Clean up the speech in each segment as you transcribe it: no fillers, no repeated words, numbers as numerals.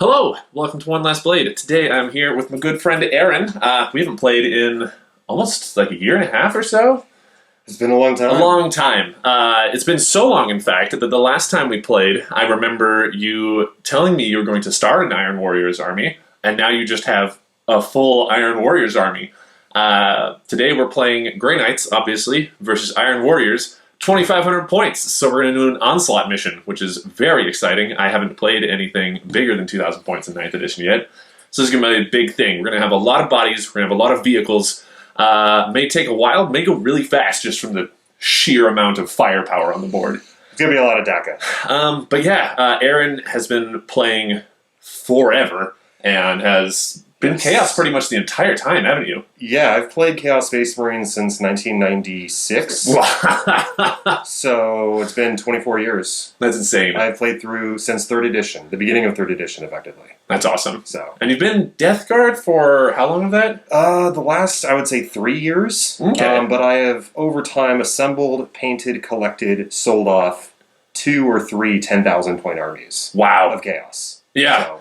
Hello, welcome to One Last Blade. Today I'm here with my good friend Aaron. We haven't played in almost like a year and a half or so. It's been a long time. A long time. It's been so long, in fact, that the last time we played, I remember you telling me you were going to start an Iron Warriors army, and now you just have a full Iron Warriors army. Today we're playing Grey Knights, obviously, versus Iron Warriors. 2,500 points, so we're going to do an Onslaught mission, which is very exciting. I haven't played anything bigger than 2,000 points in 9th edition yet, so this is going to be a big thing. We're going to have a lot of bodies, we're going to have a lot of vehicles. May take a while, may go really fast just from the sheer amount of firepower on the board. It's going to be a lot of DACA. But yeah, Aaron has been playing forever and has been Chaos pretty much the entire time, haven't you? Yeah, I've played Chaos Space Marines since 1996. So it's been 24 years. That's insane. I've played through since 3rd edition, the beginning of 3rd edition, effectively. That's awesome. So, and you've been Death Guard for how long of that? The last, I would say, 3 years. Okay. But I have, over time, assembled, painted, collected, sold off 2 or 3 10,000-point armies. Wow. Of Chaos. Yeah. So,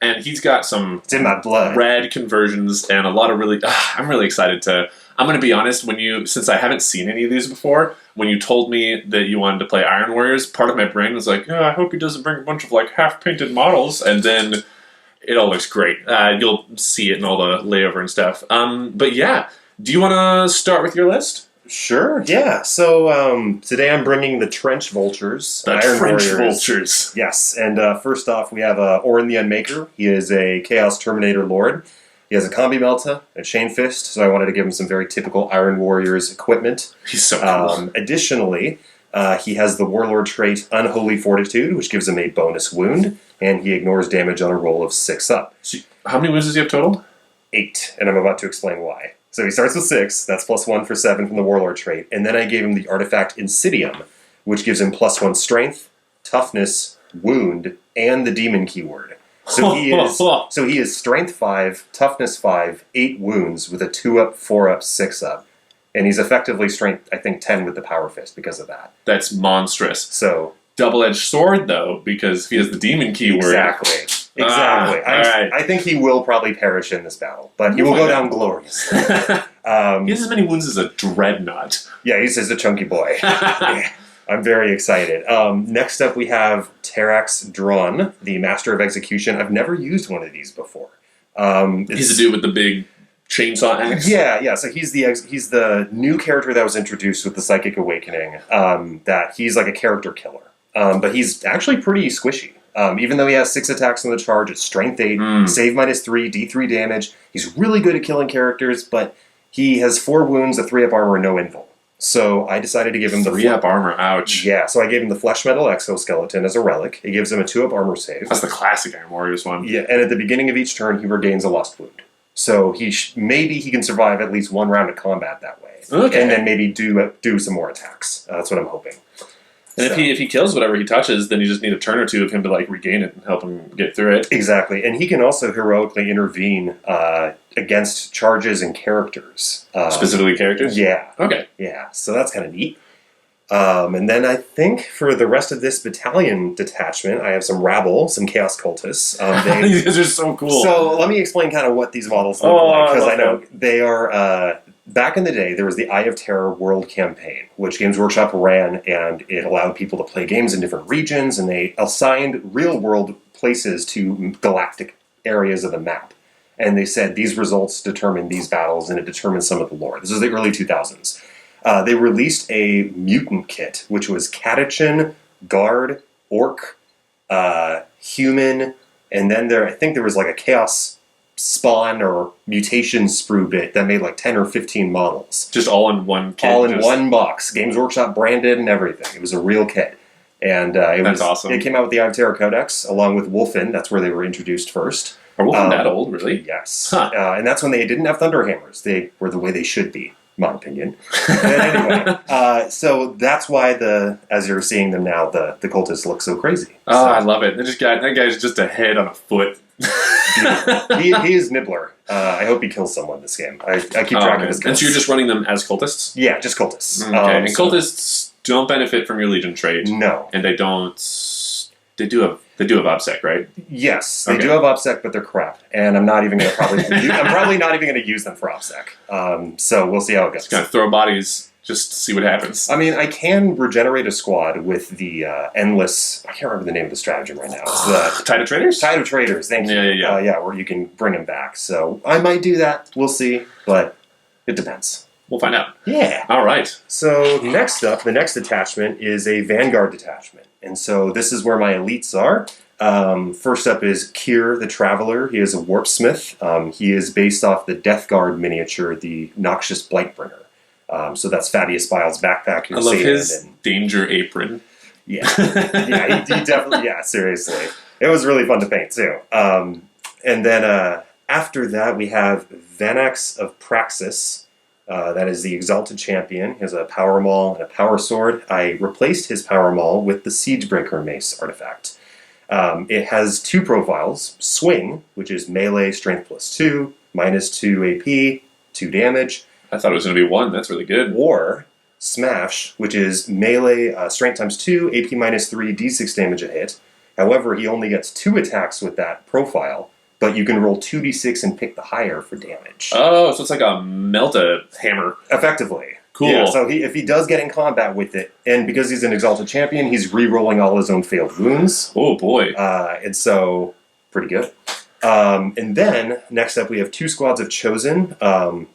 and he's got some it's in my blood. Rad conversions and a lot of really... I'm really excited to... I'm going to be honest, since I haven't seen any of these before, when you told me that you wanted to play Iron Warriors, part of my brain was like, I hope he doesn't bring a bunch of half-painted models, and then it all looks great. You'll see it in all the layover and stuff. But yeah, do you want to start with your list? Sure, yeah. So today I'm bringing the Trench Vultures. The Iron Trench Warriors. Vultures. Yes, and first off we have Orin the Unmaker. He is a Chaos Terminator Lord. He has a Combi Melta, a Chain Fist, so I wanted to give him some very typical Iron Warriors equipment. He's so cool. Additionally, he has the Warlord trait Unholy Fortitude, which gives him a bonus wound, and he ignores damage on a roll of 6 up. So how many wounds does he have total? 8, and I'm about to explain why. So he starts with 6, that's +1 for 7 from the Warlord trait, and then I gave him the artifact Insidium, which gives him +1 strength, toughness, wound, and the demon keyword. So he is strength 5, toughness 5, 8 wounds with a 2-up, 4-up, 6-up. And he's effectively strength, I think, 10 with the Power Fist because of that. That's monstrous. So double-edged sword, though, because if he has the demon keyword... Exactly. I think he will probably perish in this battle, but he will go down gloriously. He has as many wounds as a dreadnought. Yeah, he's a chunky boy. Yeah, I'm very excited. Next up, we have Terax Drawn, the Master of Execution. I've never used one of these before. He's the dude with the big chainsaw axe? Yeah, so he's the new character that was introduced with the Psychic Awakening, that he's like a character killer. But he's actually pretty squishy. Even though he has 6 attacks on the charge, it's strength 8, save -3, D3 damage. He's really good at killing characters, but he has 4 wounds, a 3-up armor, and no invul. So I decided to give him the 3-up armor, ouch. Yeah, so I gave him the Flesh Metal Exoskeleton as a relic. It gives him a 2-up armor save. That's the classic Iron Warriors one. Yeah, and at the beginning of each turn, he regains a Lust Wound. So maybe he can survive at least 1 round of combat that way. Okay. And then maybe do some more attacks. That's what I'm hoping. And if he kills whatever he touches, then you just need a turn or 2 of him to regain it and help him get through it. Exactly, and he can also heroically intervene against charges and characters. Specifically characters? Yeah. Okay. Yeah, so that's kind of neat. And then I think for the rest of this battalion detachment, I have some rabble, some Chaos Cultists. These guys are so cool. So let me explain kind of what these models look like, because I know they are... Back in the day, there was the Eye of Terror World Campaign, which Games Workshop ran, and it allowed people to play games in different regions, and they assigned real-world places to galactic areas of the map. And they said, these results determine these battles, and it determines some of the lore. This is the early 2000s. They released a mutant kit, which was Catachan, Guard, Orc, Human, and then I think there was a Chaos Spawn or Mutation sprue bit that made 10 or 15 models. Just all in one kit? All in one box. Games Workshop branded and everything. It was a real kit. And that's awesome. It came out with the Eye of Terror Codex, along with Wolfen. That's where they were introduced first. Are Wolfen that old, really? Yes. Huh. And that's when they didn't have Thunderhammers. They were the way they should be, in my opinion. But anyway, so that's why, as you're seeing them now, the cultists look so crazy. Oh, I love it. That guy's just a head on a foot. he is Nibbler. I hope he kills someone this game. I keep track of his kills. And so you're just running them as cultists? Yeah, just cultists. Okay. And cultists don't benefit from your Legion trait. No. And they don't They do have OBSEC, right? Yes, they do have OBSEC, but they're crap, and I'm not even going to I'm probably not even going to use them for OBSEC. So we'll see how it goes. Just kind of throw bodies just to see what happens. I mean, I can regenerate a squad with the endless. I can't remember the name of the stratagem right now. It's the Tide of Traitors. Tide of Traitors. Thank you. Yeah. Where you can bring them back. So I might do that. We'll see, but it depends. We'll find out. Yeah. All right. So next up, the next detachment is a Vanguard detachment. And so this is where my elites are. First up is Kier the Traveler. He is a warpsmith. He is based off the Death Guard miniature, the Noxious Blightbringer. So that's Fabius Bile's backpack. I love his danger apron. Yeah. He definitely, seriously. It was really fun to paint, too. And then after that, we have Venax of Praxis. That is the Exalted Champion. He has a Power Maul and a Power Sword. I replaced his Power Maul with the Siegebreaker Mace artifact. It has 2 profiles. Swing, which is melee strength +2, -2 AP, 2 damage. I thought it was going to be 1. That's really good. Or Smash, which is melee strength ×2, AP -3, D6 damage a hit. However, he only gets 2 attacks with that profile, but you can roll 2d6 and pick the higher for damage. Oh, so it's like a Melta hammer. Effectively. Cool. Yeah, so if he does get in combat with it, and because he's an Exalted Champion, he's re-rolling all his own failed wounds. Oh, boy. And so, pretty good. And then, next up, we have 2 squads of Chosen.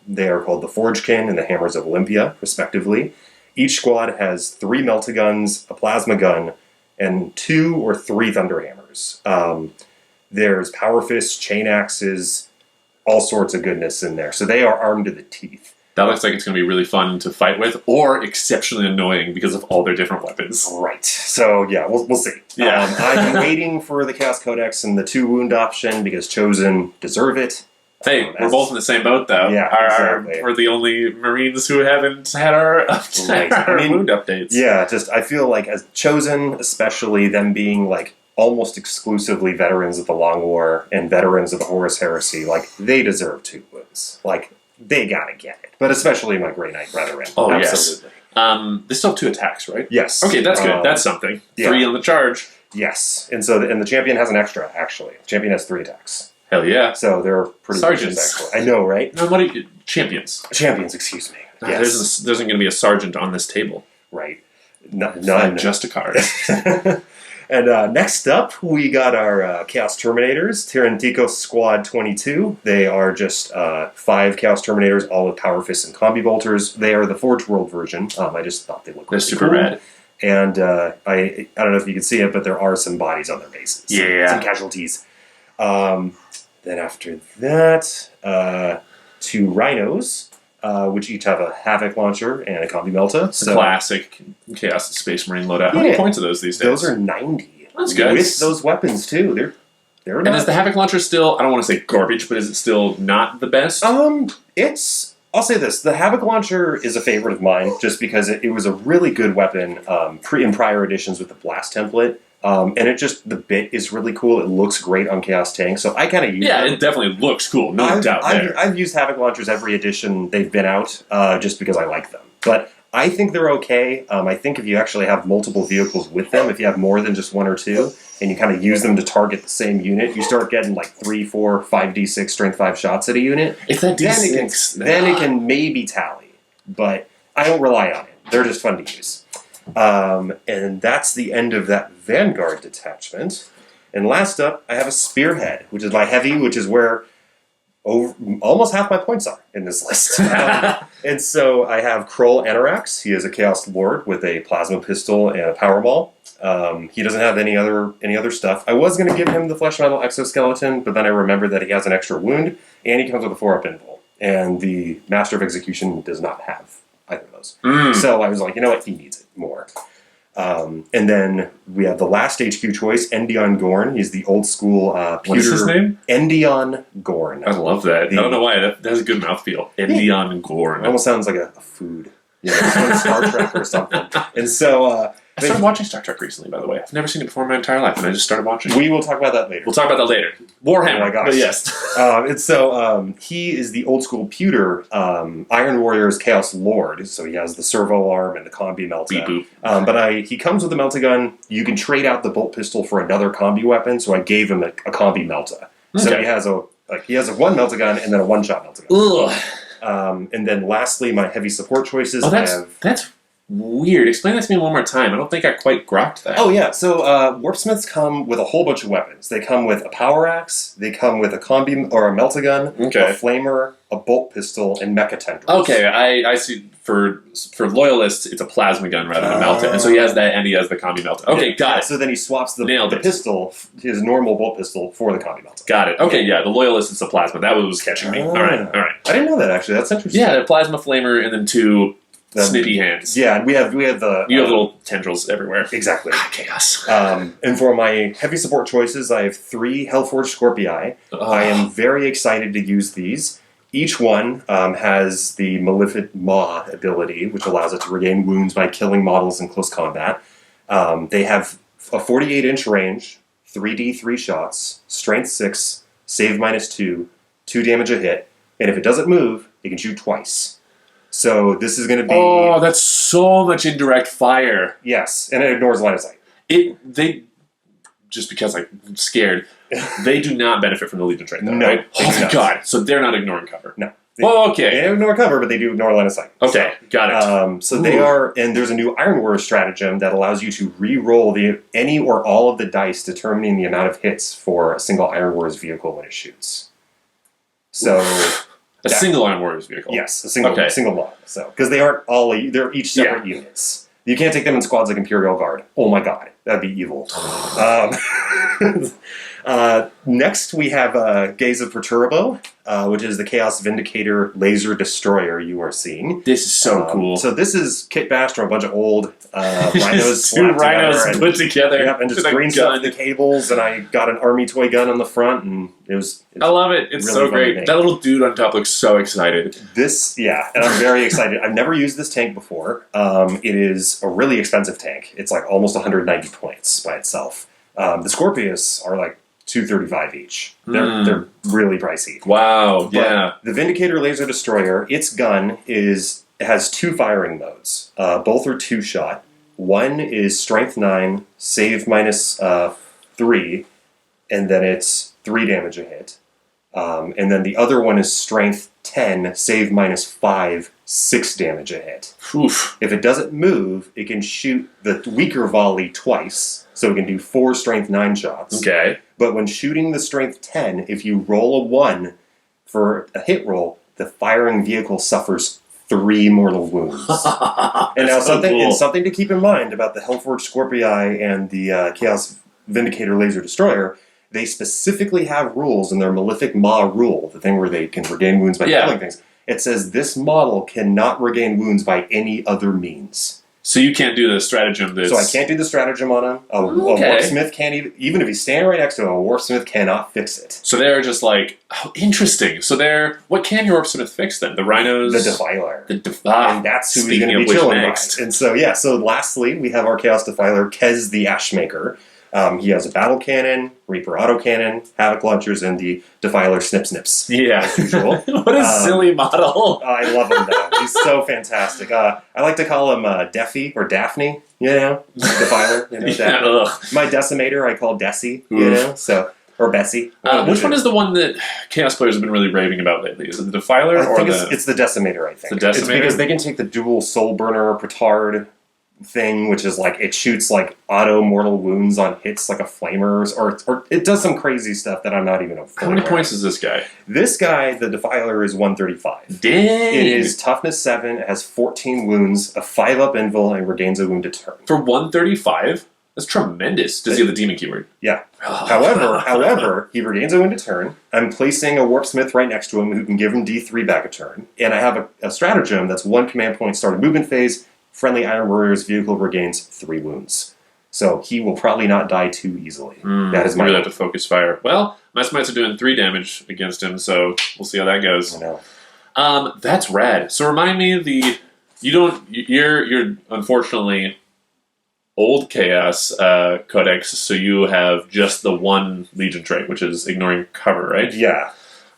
They are called the Forgekin and the Hammers of Olympia, respectively. Each squad has 3 Meltaguns, a Plasma Gun, and 2 or 3 Thunderhammers. There's Power Fists, Chain Axes, all sorts of goodness in there. So they are armed to the teeth. That looks like it's going to be really fun to fight with, or exceptionally annoying because of all their different weapons. Right. So, yeah, we'll see. Yeah. I'm waiting for the Chaos Codex and the 2 wound option because Chosen deserve it. Hey, we're both in the same boat, though. Yeah, exactly. We're the only Marines who haven't had our wound updates. Yeah, I feel like as Chosen, especially them being like almost exclusively veterans of the Long War and veterans of the Horus Heresy, like they deserve 2 wounds. Like they gotta get it. But especially my Grey Knight brethren. Oh, absolutely. Yes. They still have 2 attacks, right? Yes. Okay, that's good. That's something. 3 on the charge. Yes. And so the champion has an extra, actually. The champion has 3 attacks. Hell yeah. So they're pretty Sergeants. Actually. I know, right? No, what are you? Champions. Champions, excuse me. Yes. There isn't going to be a sergeant on this table. Right. None. Just a card. And next up, we got our Chaos Terminators, Tyrantikos Squad 22. They are just 5 Chaos Terminators, all with Power Fists and Combi Bolters. They are the Forge World version. I just thought they looked really super cool. rad. And I don't know if you can see it, but there are some bodies on their bases. Yeah. Some casualties. Then after that, 2 Rhinos, which each have a Havoc launcher and a Combi Melta. So, classic Chaos Space Marine loadout. How many points are those these days? Those are 90. That's good. With those weapons, too. They're and is the Havoc launcher still, I don't want to say garbage, but is it still not the best? I'll say this. The Havoc launcher is a favorite of mine just because it was a really good weapon in prior editions with the Blast template. And the bit is really cool. It looks great on Chaos Tank, so I kind of use it definitely looks cool, no doubt there. I've used Havoc launchers every edition they've been out, just because I like them. But I think they're okay. I think if you actually have multiple vehicles with them, if you have more than just 1 or 2, and you kind of use them to target the same unit, you start getting like 3, 4, 5d6 strength 5 shots at a unit. It's that d6. Then it can maybe tally, but I don't rely on it. They're just fun to use. And that's the end of that Vanguard detachment. And last up, I have a Spearhead, which is my heavy, which is where almost half my points are in this list. And so I have Kroll Anorax. He is a Chaos Lord with a Plasma Pistol and a Power Ball. He doesn't have any other stuff. I was going to give him the Flesh Metal Exoskeleton, but then I remembered that he has an extra wound, and he comes with a 4-up invul. And the Master of Execution does not have either of those. So I was like, you know what, he needs it more. And then we have the last HQ choice, Endion Gorn. He's the old school What is his name? Endion Gorn. I love that. I don't know why. That has a good mouthfeel. Endion Gorn. It almost sounds like a food. Star Trek or something. And so I started watching Star Trek recently, by the way. I've never seen it before in my entire life, and I just started watching it. We will talk about that later. We'll talk about that later. Warhammer. Oh my gosh. But yes. He is the old school pewter Iron Warrior's Chaos Lord. So he has the servo arm and the combi melta. Beep boop. But he comes with a melta gun. You can trade out the bolt pistol for another combi weapon. So I gave him a combi melta. So Okay. he has a one melta gun and then a one shot melta gun. Ugh. And then lastly, my heavy support choices. Oh, that's weird. Explain that to me one more time. I don't think I quite grokked that. Oh yeah, so warpsmiths come with a whole bunch of weapons. They come with a power axe, they come with a combi or a melta gun, Okay. a flamer, a bolt pistol, and mecha tendrils. Okay, I see. For loyalists, it's a plasma gun rather than a melta, and so he has that, and he has the combi melta. Okay, got it. So then he swaps the Nailed it. pistol, his normal bolt pistol, for the combi melta. Got it. Okay, yeah, the loyalist is the plasma. That was catching me. All right. I didn't know that actually. That's interesting. Yeah, the plasma flamer, and then two snippy hands. Yeah, and we have the You have little tendrils everywhere. exactly. Chaos. And for my heavy support choices, I have 3 Hellforged Scorpii. I am very excited to use these. Each one has the Malefic Maw ability, which allows it to regain wounds by killing models in close combat. They have a 48-inch range, 3d3 shots, strength 6, save -2, 2 damage a hit, and if it doesn't move, it can shoot twice. So this is going to be... Oh, that's so much indirect fire. Yes, and it ignores line of sight. Just because I'm scared, they do not benefit from the Legion trait, though, No, right? Oh my not. god, so they're not ignoring cover. No. Oh, okay. They don't ignore cover, but they do ignore line of sight. Okay, got it. So they are, and there's a new Iron Warrior stratagem that allows you to re-roll any or all of the dice, determining the amount of hits for a single Iron Warrior's vehicle when it shoots. So A single Iron Warrior's vehicle. yes, a single one. So because they're each separate units. You can't take them in squads like Imperial Guard. Oh my god, that'd be evil. Next, we have Gaze of Perturbo, which is the Chaos Vindicator Laser Destroyer you are seeing. This is so cool. So this is kit bashed from a bunch of old rhinos. Two rhinos together put together. Yep, and just with a green gun. stuff the cables, and I got an army toy gun on the front, and it's I love it. It's really so fun to great. make. That little dude on top looks so excited. and I'm very excited. I've never used this tank before. It is a really expensive tank. It's like almost 190 points by itself. The Scorpius are like 235 each. They're really pricey. Wow, But yeah. the Vindicator Laser Destroyer, its gun has 2 firing modes. Both are 2-shot. One is Strength 9, Save -3, and then it's 3 damage a hit. And then the other one is Strength 10, Save -5, 6 damage a hit. Oof. If it doesn't move, it can shoot the weaker volley twice, so it can do 4 Strength 9 shots. Okay. But when shooting the Strength 10, if you roll a 1 for a hit roll, the firing vehicle suffers 3 mortal wounds. And now something to keep in mind about the Hellforged Scorpii and the Chaos Vindicator Laser Destroyer, they specifically have rules in their Malefic Maw rule, the thing where they can regain wounds by killing things. It says this model cannot regain wounds by any other means. So you can't do the stratagem that's... So I can't do the stratagem on him. A Warpsmith can't even if he's standing right next to him, a Warpsmith cannot fix it. So they're just like, oh, interesting. So what can your Warpsmith fix then? The rhinos? The Defiler. And that's who he's going to be chilling next. And so, so lastly, we have our Chaos Defiler, Kez the Ashmaker. He has a battle cannon, Reaper autocannon, Havoc launchers, and the Defiler Snips. Yeah. As usual. What a silly model. I love him, though. He's so fantastic. I like to call him Deffy or Daphne, Defiler. My Decimator, I call Desi, or Bessie. Which one is the one that Chaos players have been really raving about lately? Is it the Defiler I think it's the Decimator, I think. The Decimator? It's because they can take the dual Soul Burner Petard thing, which is like it shoots like auto mortal wounds on hits like a flamer, or it does some crazy stuff that I'm not even aware of. How many points is this guy? This guy, the Defiler, is 135. Dang! It is toughness 7, it has 14 wounds, a 5-up invul, and regains a wound a turn. For 135? That's tremendous. Does he have the demon keyword? Yeah. However, he regains a wound a turn. I'm placing a Warpsmith right next to him who can give him D3 back a turn. And I have a stratagem that's 1 command point start a movement phase. Friendly Iron Warrior's vehicle regains 3 wounds. So he will probably not die too easily. That is my... really have to focus fire. Well, my smites are doing 3 damage against him, so we'll see how that goes. I know. That's rad. So remind me you're unfortunately Old Chaos Codex, so you have just the one Legion trait, which is ignoring cover, right? Yeah.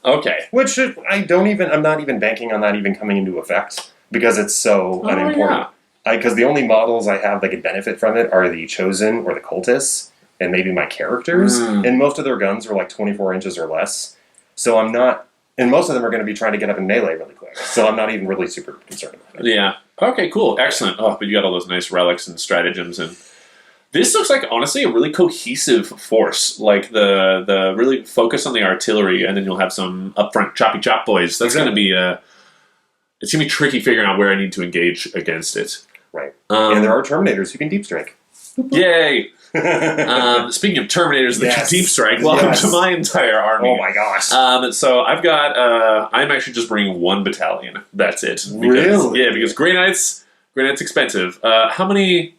Okay. Which I'm not even banking on that even coming into effect because it's so unimportant. Because the only models I have that could benefit from it are the Chosen or the Cultists, and maybe my characters. And most of their guns are like 24 inches or less. So I'm not... And most of them are going to be trying to get up in melee really quick. So I'm not even really super concerned about it. Yeah. Okay, cool. Excellent. Oh, but you got all those nice relics and stratagems. And this looks like, honestly, a really cohesive force. Like, the really focus on the artillery, and then you'll have some upfront choppy chop boys. That's going to be... it's going to be tricky figuring out where I need to engage against it. Right. And there are Terminators who can deep strike. Yay! Speaking of Terminators that can deep strike, welcome to my entire army. Oh my gosh! So I've got. I'm actually just bringing one battalion. That's it. Because, really? Yeah, because Grey Knight's expensive. How many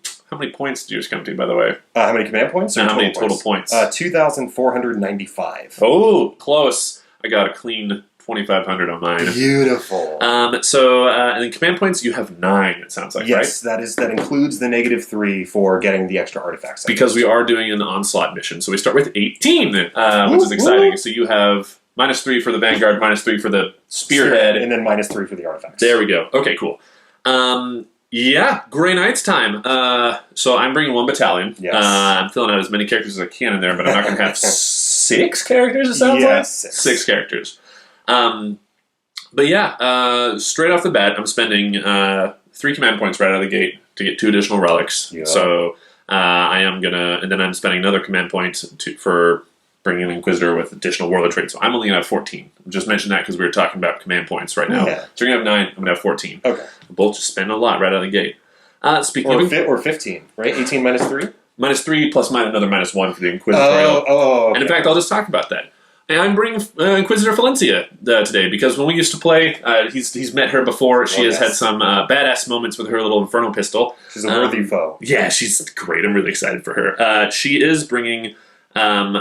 points did yours come to, by the way? How many command points? How many total points? 2,495. Oh, close. I got a clean 2,500 on mine. Beautiful. And then command points, you have 9. It sounds like, yes, right? that includes the -3 for getting the extra artifacts. Because we are doing an Onslaught mission, so we start with 18, which is exciting. So you have -3 for the Vanguard, -3 for the Spearhead, and then -3 for the artifacts. There we go. Okay, cool. Yeah, Grey Knights time. So I'm bringing one battalion. Yes. I'm filling out as many characters as I can in there, but I'm not going to have 6 characters. It sounds like 6 characters. But yeah, straight off the bat, I'm spending 3 command points right out of the gate to get 2 additional relics. Yeah. So I am gonna, and then I'm spending another command point for bringing an Inquisitor with additional Warlord traits. So I'm only gonna have 14. Just mentioned that because we were talking about command points right now. Yeah. So you're gonna have 9. I'm gonna have 14. Okay. We'll both just spend a lot right out of the gate. Speaking of or 15, right? 18 -3. -3 plus another -1 for the Inquisitorial. Okay. And in fact, I'll just talk about that. And I'm bringing Inquisitor Valencia today because when we used to play, he's met her before. She has had some badass moments with her little Inferno pistol. She's a worthy foe. Yeah, she's great. I'm really excited for her. She is bringing I'm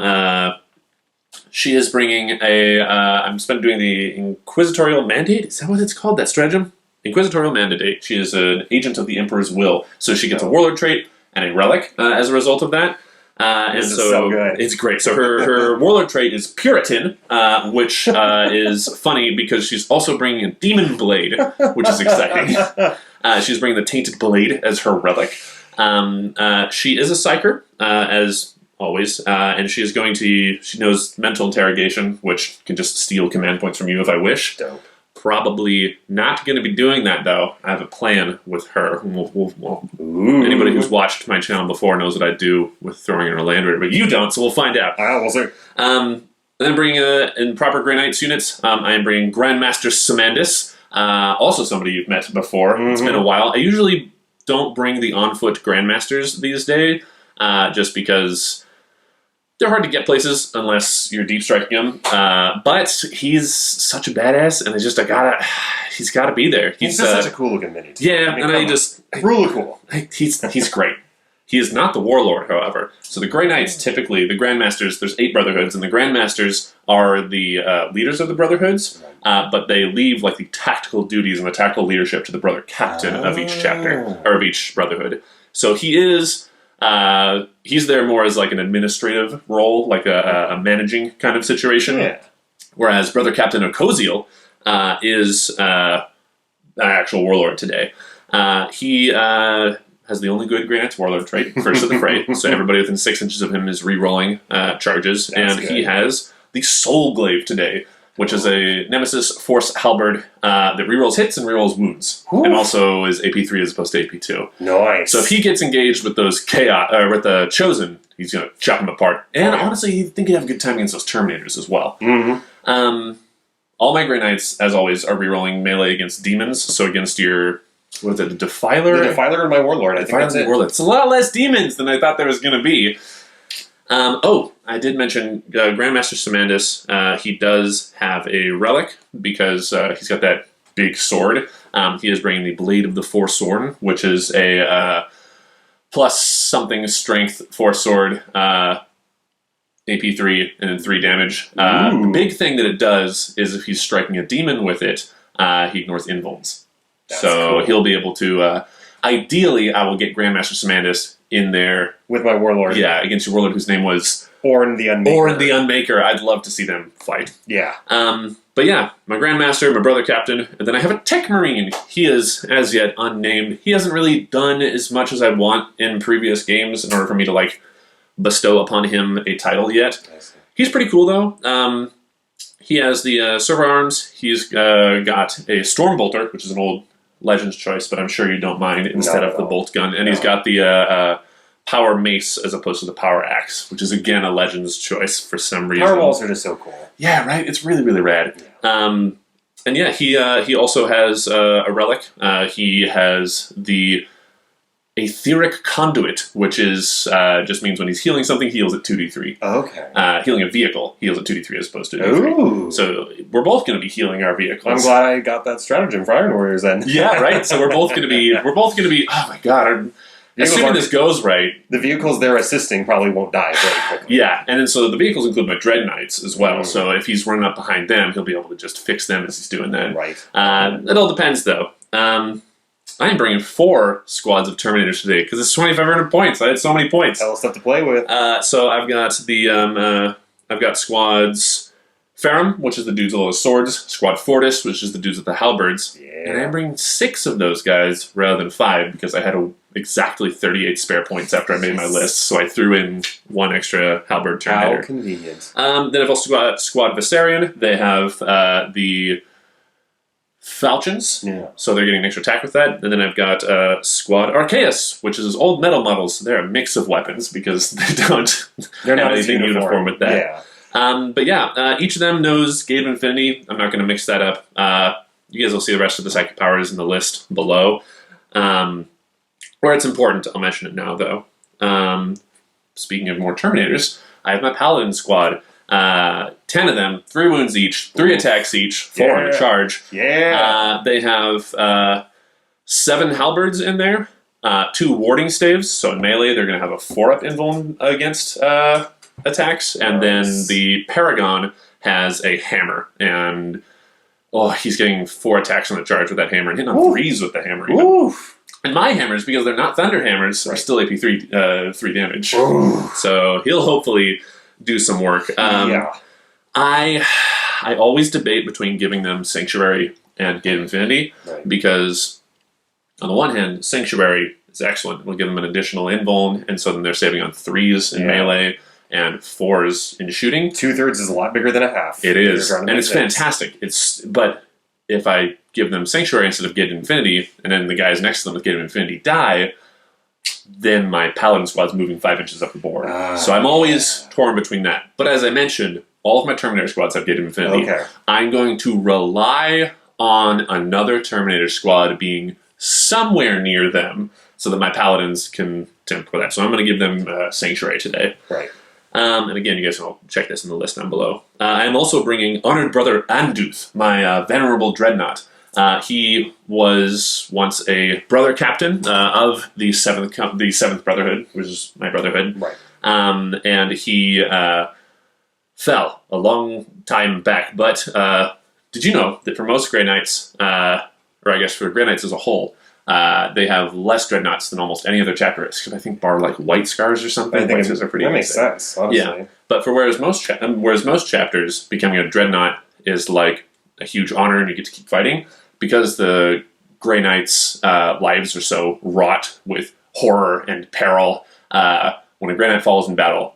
doing the Inquisitorial Mandate. Is that what it's called? That stratagem? Inquisitorial Mandate. She is an agent of the Emperor's will, so she gets a Warlord trait and a relic as a result of that. And so good. It's great. So her Warlord trait is Puritan, which is funny because she's also bringing a Demon Blade, which is exciting. She's bringing the Tainted Blade as her relic. She is a Psyker, as always, and she knows Mental Interrogation, which can just steal command points from you if I wish. Dope. Probably not going to be doing that, though. I have a plan with her. Anybody who's watched my channel before knows what I do with throwing in her land raider, but you don't, so we'll find out. We'll see. Then bringing in proper Grey Knights units, I am bringing Grandmaster Simandus, also somebody you've met before. Mm-hmm. It's been a while. I usually don't bring the on-foot Grandmasters these days, just because they're hard to get places unless you're deep striking him. But he's such a badass, and he's gotta be there. He's just such a cool looking mini. Yeah, really cool. He's great. He is not the Warlord, however. So the Grey Knights, typically, the Grandmasters, there's 8 Brotherhoods, and the Grandmasters are the leaders of the Brotherhoods, but they leave like the tactical duties and the tactical leadership to the Brother Captain of each chapter, or of each Brotherhood. So he is... he's there more as like an administrative role, like a managing kind of situation. Yeah. Whereas Brother Captain Okoziel is an actual Warlord today. He has the only good Grey Knight's Warlord trait, first of the fray, so everybody within 6 inches of him is re-rolling charges. That's and good. He has the Soul Glaive today, which is a Nemesis Force Halberd that rerolls hits and rerolls wounds, and also is AP3 as opposed to AP2. Nice. So if he gets engaged with those with the Chosen, he's going to chop them apart. And honestly, you think he'd have a good time against those Terminators as well. Mm-hmm. All my Grey Knights, as always, are rerolling melee against demons. So against your the Defiler? The Defiler and my Warlord. I think that's it. Warlord. It's a lot less demons than I thought there was going to be. I did mention Grandmaster Simandus. He does have a relic because he's got that big sword. He is bringing the Blade of the Forsworn, which is a plus something strength force sword, AP3, and then 3 damage. The big thing that it does is if he's striking a demon with it, he ignores invulns. So cool. He'll be able to... ideally, I will get Grandmaster Simandus in there. With my Warlord. Yeah, against your Warlord, whose name was Orn the Unmaker. Orn the Unmaker. I'd love to see them fight. Yeah. But yeah, my Grandmaster, my Brother Captain, and then I have a Tech Marine. He is, as yet, unnamed. He hasn't really done as much as I want in previous games in order for me to, like, bestow upon him a title yet. He's pretty cool, though. He has the server arms. He's got a Storm Bolter, which is an old Legends choice, but I'm sure you don't mind, instead of the Bolt Gun. And he's got the Power Mace as opposed to the Power Axe, which is, again, a Legends choice for some reason. Power Walls are just so cool. Yeah, right? It's really, really rad. And yeah, he also has a relic. He has the Etheric Conduit, which is just means when he's healing something, he heals at 2d3. Okay. Healing a vehicle, he heals at 2d3 as opposed to 2d3. Ooh. So we're both going to be healing our vehicles. I'm glad I got that stratagem for Iron Warriors then. Yeah, right. So we're both going to be. Oh my god. Assuming this goes right, the vehicles they're assisting probably won't die very quickly. Yeah, and then so the vehicles include my Dread Knights as well. So if he's running up behind them, he'll be able to just fix them as he's doing that. Right. It all depends, though. I am bringing 4 squads of Terminators today because it's 2,500 points. I had so many points. Hell of stuff to play with. So I've got the I've got squads Ferrum, which is the dudes with all the swords. Squad Fortis, which is the dudes with the halberds. Yeah. And I'm bringing 6 of those guys rather than 5 because I had exactly 38 spare points after I made my list. So I threw in 1 extra halberd Terminator. How convenient. Then I've also got Squad Viserion. They have the Falchions, so they're getting an extra attack with that. And then I've got Squad Archaeus, which is old metal models. They're a mix of weapons because they're not anything uniform with that. Yeah. But yeah, each of them knows Gate of Infinity. I'm not going to mix that up. You guys will see the rest of the psychic powers in the list below. Where it's important, I'll mention it now, though. Speaking of more Terminators, I have my Paladin squad. 10 of them, 3 wounds each, 3 attacks each, 4 on a charge. Yeah. They have 7 halberds in there, 2 warding staves. So in melee, they're going to have a 4-up invuln against attacks. And then the Paragon has a hammer. And he's getting 4 attacks on the charge with that hammer and hitting on 3s with the hammer. And my hammers, because they're not thunder hammers, are still AP 3 damage. So he'll hopefully do some work. I always debate between giving them Sanctuary and Gate of Infinity because, on the one hand, Sanctuary is excellent. We'll give them an additional invuln, and so then they're saving on 3s in melee and 4s in shooting. 2/3 is a lot bigger than a half. It is, and it's fantastic. But if I give them Sanctuary instead of Gate of Infinity, and then the guys next to them with Gate of Infinity die, then my Paladin squad's moving 5 inches up the board. So I'm always torn between that. But as I mentioned, all of my Terminator squads have Gate of Infinity. I'm going to rely on another Terminator squad being somewhere near them so that my Paladins can tempt for that. So I'm going to give them Sanctuary today. Right. And again, you guys can all check this in the list down below. I'm also bringing Honored Brother Anduth, my Venerable Dreadnought. He was once a brother captain of the seventh Brotherhood, which is my Brotherhood. Right. And he fell a long time back. But did you know that for most Grey Knights, or I guess for Grey Knights as a whole, they have less dreadnoughts than almost any other chapter is? Because I think bar like White Scars or something. I think White Scars are pretty that makes sense, honestly. Yeah, but for whereas most chapters, becoming a dreadnought is like a huge honor and you get to keep fighting, because the Grey Knights' lives are so wrought with horror and peril. When a Grey Knight falls in battle,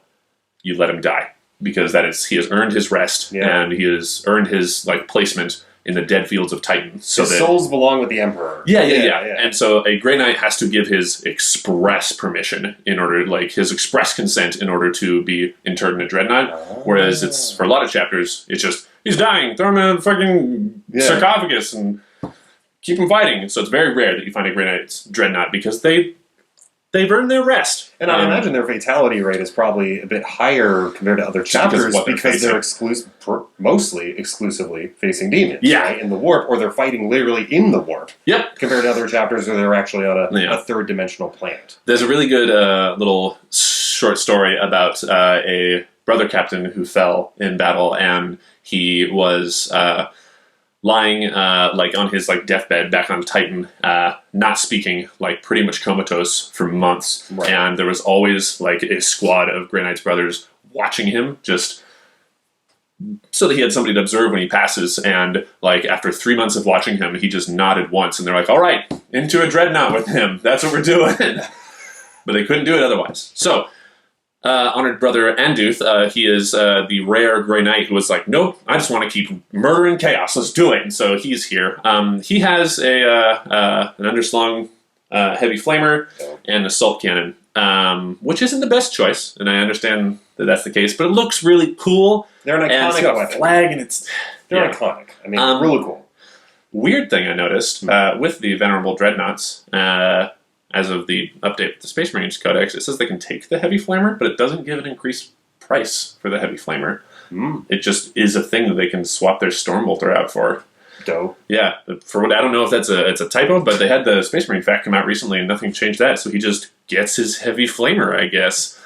you let him die, because he has earned his rest and he has earned his placement in the dead fields of Titan. So his souls belong with the Emperor. Yeah. And so a Grey Knight has to give his express permission his express consent in order to be interred in a dreadnought. Whereas it's for a lot of chapters, it's just he's dying, throw him in a fucking sarcophagus and keep him fighting. So it's very rare that you find a Grey Knight's dreadnought because they've earned their rest. And I imagine their fatality rate is probably a bit higher compared to other chapters because they're mostly exclusively facing demons in the warp, or they're fighting literally in the warp. Yep. Compared to other chapters where they're actually on a third-dimensional planet. There's a really good little short story about a brother captain who fell in battle, and he was lying like on his like deathbed back on Titan, not speaking, like pretty much comatose for months. Right. And there was always like a squad of Grey Knights brothers watching him, just so that he had somebody to observe when he passes. And like after 3 months of watching him, he just nodded once, and they're like, "All right, into a dreadnought with him. That's what we're doing." But they couldn't do it otherwise. So, honored brother Anduth, he is the rare Grey Knight who was like, "Nope, I just want to keep murdering chaos. Let's do it." And so he's here. He has an underslung heavy flamer and an assault cannon, which isn't the best choice, and I understand that that's the case. But it looks really cool. They're an and it's iconic got weapon. a flag, and They're iconic. I mean, really cool. Weird thing I noticed with the Venerable Dreadnoughts, as of the update with the Space Marines Codex, it says they can take the Heavy Flamer, but it doesn't give an increased price for the Heavy Flamer. It just is a thing that they can swap their Stormbolter out for. Dope. Yeah, for what I don't know if it's a typo, but they had the Space Marine fact come out recently and nothing changed that, so he just gets his Heavy Flamer, I guess.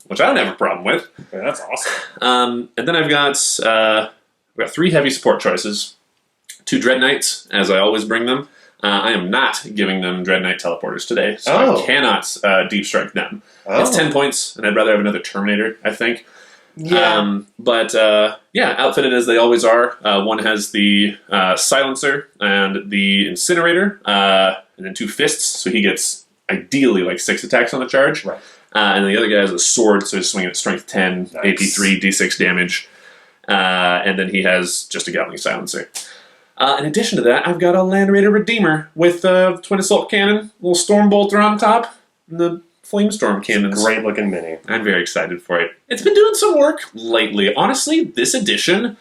Which I don't have a problem with. Yeah, that's awesome. And then I've got 3 heavy support choices. 2 Dread Knights, as I always bring them. I am not giving them Dread Knight teleporters today, so I cannot deep strike them. It's 10 points, and I'd rather have another Terminator, I think. Yeah. Outfitted as they always are. One has the Silencer and the Incinerator, and then 2 Fists, so he gets ideally like 6 attacks on the charge. Right. And the other guy has a sword, so he's swinging at strength 10, Nice. AP 3, D6 damage. And then he has just a Gatling Silencer. In addition to that, I've got a Land Raider Redeemer with a Twin Assault Cannon, little Stormbolter on top, and the Flamestorm Cannons. Great looking mini. I'm very excited for it. It's been doing some work lately. Honestly, this edition,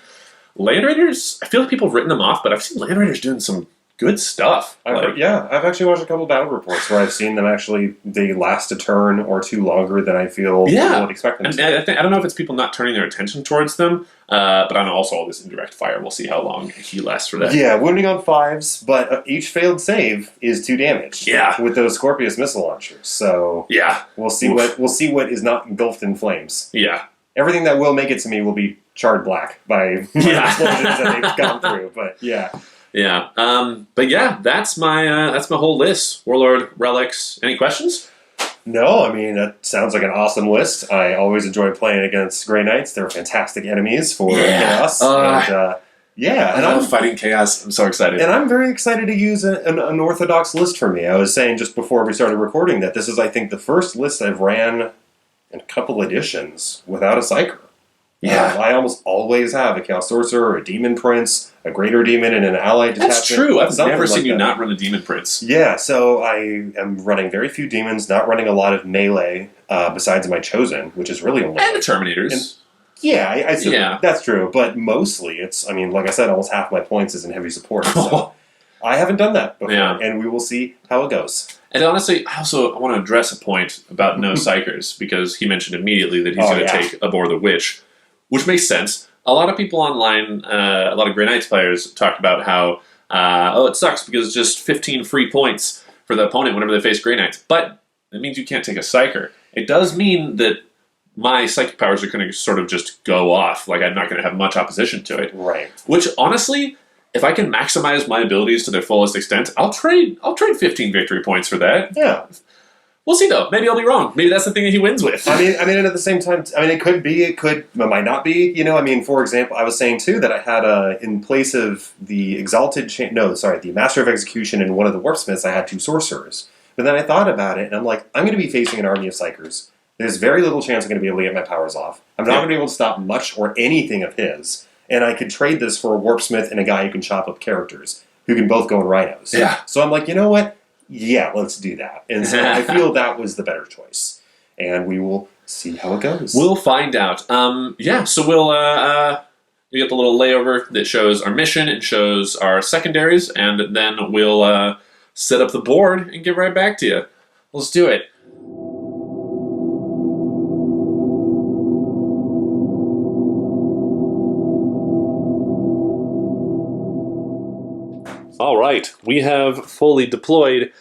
Land Raiders, I feel like people have written them off, but I've seen Land Raiders doing some good stuff. I've actually watched a couple battle reports where I've seen them actually, they last a turn or 2 longer than I feel people would expect them to. I don't know if it's people not turning their attention towards them, but I know also all this indirect fire. We'll see how long he lasts for that. Yeah, wounding on 5s, but each failed save is 2 damage. Yeah. With those Scorpius missile launchers. So Yeah. we'll see what is not engulfed in flames. Yeah. Everything that will make it to me will be charred black by the explosions that they've gone through. But yeah. Yeah. That's my whole list. Warlord, Relics. Any questions? No, I mean, that sounds like an awesome list. I always enjoy playing against Grey Knights. They're fantastic enemies for chaos. I love I'm fighting chaos. I'm so excited. And I'm very excited to use an unorthodox list for me. I was saying just before we started recording that this is, I think, the first list I've ran in a couple editions without a Psyker. Yeah. I almost always have a Chaos Sorcerer, a Demon Prince, a Greater Demon, and an Allied Detachment. That's true. I've Something never seen like you that. not run a Demon Prince. Yeah, so I am running very few demons, not running a lot of melee, besides my Chosen, which is really only... And the Terminators. I see. That's true, but mostly it's, I mean, like I said, almost half my points is in heavy support, so I haven't done that before, and we will see how it goes. And honestly, I want to address a point about no Psykers, because he mentioned immediately that he's going to take Abhor the Witch, which makes sense. A lot of people online, a lot of Grey Knights players, talk about how, it sucks because it's just 15 free points for the opponent whenever they face Grey Knights. But it means you can't take a Psyker. It does mean that my psychic powers are going to sort of just go off. Like, I'm not going to have much opposition to it. Right. Which, honestly, if I can maximize my abilities to their fullest extent, I'll trade 15 victory points for that. Yeah. We'll see, though. Maybe I'll be wrong. Maybe that's the thing that he wins with. I mean, and at the same time, I mean, it might not be. You know, I mean, for example, I was saying too that I had in place of the the Master of Execution and one of the Warpsmiths, I had 2 sorcerers. But then I thought about it, and I'm like, I'm going to be facing an army of Psykers. There's very little chance I'm going to be able to get my powers off. I'm not going to be able to stop much or anything of his. And I could trade this for a Warpsmith and a guy who can chop up characters, who can both go in rhinos. Yeah. So I'm like, you know what? Yeah, let's do that. And so I feel that was the better choice. And we will see how it goes. We'll find out. So we'll we get the little layover that shows our mission and shows our secondaries, and then we'll set up the board and get right back to you. Let's do it. All right, we have fully deployed,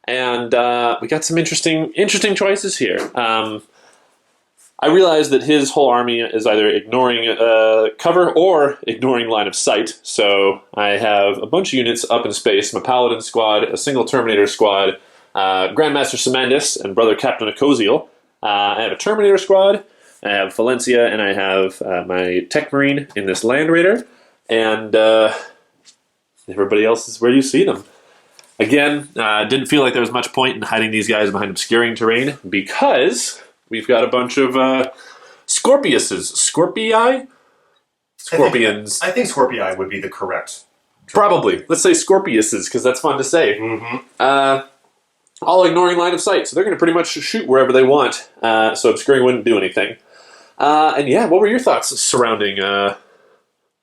and we got some interesting choices here. I I realized that his whole army is either ignoring cover or ignoring line of sight. So I have a bunch of units up in space, my Paladin squad, a single Terminator squad, Grandmaster Simandus, and Brother Captain Ecosiel. I have a Terminator squad, I have Valencia, and I have my Tech Marine in this Land Raider. And everybody else is where you see them. Again, didn't feel like there was much point in hiding these guys behind obscuring terrain because we've got a bunch of Scorpiuses. Scorpii? Scorpions. I think Scorpii would be the correct. Probably. Let's say Scorpiuses because that's fun to say. Mm-hmm. All ignoring line of sight, so they're going to pretty much shoot wherever they want. So obscuring wouldn't do anything. And yeah, what were your thoughts surrounding...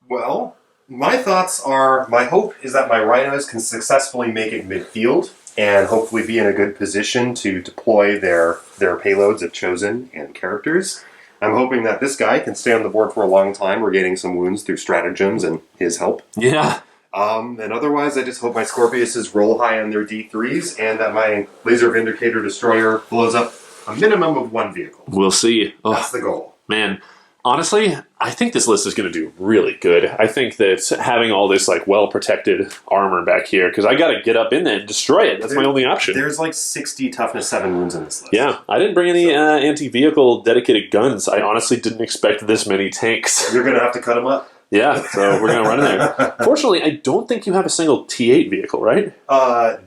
Well, my thoughts are, my hope is that my rhinos can successfully make it midfield and hopefully be in a good position to deploy their payloads of chosen and characters. I'm hoping that this guy can stay on the board for a long time, regaining some wounds through stratagems and his help. Yeah. And otherwise, I just hope my Scorpiuses roll high on their D3s and that my Laser Vindicator Destroyer blows up a minimum of one vehicle. We'll see. That's the goal. Man, honestly, I think this list is going to do really good. I think that having all this like well-protected armor back here, because I got to get up in there and destroy it. That's my only option. There's like 60 toughness 7 wounds in this list. Yeah, I didn't bring any anti-vehicle dedicated guns. I honestly didn't expect this many tanks. You're going to have to cut them up. Yeah, so we're going to run in there. Fortunately, I don't think you have a single T8 vehicle, right?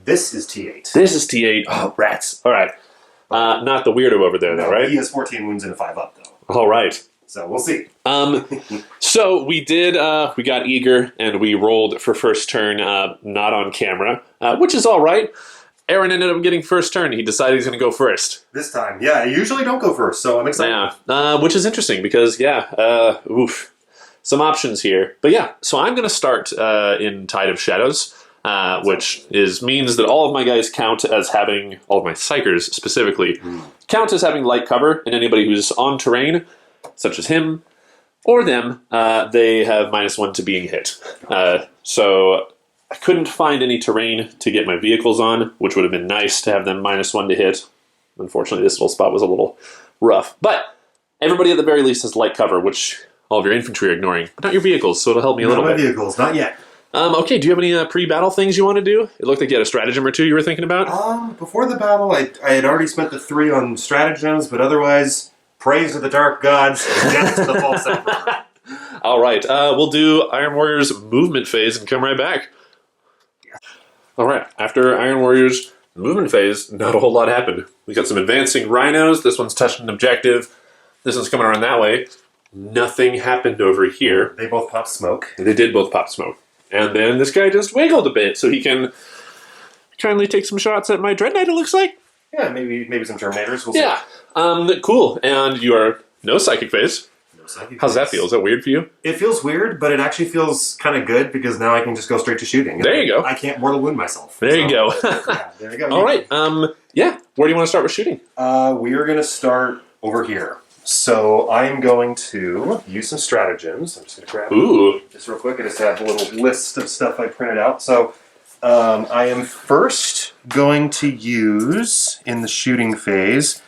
This is T8. This is T8. Oh, rats. All right. Not the weirdo over there, though, right? He has 14 wounds and a 5 up, though. All right. So we'll see. So we did, we got eager and we rolled for first turn, not on camera, which is all right. Aaron ended up getting first turn. He decided he's going to go first. This time. Yeah, I usually don't go first, so I'm excited. Yeah, which is interesting because, some options here. But yeah, so I'm going to start in Tide of Shadows, which means that all of my guys count as having, all of my Psykers specifically, count as having light cover, and anybody who's on terrain, such as him or them, they have -1 to being hit. So I couldn't find any terrain to get my vehicles on, which would have been nice to have them -1 to hit. Unfortunately, this little spot was a little rough. But everybody at the very least has light cover, which all of your infantry are ignoring, but not your vehicles, so it'll help me a little bit. Not my vehicles, not yet. Okay, do you have any pre-battle things you want to do? It looked like you had a stratagem or two you were thinking about. Before the battle, I had already spent the 3 on stratagems, but otherwise, praise to the dark gods, death to the false emperor. All right, we'll do Iron Warriors movement phase and come right back. All right, after Iron Warriors movement phase, not a whole lot happened. We got some advancing rhinos. This one's touched an objective. This one's coming around that way. Nothing happened over here. They both popped smoke. They did both pop smoke. And then this guy just wiggled a bit, so he can kindly take some shots at my Dread Knight, it looks like. Yeah, maybe some Terminators. We'll see. Cool. And you are no Psychic Phase. No Psychic How's that Phase. feel? Is that weird for you? It feels weird, but it actually feels kind of good because now I can just go straight to shooting. There you go. I can't mortal wound myself. There you go. Yeah, there you go. All right. Yeah. Where do you want to start with shooting? We are going to start over here. So I'm going to use some stratagems. I'm just going to grab just real quick. I just have a little list of stuff I printed out. So I am first going to use, in the shooting phase,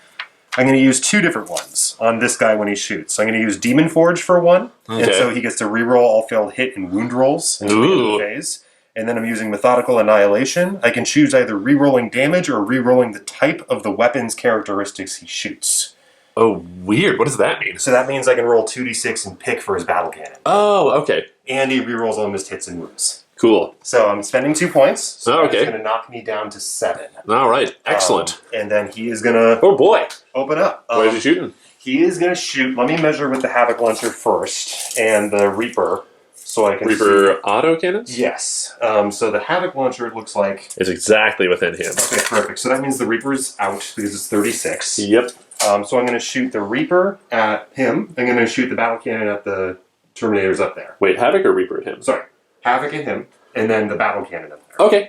I'm going to use 2 different ones on this guy when he shoots. So I'm going to use Demon Forge for one, and so he gets to reroll all failed hit and wound rolls in the phase. And then I'm using Methodical Annihilation. I can choose either rerolling damage or rerolling the type of the weapon's characteristics he shoots. Oh, weird. What does that mean? So that means I can roll 2d6 and pick for his battle cannon. Oh, okay. And he rerolls all missed hits and wounds. Cool. So I'm spending 2 points. So okay. He's going to knock me down to 7. All right. Excellent. And then he is going to... Oh, boy. Open up. Where's he shooting? He is going to shoot... Let me measure with the Havoc Launcher first and the Reaper so I can Reaper auto cannons? Yes. So the Havoc Launcher looks like... It's exactly within him. Okay, perfect. So that means the Reaper's out because it's 36. Yep. So I'm going to shoot the Reaper at him. I'm going to shoot the Battle Cannon at the Terminators up there. Wait, Havoc or Reaper at him? Sorry. Havoc at him, and then the Battle Cannon up there. Okay,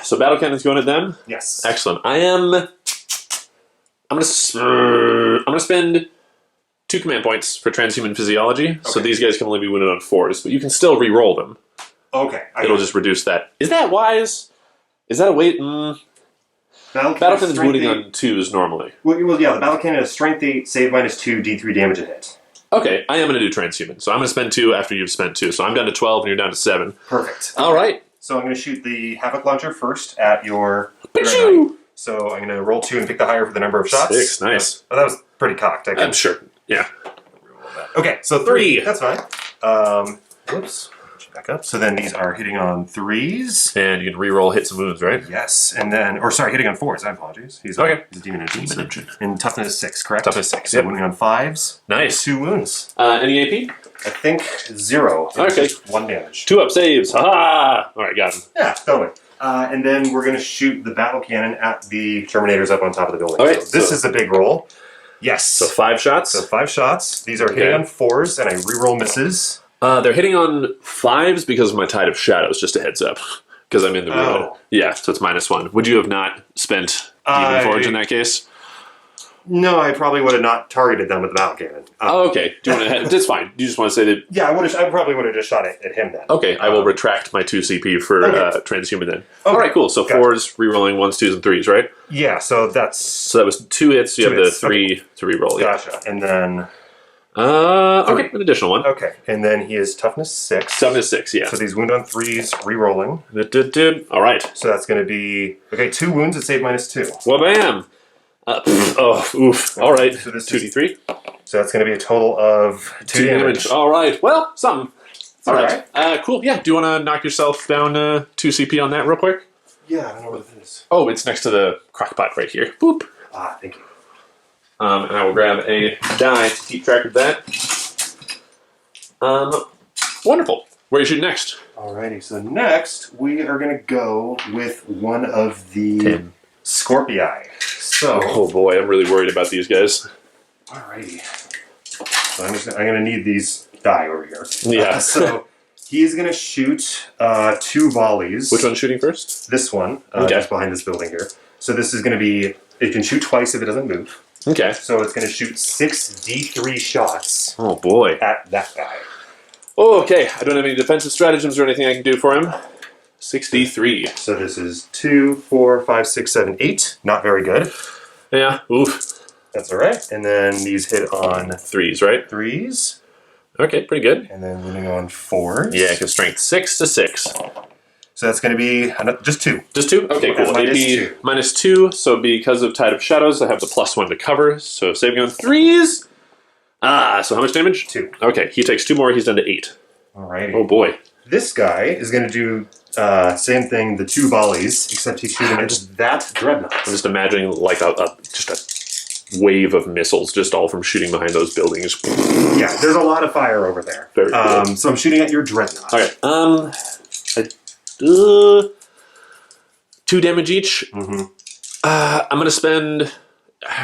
so Battle Cannon's going at them? Yes. Excellent. I'm gonna spend 2 command points for Transhuman Physiology, so these guys can only be wounded on 4s, but you can still re-roll them. Okay. It'll just reduce that. Is that wise? Is that a way... Battle Cannon's wounding on 2s normally. Well, yeah, the Battle Cannon is strength 8, save -2, D3 damage a hit. Okay, I am going to do transhuman. So I'm going to spend 2 after you've spent 2. So I'm down to 12 and you're down to 7. Perfect. All right. So I'm going to shoot the Havoc Launcher first at your... So I'm going to roll 2 and pick the higher for the number of shots. 6, nice. Oh, that was pretty cocked. I'm sure. Yeah. Okay, so 3. That's fine. Whoops. Back up. So then these are hitting on 3s. And you can re-roll hits and wounds, right? Yes. And then, or sorry, hitting on 4s. I apologize. He's a demon engine. And toughness 6, correct? Toughness 6, So wounding on 5s. Nice. 2 wounds. Any AP? I think 0. So okay. Just 1 damage. 2 up saves. Ha! All right, got him. Yeah, totally. And then we're going to shoot the battle cannon at the Terminators up on top of the building. Okay, so this is a big roll. Yes. So 5 shots? So 5 shots. These are hitting on 4s, and I re-roll misses. They're hitting on 5s because of my Tide of Shadows, just a heads up. Because I'm in the room. Yeah, so it's -1. Would you have not spent Demon Forge in that case? No, I probably would have not targeted them with the battle cannon. Okay. Do you want to? That's fine. You just want to say that? Yeah, I probably would have just shot it at him then. Okay, I will retract my 2 CP for transhuman then. Okay. All right, cool. So 4s, re-rolling 1s, 2s, and 3s, right? Yeah, so that's... So that was 2 hits. You have the 3 to re-roll. Yeah. Gotcha. And then... okay, an additional 1. Okay, and then he is toughness 6. Toughness 6, yeah. So these wound on 3s, re-rolling. All right. So that's going to be... Okay, 2 wounds at save -2. Well, bam! Oof. All right. So this 2d3. So that's going to be a total of 2 damage. All right. Well, something. All right. Cool. Yeah. Do you want to knock yourself down 2 CP on that real quick? Yeah, I don't know what it is. Oh, it's next to the crockpot right here. Boop. Ah, thank you. And I will grab a die to keep track of that. Wonderful. Where are you shooting next? Alrighty, so next we are going to go with one of the Scorpii. So, oh boy, I'm really worried about these guys. Alrighty. So I'm going to need these die over here. Yeah. So he's going to shoot 2 volleys. Which one's shooting first? This one, just behind this building here. So this is going to be, it can shoot twice if it doesn't move. Okay. So it's going to shoot 6 D3 shots. Oh boy. At that guy. Oh, okay. I don't have any defensive stratagems or anything I can do for him. 6d3. So this is 2, 4, 5, 6, 7, 8. Not very good. Yeah. Oof. That's all right. And then these hit on 3s, right? 3s. Okay, pretty good. And then winning on 4s. Yeah, because strength 6 to 6. So that's going to be just 2. Just 2? Okay, cool. Minus AP -2. So because of Tide of Shadows, I have the +1 to cover. So saving on 3s. So how much damage? 2. Okay, he takes 2 more. He's down to 8. Alrighty. Oh boy. This guy is going to do same thing, the 2 volleys, except he's shooting at that dreadnought. I'm just imagining like just a wave of missiles just all from shooting behind those buildings. Yeah, there's a lot of fire over there. Very cool. So I'm shooting at your dreadnought. Okay. 2 damage each. Mm-hmm. I'm going to spend...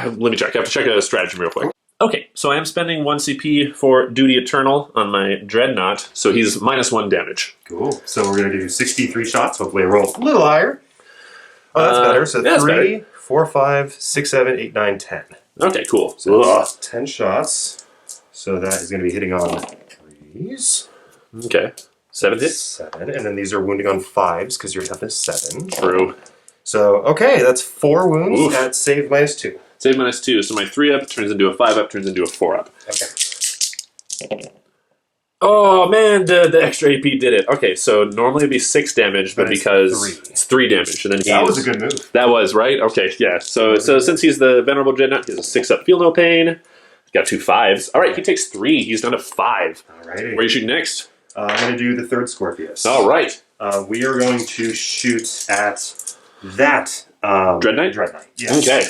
let me check. I have to check a stratagem real quick. Okay, so I am spending 1 CP for Duty Eternal on my Dreadnought, so he's -1 damage. Cool. So we're going to do 63 shots. Hopefully I roll a little higher. Oh, that's better. So yeah, 3, 4, 5, 6, 7, 8, 9, 10. Okay, cool. So that's 10 shots. So that is going to be hitting on 3s. Okay. 7 hits? 7. And then these are wounding on 5s because your toughness 7. True. So, okay, that's 4 wounds. Oof. At save -2. Save -2, so my 3-up turns into a 5-up, turns into a 4-up. Okay. Oh man, the extra AP did it. Okay, so normally it'd be 6 damage, but because it's 3 damage, and then that was a good move. That was right. Okay, yeah. So since he's the venerable Dreadnought, he has a 6-up, feel no pain. He's got 2 5s. All right, he takes 3. He's down to 5. Alrighty. Where are you shooting next? I'm going to do the 3rd Scorpius. All right. We are going to shoot at that Dreadnought. Dreadnought. Yes. Okay.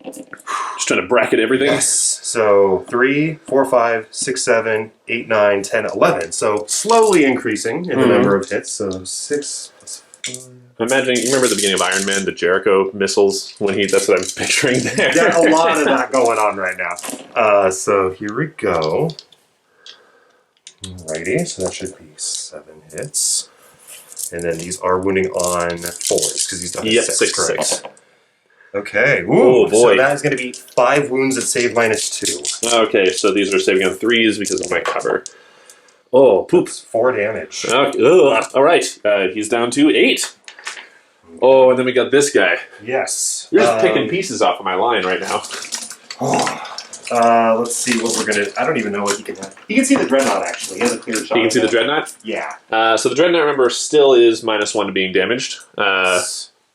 Just trying to bracket everything. Yes. So 3, 4, 5, 6, 7, 8, 9, 10, 11. So slowly increasing in the number of hits. So 6 plus 4. I'm imagining, you remember the beginning of Iron Man, the Jericho missiles, when that's what I'm picturing there. There's a lot of that going on right now. So here we go. Alrighty, so that should be 7 hits. And then these are wounding on 4s, because he's done 6, correct? 6. Okay, ooh, oh boy. So that is going to be 5 wounds at save -2. Okay, so these are saving on 3s because of my cover. Oh, poops. 4 damage. Okay. All right, he's down to 8. Oh, and then we got this guy. Yes. You're just picking pieces off of my line right now. Let's see what we're gonna. I don't even know what he can have. He can see the dreadnought. Actually, he has a clear shot. You can see the dreadnought. Yeah. So the dreadnought, remember, still is -1 to being damaged.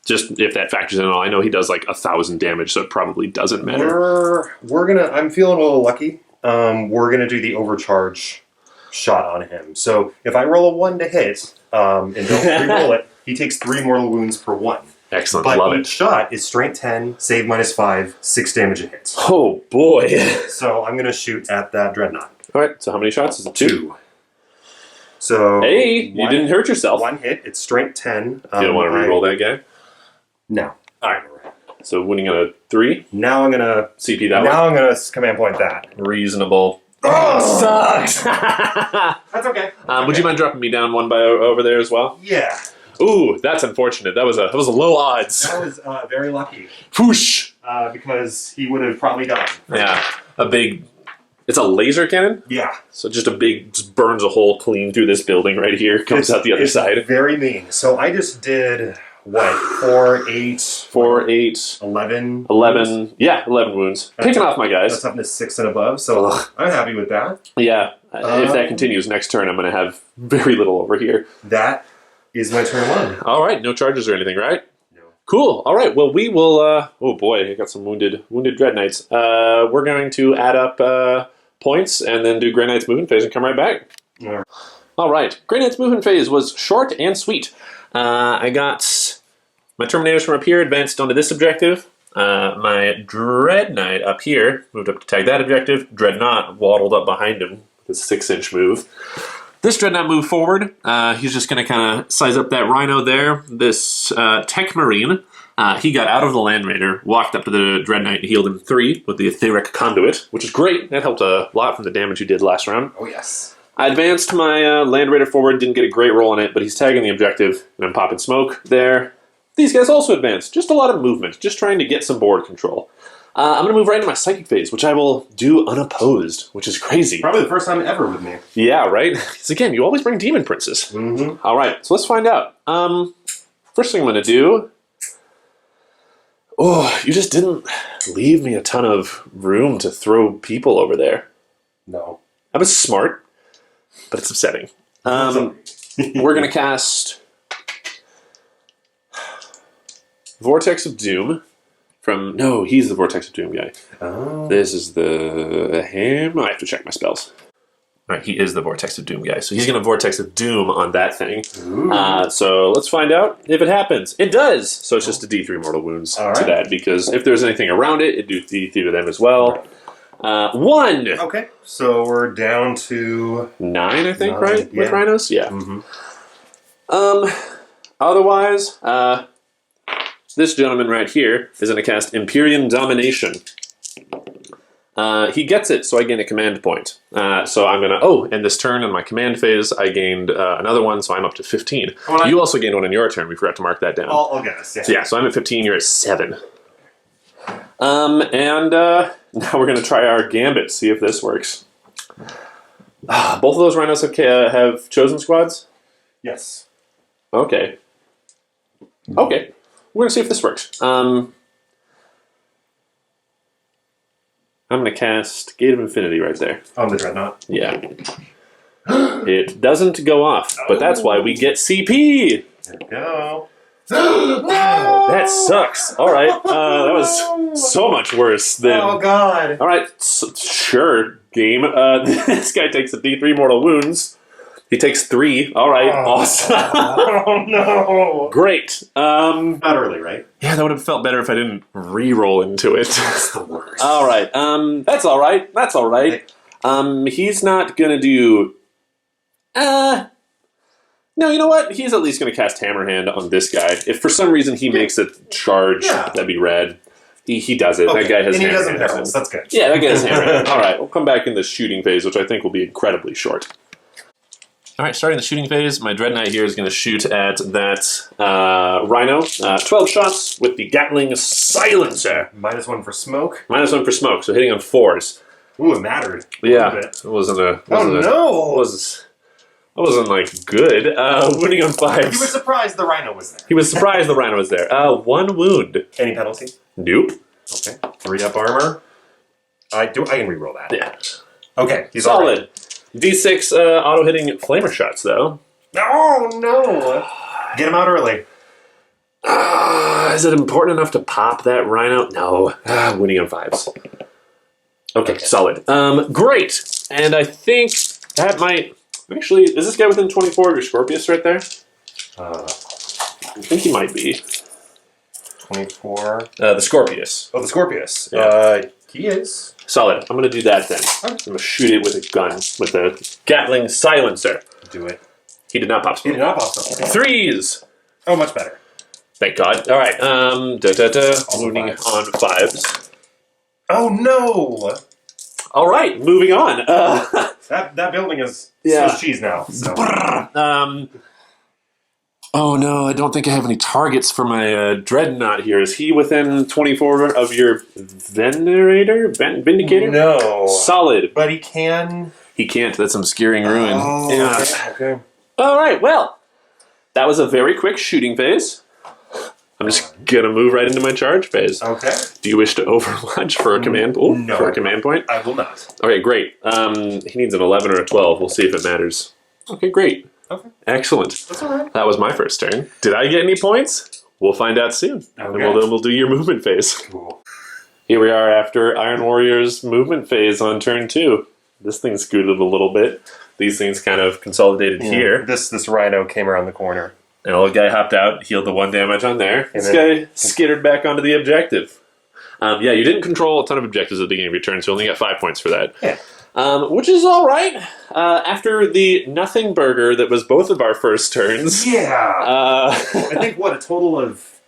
Just if that factors in at all. I know he does like 1,000 damage, so it probably doesn't matter. We're gonna. I'm feeling a little lucky. We're gonna do the overcharge shot on him. So if I roll a 1 to hit, and don't re-roll it, he takes 3 mortal wounds per 1. Excellent, but love each it. shot is strength 10, save -5, 6 damage a hit. Oh boy! So I'm gonna shoot at that dreadnought. All right. So how many shots is it? 2. So hey, you didn't hurt yourself. 1 hit. It's strength 10. You don't want to re-roll that guy. No. All right. So winning on a 3. Now I'm gonna CP that Now I'm gonna command point that. Reasonable. Oh, Sucks. that's okay. Would you mind dropping me down 1 by over there as well? Yeah. Ooh, that's unfortunate. That was a low odds. That was very lucky. Whoosh! Because he would have probably died. Yeah, a big. It's a laser cannon. Yeah. So just burns a hole clean through this building right here. Comes out the other side. Very mean. So I just did what? 4, 8, 4, 8, 11. 11. Yeah, 11 wounds. Picking off my guys. That's up to 6 and above. So I'm happy with that. Yeah. If that continues next turn, I'm going to have very little over here. That is my turn 1. All right, no charges or anything, right? No. Cool. All right. Well, we will. Oh boy, I got some wounded dread knights. We're going to add up points and then do Grey Knight's movement phase and come right back. All right. Grey Knight's movement phase was short and sweet. I got my Terminators from up here advanced onto this objective. My Dread Knight up here moved up to tag that objective. Dreadnought waddled up behind him with a 6-inch move. This Dreadnought moved forward. He's just going to kind of size up that Rhino there. This Tech Marine, he got out of the Land Raider, walked up to the Dreadnought and healed him 3 with the Etheric Conduit, which is great. That helped a lot from the damage you did last round. Oh, yes. I advanced my Land Raider forward, didn't get a great roll on it, but he's tagging the objective, and I'm popping smoke there. These guys also advanced. Just a lot of movement, just trying to get some board control. I'm going to move right into my Psychic Phase, which I will do unopposed, which is crazy. Probably the first time ever with me. Yeah, right? Because again, you always bring Demon Princes. Mm-hmm. All right, so let's find out. First thing I'm going to do... Oh, you just didn't leave me a ton of room to throw people over there. No. I was smart, but it's upsetting. We're going to cast Vortex of Doom. No, he's the Vortex of Doom guy. Oh. This is him. I have to check my spells. All right, he is the Vortex of Doom guy. So he's going to Vortex of Doom on that thing. So let's find out if it happens. It does! So it's just a D3 mortal wounds to that, because if there's anything around it, it'd do D3 to them as well. 1! Okay, so we're down to 9, I think, 9, right? yeah. With rhinos? Yeah. Mm-hmm. Otherwise, this gentleman right here is going to cast Imperium Domination. He gets it, so I gain a command point. So I'm going to... Oh, and this turn in my command phase, I gained another one, so I'm up to 15. You also gained one in your turn. We forgot to mark that down. I'll get us, yeah. So, so I'm at 15, you're at 7. And now we're going to try our Gambit, see if this works. Both of those rhinos have chosen squads? Yes. Okay. Okay. We're going to see if this works. I'm going to cast Gate of Infinity right there. On the Dreadnought. Yeah. It doesn't go off, but that's why we get CP! There we go. No! That sucks. All right. That was so much worse than... Oh, God. All right. Sure, game. This guy takes a D3 mortal wounds. He takes 3. All right. Awesome. Oh, no. Great. Not early, right? Yeah, that would have felt better if I didn't re-roll into it. That's the worst. All right. That's all right. That's all right. He's not going to do... No, you know what? He's at least going to cast Hammerhand on this guy. If for some reason he makes a charge, that'd be red. He does it. Okay. That guy has Hammerhand. And he doesn't barrels. That's good. Yeah, that guy has Hammerhand. All right, we'll come back in the shooting phase, which I think will be incredibly short. All right, starting the shooting phase, my Dread Knight here is going to shoot at that Rhino. 12 shots with the Gatling Silencer. -1 for smoke. -1 for smoke, so hitting on 4s. Ooh, it mattered. Yeah, it wasn't a... wasn't like good. Wounding on 5s. You were surprised the rhino was there. He was surprised the rhino was there. 1 wound. Any penalty? Nope. Okay. 3 up armor. I can reroll that. Yeah. Okay. He's solid. Right. D6 auto hitting flamer shots though. Oh no! Get him out early. Is it important enough to pop that rhino? No. Winning on 5s. Okay, solid. Great. And I think that might... Actually, is this guy within 24 of your Scorpius right there? I think he might be. 24. The Scorpius. Oh, the Scorpius. Yeah. He is. Solid. I'm going to do that then. I'm going to shoot it with a gun, with a Gatling silencer. Do it. He did not pop smoke. He did not pop smoke. 3s. Oh, much better. Thank God. All right. Moving on 5s. Oh no! All right. Moving on. That building is Swiss cheese now. So. Oh no, I don't think I have any targets for my Dreadnought here. Is he within 24 of your Vindicator? No. Solid. But he can... He can't. That's obscuring ruin. Oh, yeah. okay. All right, well, that was a very quick shooting phase. I'm just going to move right into my charge phase. Okay. Do you wish to overwatch for a command pool? No. For a command point? I will not. Okay, great. He needs an 11 or a 12. We'll see if it matters. Okay, great. Okay. Excellent. That's all right. That was my first turn. Did I get any points? We'll find out soon. Okay. And then we'll do your movement phase. Cool. Here we are after Iron Warrior's movement phase on turn 2. This thing scooted a little bit. These things kind of consolidated here. This rhino came around the corner. An old guy hopped out, healed the 1 damage on there. This guy skittered back onto the objective. Yeah, you didn't control a ton of objectives at the beginning of your turn, so you only got 5 points for that. Yeah. Which is all right. After the nothing burger that was both of our first turns. Yeah. I think, a total of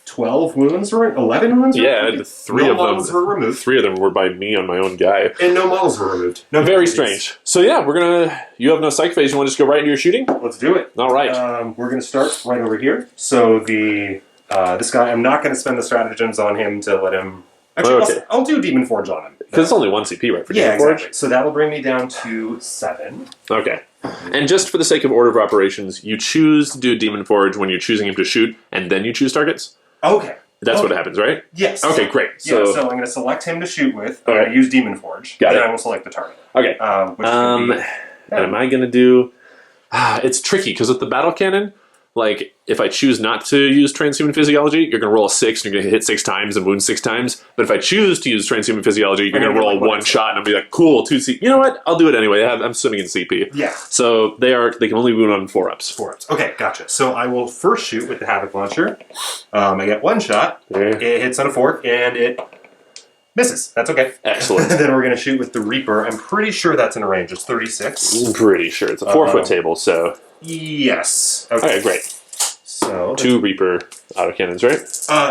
12 wounds were 11 wounds were Yeah, 3 no of models them were removed. 3 of them were by me on my own guy. And no models were removed. No Very penalties. strange. So yeah, we're gonna... You have no Psyche Phase, you want to just go right into your shooting? Let's do it. All right. We're going to start right over here. So the this guy, I'm not going to spend the stratagems on him to let him... Actually, Okay. I'll do Demon Forge on him. Because it's only 1 CP, right, for Yeah, Demon Forge? exactly. So that'll bring me down to 7. Okay. And just for the sake of order of operations, you choose to do Demon Forge when you're choosing him to shoot, and then you choose targets? Okay. That's what happens, right? Yes. Okay, great. So I'm going to select him to shoot with. I'm Okay. going to use Demon Forge. Got then it. I will select the target. Okay. Which can be... And am I going to do... it's tricky, because with the battle cannon, like, if I choose not to use transhuman physiology, you're going to roll a 6, and you're going to hit 6 times and wound 6 times. But if I choose to use transhuman physiology, you're going to roll 1 shot, and I'll be like, cool, 2 CP. You know what? I'll do it anyway. I'm swimming in CP. Yeah. So they can only wound on 4-ups. 4-ups. Okay, gotcha. So I will first shoot with the Havoc Launcher. I get 1 shot. Yeah. It hits on a 4, and it misses. That's okay. Excellent. Then we're going to shoot with the Reaper. I'm pretty sure that's in a range. It's 36. I'm pretty sure. It's a 4-foot table, so... Yes. Okay, great. So 2 Reaper autocannons, right?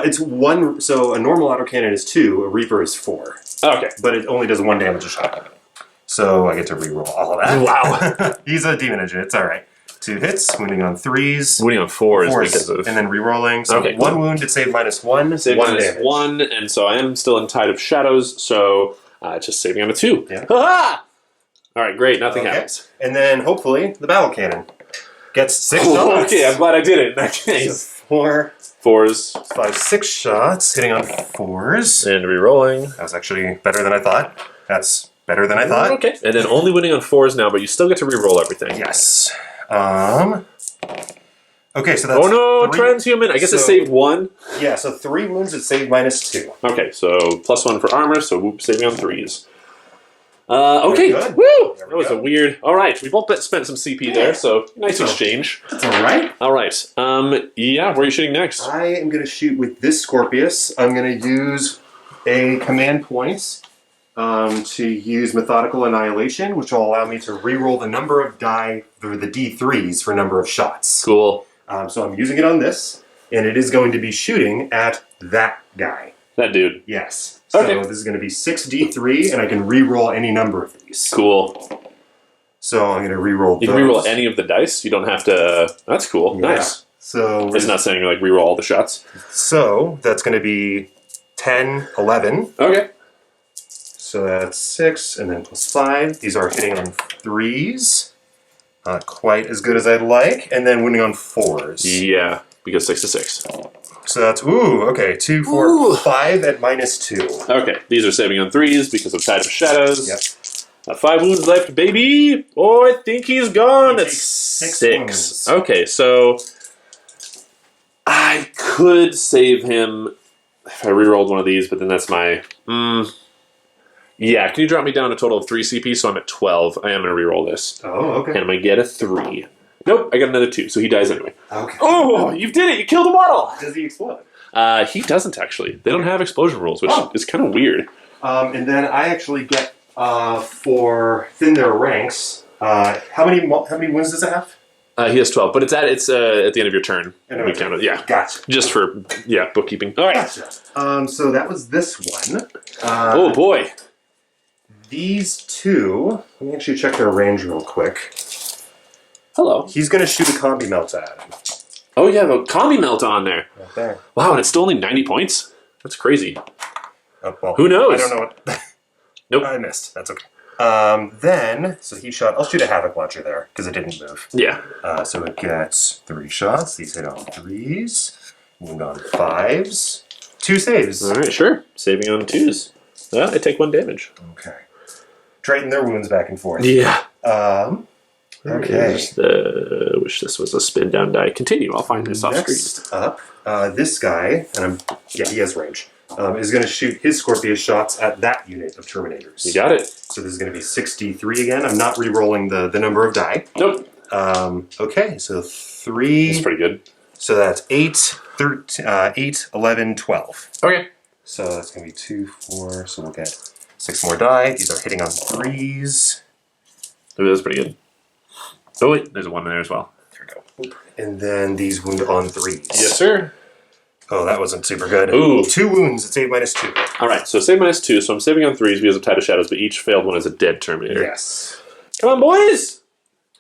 it's 1. So a normal autocannon is 2. A Reaper is 4. Okay. But it only does 1 damage a shot. So I get to reroll all of that. Wow. He's a demon engine. It's all right. 2 hits, wounding on 3s. Wounding on 4s because of... And then rerolling. So Okay, 1 wound, it saved -1. Save 1 minus damage. 1, and so I am still in Tide of Shadows, so just saving on a 2. Yeah. Ah! All right, great. Nothing happens. And then hopefully the battle cannon gets 6 shots. Okay, I'm glad I did it in that case. 4, 4s. 5, 6 shots, hitting on 4s. And re-rolling. That was actually better than I thought. That's better than I thought. Okay. And then only winning on 4s now, but you still get to re-roll everything. Yes. Okay, so that's... Oh no, 3. transhuman. I guess it saved 1. Yeah, so 3 wounds, it saved -2. Okay, so +1 for armor, so whoop, saving on 3s. Okay, Good. woo! There we That was go. a weird... All right, we both spent some CP there, so nice exchange. That's all right. All right, yeah, where are you shooting next? I am going to shoot with this Scorpius. I'm going to use a command point to use Methodical Annihilation, which will allow me to reroll the number of die, or the D3s for number of shots. Cool. So I'm using it on this, and it is going to be shooting at that guy. That dude. Yes. So this is going to be 6d3, and I can re-roll any number of these. Cool. So I'm going to re-roll You can re-roll any of the dice. You don't have to... That's cool. Yeah. Nice. So It's not saying, like, re-roll all the shots. So that's going to be 10, 11. Okay. So that's 6, and then +5. These are hitting on 3s. Not quite as good as I'd like. And then wounding on 4s. Yeah, because 6 to 6. So that's, okay, 2, 4, 5 at -2. Okay, these are saving on 3s because of Tide of Shadows. Yep. 5 wounds left, baby! Oh, I think he's gone! That's 6 6. wounds. Okay, so I could save him if I rerolled one of these, but then that's my... Yeah, can you drop me down a total of 3 CP so I'm at 12? I am going to reroll this. Oh, okay. And I'm going to get a 3. Nope, I got another 2, so he dies anyway. Okay. Oh, you did it! You killed a model! Does he explode? He doesn't, actually. They don't have explosion rules, which is kind of weird. And then I actually get, for thin their ranks, how many wounds does it have? He has 12, but it's at the end of your turn. We count it. Yeah. Gotcha. Just for, bookkeeping. All right. Gotcha. So that was this one. Oh, boy. These two, let me actually check their range real quick. Hello. He's going to shoot a combi melt at him. Oh, yeah, the combi melt on there. Right there. Wow, and it's still only 90 points? That's crazy. Oh, well, who knows? I don't know what... Nope. I missed. That's okay. Then, so he shot... I'll shoot a Havoc Launcher there, because it didn't move. Yeah. So it gets 3 shots. These hit on 3s. Wound on 5s. 2 saves. All right, sure. Saving on 2s. Well, I take 1 damage. Okay. Trading their wounds back and forth. Yeah. Okay. Wish this was a spin down die. Continue. I'll find this off screen. Next up, this guy, and he has range, is going to shoot his Scorpius shots at that unit of Terminators. You got it. So this is going to be 63 again. I'm not re-rolling the number of die. Nope. Okay, so 3. That's pretty good. So that's 8, 13, 8, 11, 12. Okay. So that's going to be 2, 4, so we'll get 6 more die. These are hitting on 3s. Maybe that's pretty good. Oh, wait, there's a 1 in there as well. There we go. And then these wound on 3s. Yes, sir. Oh, that wasn't super good. Ooh. 2 wounds, it's 8 -2. All right, so save -2, so I'm saving on 3s because of Tide of Shadows, but each failed one is a dead Terminator. Yes. Come on, boys!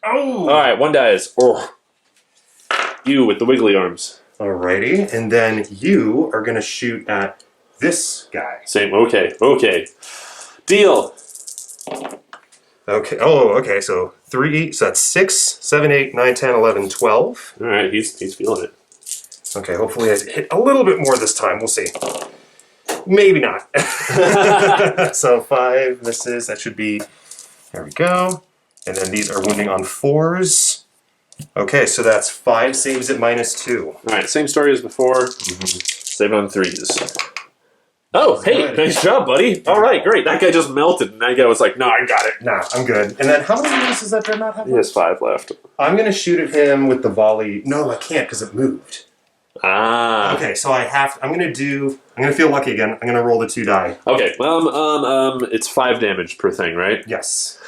Oh! All right, 1 dies. Oh. You with the wiggly arms. Alrighty, and then you are going to shoot at this guy. Same, okay. Deal. Okay, okay, so 3, so that's 6, 7, 8, 9, 10, 11, 12. All right, he's feeling it. Okay, hopefully I hit a little bit more this time, we'll see. Maybe not. So 5 misses, that should be, there we go. And then these are wounding on 4s. Okay, so that's 5 saves at -2. All right, same story as before. Save on 3s. Oh, hey, good. nice job, buddy. All right, great. That guy just melted, and that guy was like, no, I got it. Nah, I'm good. And then how many wounds does that Dreadnought have? He has 5 left. I'm going to shoot at him with the volley. No, I can't because it moved. Ah. Okay, so I'm going to feel lucky again. I'm going to roll the 2 die. Okay, it's 5 damage per thing, right? Yes.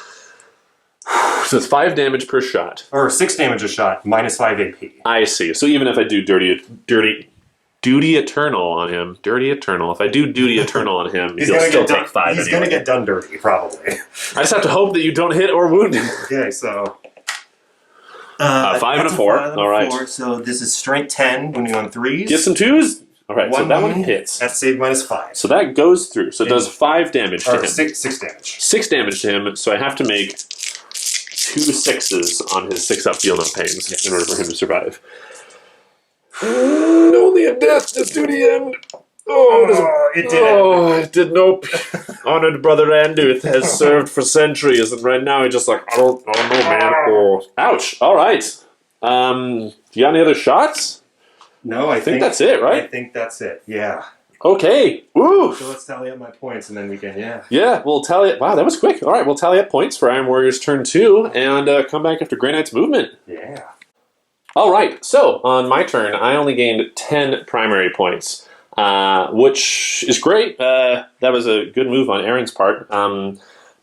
So it's 5 damage per shot. Or 6 damage a shot, -5 AP. I see. So even if I do Duty Eternal on him, if I do Duty Eternal on him, he'll still take 5 He's going to get done dirty, probably. I just have to hope that you don't hit or wound him. Okay, so... 5 and a 4. All right. So this is strength 10, wounding on 3s. Get some 2s. All right, so that one wound hits. At save -5. So that goes through. So it does 5 damage to him. 6 damage. 6 damage to him, so I have to make 2 6s on his 6-up Feel No Pains in order for him to survive. Only a death just to the end. It did. It did. Nope. Honored brother Anduth has served for centuries, and right now he's just like, I don't know, man. Oh, ouch. All right. You got any other shots? No, I think that's it, right? I think that's it. Yeah. Okay. Woo. So let's tally up my points, and then we can. Yeah, we'll tally it. Wow, that was quick. All right, we'll tally up points for Iron Warriors turn 2, and come back after Grey Knight's movement. Yeah. All right, so on my turn, I only gained 10 primary points, which is great. That was a good move on Aaron's part,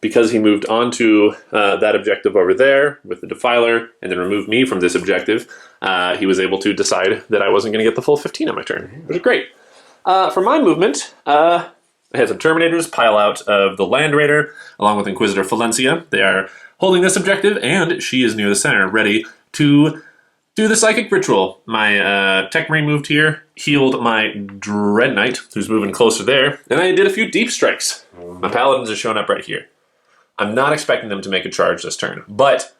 because he moved on to that objective over there with the Defiler, and then removed me from this objective. He was able to decide that I wasn't going to get the full 15 on my turn, which is great. For my movement, I had some Terminators pile out of the Land Raider, along with Inquisitor Valencia. They are holding this objective, and she is near the center, ready to do the Psychic Ritual. My Tech Marine moved here, healed my Dread Knight, who's moving closer there, and I did a few Deep Strikes. My Paladins are showing up right here. I'm not expecting them to make a charge this turn, but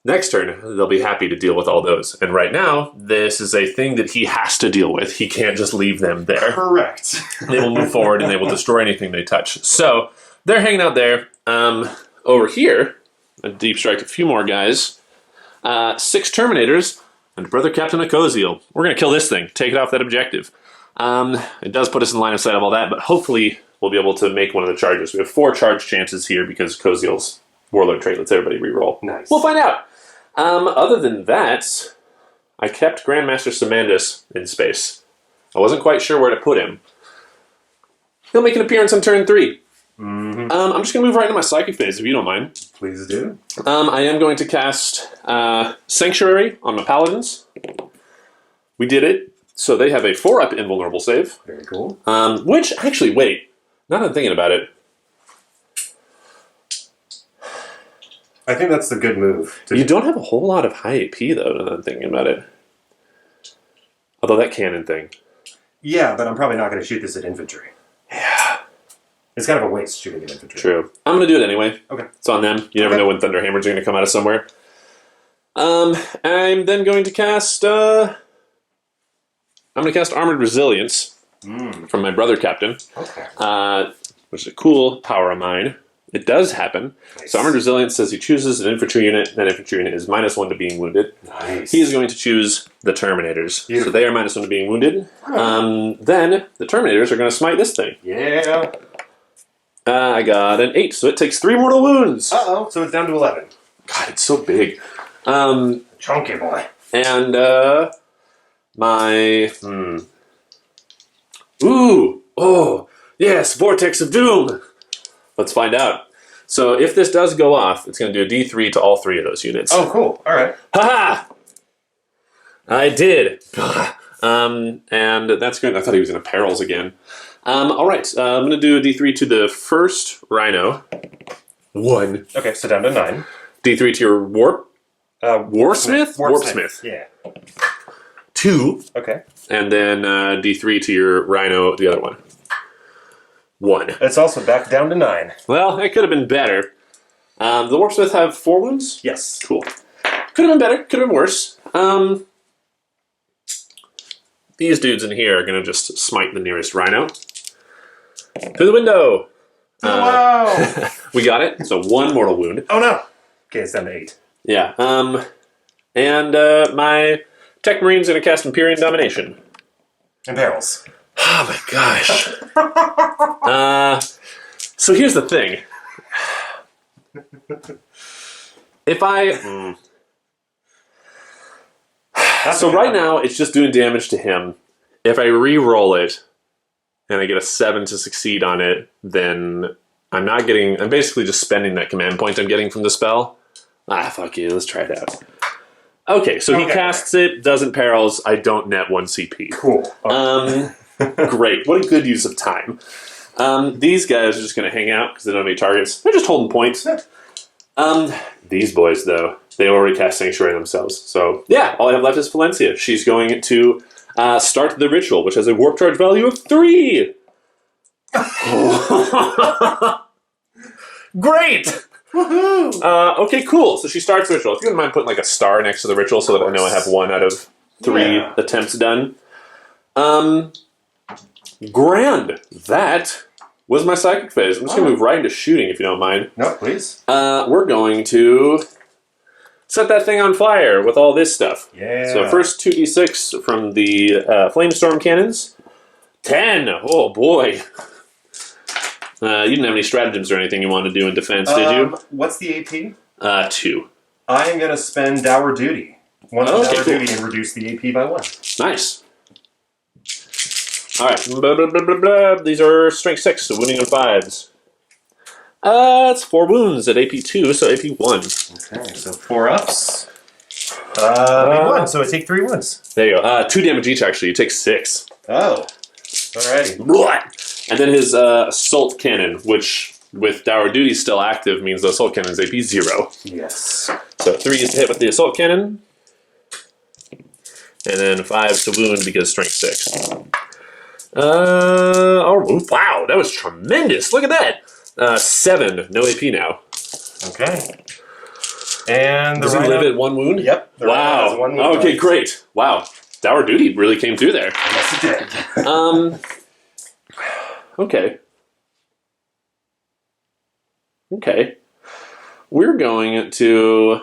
Next turn, they'll be happy to deal with all those. And right now, this is a thing that he has to deal with. He can't just leave them there. Correct. They will move forward and they will destroy anything they touch. So they're hanging out there. Over here, a deep strike, a few more guys. 6 Terminators and Brother Captain Akoziel. We're going to kill this thing. Take it off that objective. It does put us in line of sight of all that, but hopefully we'll be able to make one of the charges. We have 4 charge chances here because Koziel's Warlord trait lets everybody reroll. Nice. We'll find out. Other than that, I kept Grandmaster Simandus in space. I wasn't quite sure where to put him. He'll make an appearance on turn 3. Mm-hmm. I'm just going to move right into my Psyche Phase, if you don't mind. Please do. I am going to cast Sanctuary on my Paladins. We did it. So they have a 4-up invulnerable save. Very cool. Which, actually, wait. Now that I'm thinking about it. I think that's the good move. You don't have a whole lot of high AP, though, now that I'm thinking about it. Although that cannon thing. Yeah, but I'm probably not going to shoot this at infantry. Yeah. It's kind of a waste shooting at infantry. True. I'm going to do it anyway. Okay. It's on them. You never know when Thunderhammers are going to come out of somewhere. I'm then going to cast... I'm going to cast Armored Resilience from my Brother Captain. Okay. Which is a cool power of mine. It does happen. Nice. So Armored Resilience says he chooses an infantry unit. That infantry unit is -1 to being wounded. Nice. He is going to choose the Terminators. Beautiful. So they are -1 to being wounded. Then the Terminators are going to smite this thing. Yeah. I got an 8, so it takes 3 mortal wounds. Uh-oh, so it's down to 11. God, it's so big. Chunky boy. And my... Ooh! Oh! Yes, Vortex of Doom! Let's find out. So if this does go off, it's going to do a D3 to all 3 of those units. Oh, cool. All right. Ha-ha! I did. And that's good. I thought he was in a perils again. All right. I'm going to do a D3 to the first Rhino. 1. Okay, so down to 9. D3 to your Warsmith? Warpsmith. Yeah. 2. Okay. And then D3 to your Rhino, the other one. 1. It's also back down to 9. Well, it could have been better. The Warpsmith have 4 wounds? Yes. Cool. Could have been better. Could have been worse. These dudes in here are going to just smite the nearest Rhino. Through the window! Wow! We got it. So 1 mortal wound. Oh, no. Okay, it's down to 8. Yeah. And my Tech Marine's going to cast Imperium Domination. And perils. Oh my gosh. So here's the thing. If I... So right now, it's just doing damage to him. If I re-roll it, and I get a 7 to succeed on it, then I'm not getting... I'm basically just spending that command point I'm getting from the spell. Fuck you. Let's try it out. Okay, so he casts it, doesn't perils, I don't net 1 CP. Cool. Great. What a good use of time. These guys are just going to hang out because they don't have any targets. They're just holding points. These boys, though, they already cast Sanctuary themselves. So, yeah, all I have left is Valencia. She's going to start the ritual, which has a warp charge value of 3. Great! Woohoo! Okay, cool. So she starts the ritual. If you wouldn't mind putting like a star next to the ritual so that I know I have 1 out of 3 attempts done. Grand. That was my psychic phase. I'm just going to move right into shooting if you don't mind. No, please. We're going to set that thing on fire with all this stuff. Yeah. So first 2d6 from the Flamestorm cannons. 10. Oh boy. You didn't have any stratagems or anything you wanted to do in defense, did you? What's the AP? 2. I am going to spend Dour Duty. 1 Okay, Dour cool. Duty and reduce the AP by 1. Nice. Alright. Blah, blah, blah, blah, blah. These are strength 6, so wounding on 5s. It's 4 wounds at AP 2, so AP 1. Okay, so 4 ups. 1, so I take 3 wounds. There you go. 2 damage each, actually. You take 6. Oh. Alrighty. And then his assault cannon, which with Dour Duty still active, means the assault cannon is AP 0. Yes. So 3 is to hit with the assault cannon. And then 5 to wound because strength 6. Oh, wow, that was tremendous. Look at that. 7, no AP now. Okay. And does he live at 1 wound? Yep. Wow. Has 1 wound okay, dice. great. Wow. Dour Duty really came through there. Yes, it did. Okay. Okay. We're going to...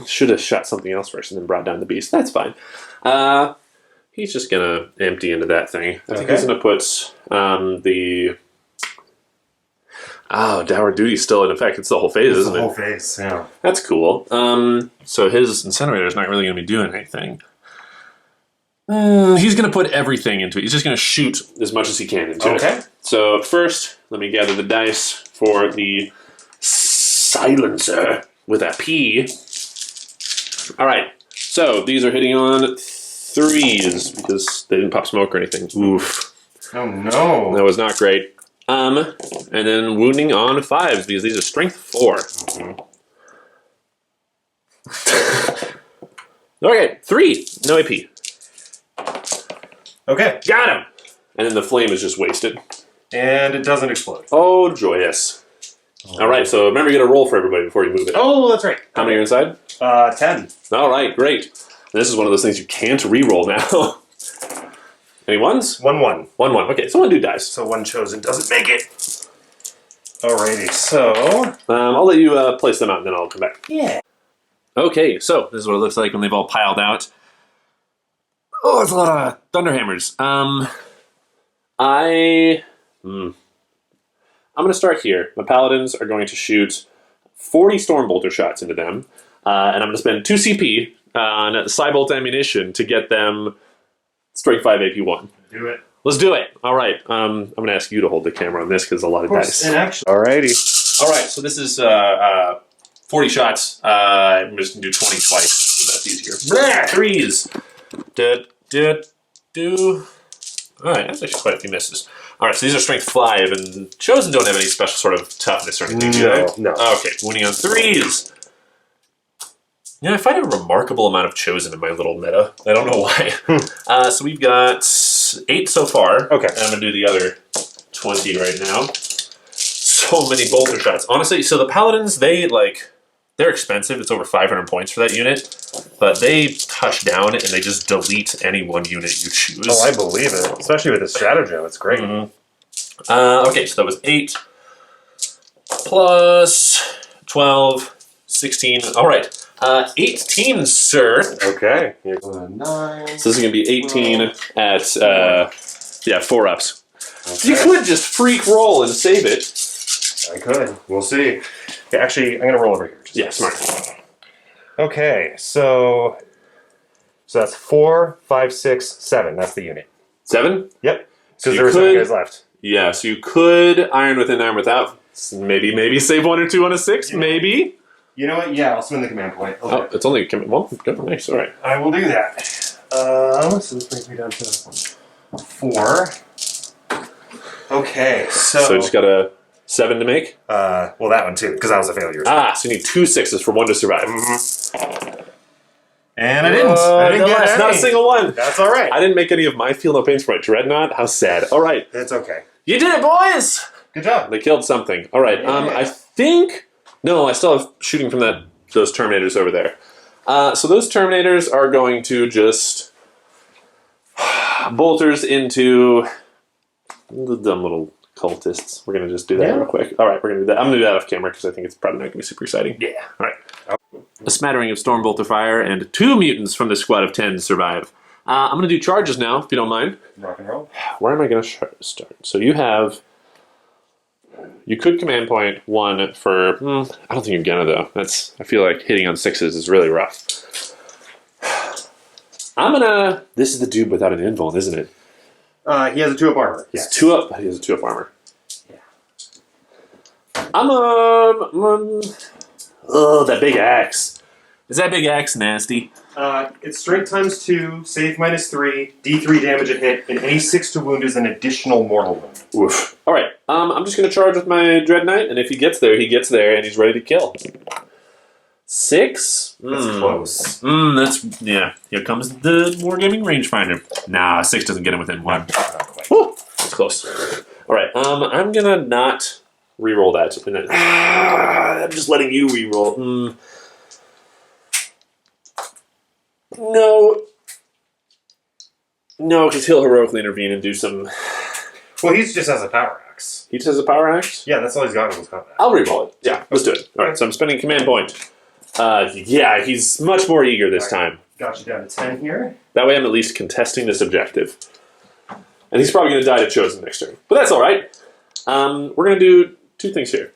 should have shot something else first and then brought down the beast. That's fine. He's just going to empty into that thing. I think he's going to put the... Oh, Dour Duty's still in effect. It's the whole phase, isn't it? The whole phase, yeah. That's cool. So his Incinerator's not really going to be doing anything. He's going to put everything into it. He's just going to shoot as much as he can into it. So first, let me gather the dice for the Silencer with a P. All right. So these are hitting on 3s because they didn't pop smoke or anything. Oof. Oh, no. That was not great. And then wounding on 5s because these are strength 4. Okay, 3. No AP. Okay. Got him! And then the flame is just wasted. And it doesn't explode. Oh, joyous. All right, so remember you got to roll for everybody before you move it. Oh, that's right. How many are inside? 10. All right, great. This is one of those things you can't re-roll now. Any ones? 1-1. 1-1. Okay, so 1 dude dies. So 1 chosen doesn't make it. Alrighty, so... I'll let you place them out and then I'll come back. Yeah. Okay, so this is what it looks like when they've all piled out. Oh, it's a lot of Thunderhammers. I'm going to start here. My Paladins are going to shoot 40 Stormbolter shots into them, and I'm going to spend 2 CP on Psybolt ammunition to get them Strength 5 AP 1. Do it. Let's do it. All right. I'm going to ask you to hold the camera on this because a lot of dice. In action. Alrighty. All right. So this is 40 shots. I'm just going to do 20 twice. So that's easier. Blah, 3s. All right. That's actually quite a few misses. All right. So these are strength 5, and chosen don't have any special sort of toughness or anything, do they? No. Okay. Wounding on 3s. Yeah, I find a remarkable amount of chosen in my little meta. I don't know why. So we've got 8 so far. Okay. And I'm going to do the other 20 right now. So many bolter shots. Honestly, so the Paladins, they're expensive. It's over 500 points for that unit. But they touch down and they just delete any one unit you choose. Oh, I believe it. Especially with the Stratagem. It's great. Okay, so that was 8 plus 12, 16. All right. 18, sir. Okay. Here's 9. So this is going to be 18 at, 4 ups. Okay. You could just freak roll and save it. I could. We'll see. Okay, actually, I'm going to roll over here. Yeah, smart. Okay, so that's 4, 5, 6, 7. That's the unit. 7? Yep. So Because you there were 7 could- guys left. Yeah, so you could iron within, iron without. Maybe save 1 or 2 on a 6, maybe. You know what? Yeah, I'll spend the command point. Okay. Oh, it's only well, good, nice, all right. I will do that. So this brings me down to 4. Okay, So you just got a 7 to make? well, that one too, because that was a failure. So you need 2 6s for 1 to survive. And I didn't get That's any. not a single one. That's all right. I didn't make any of my Feel No Pains for my Dreadnought. How sad. All right. It's okay. You did it, boys! Good job. They killed something. All right. I think... No, I still have shooting from those Terminators over there. So those Terminators are going to just... bolters into the dumb little cultists. We're going to just do that real quick. All right, we're going to do that. I'm going to do that off camera because I think it's probably not going to be super exciting. Yeah. All right. A smattering of Stormbolter fire and 2 mutants from the squad of 10 survive. I'm going to do charges now, if you don't mind. Rock and roll. Where am I going to start? So you have... You could command point 1 for... I don't think you're going to, though. I feel like hitting on 6s is really rough. I'm going to... This is the dude without an invuln, isn't it? He has a 2-up armor. Yes. 2 up. He has a 2 up armor. Yeah. That big axe. Is that big axe nasty? It's strength times 2, save minus 3, D3 damage at hit, and any 6 to wound is an additional mortal wound. Oof. All right. I'm just going to charge with my Dread Knight, and if he gets there, and he's ready to kill. 6? That's close. That's... Yeah. Here comes the Wargaming Rangefinder. Nah, 6 doesn't get him within 1. Not quite. Woo! That's close. All right. I'm going to not Reroll that. And then, I'm just letting you reroll. No. No, because he'll heroically intervene and do some... Well, he just has a power axe. He just has a power axe? Yeah, that's all he's got in his combat. I'll reroll it. Yeah, let's do it. All right, so I'm spending a command point. Yeah, he's much more eager this time. Got you down to 10 here. That way I'm at least contesting this objective. And he's probably going to die to Chosen next turn. But that's all right. We're going to do two things here.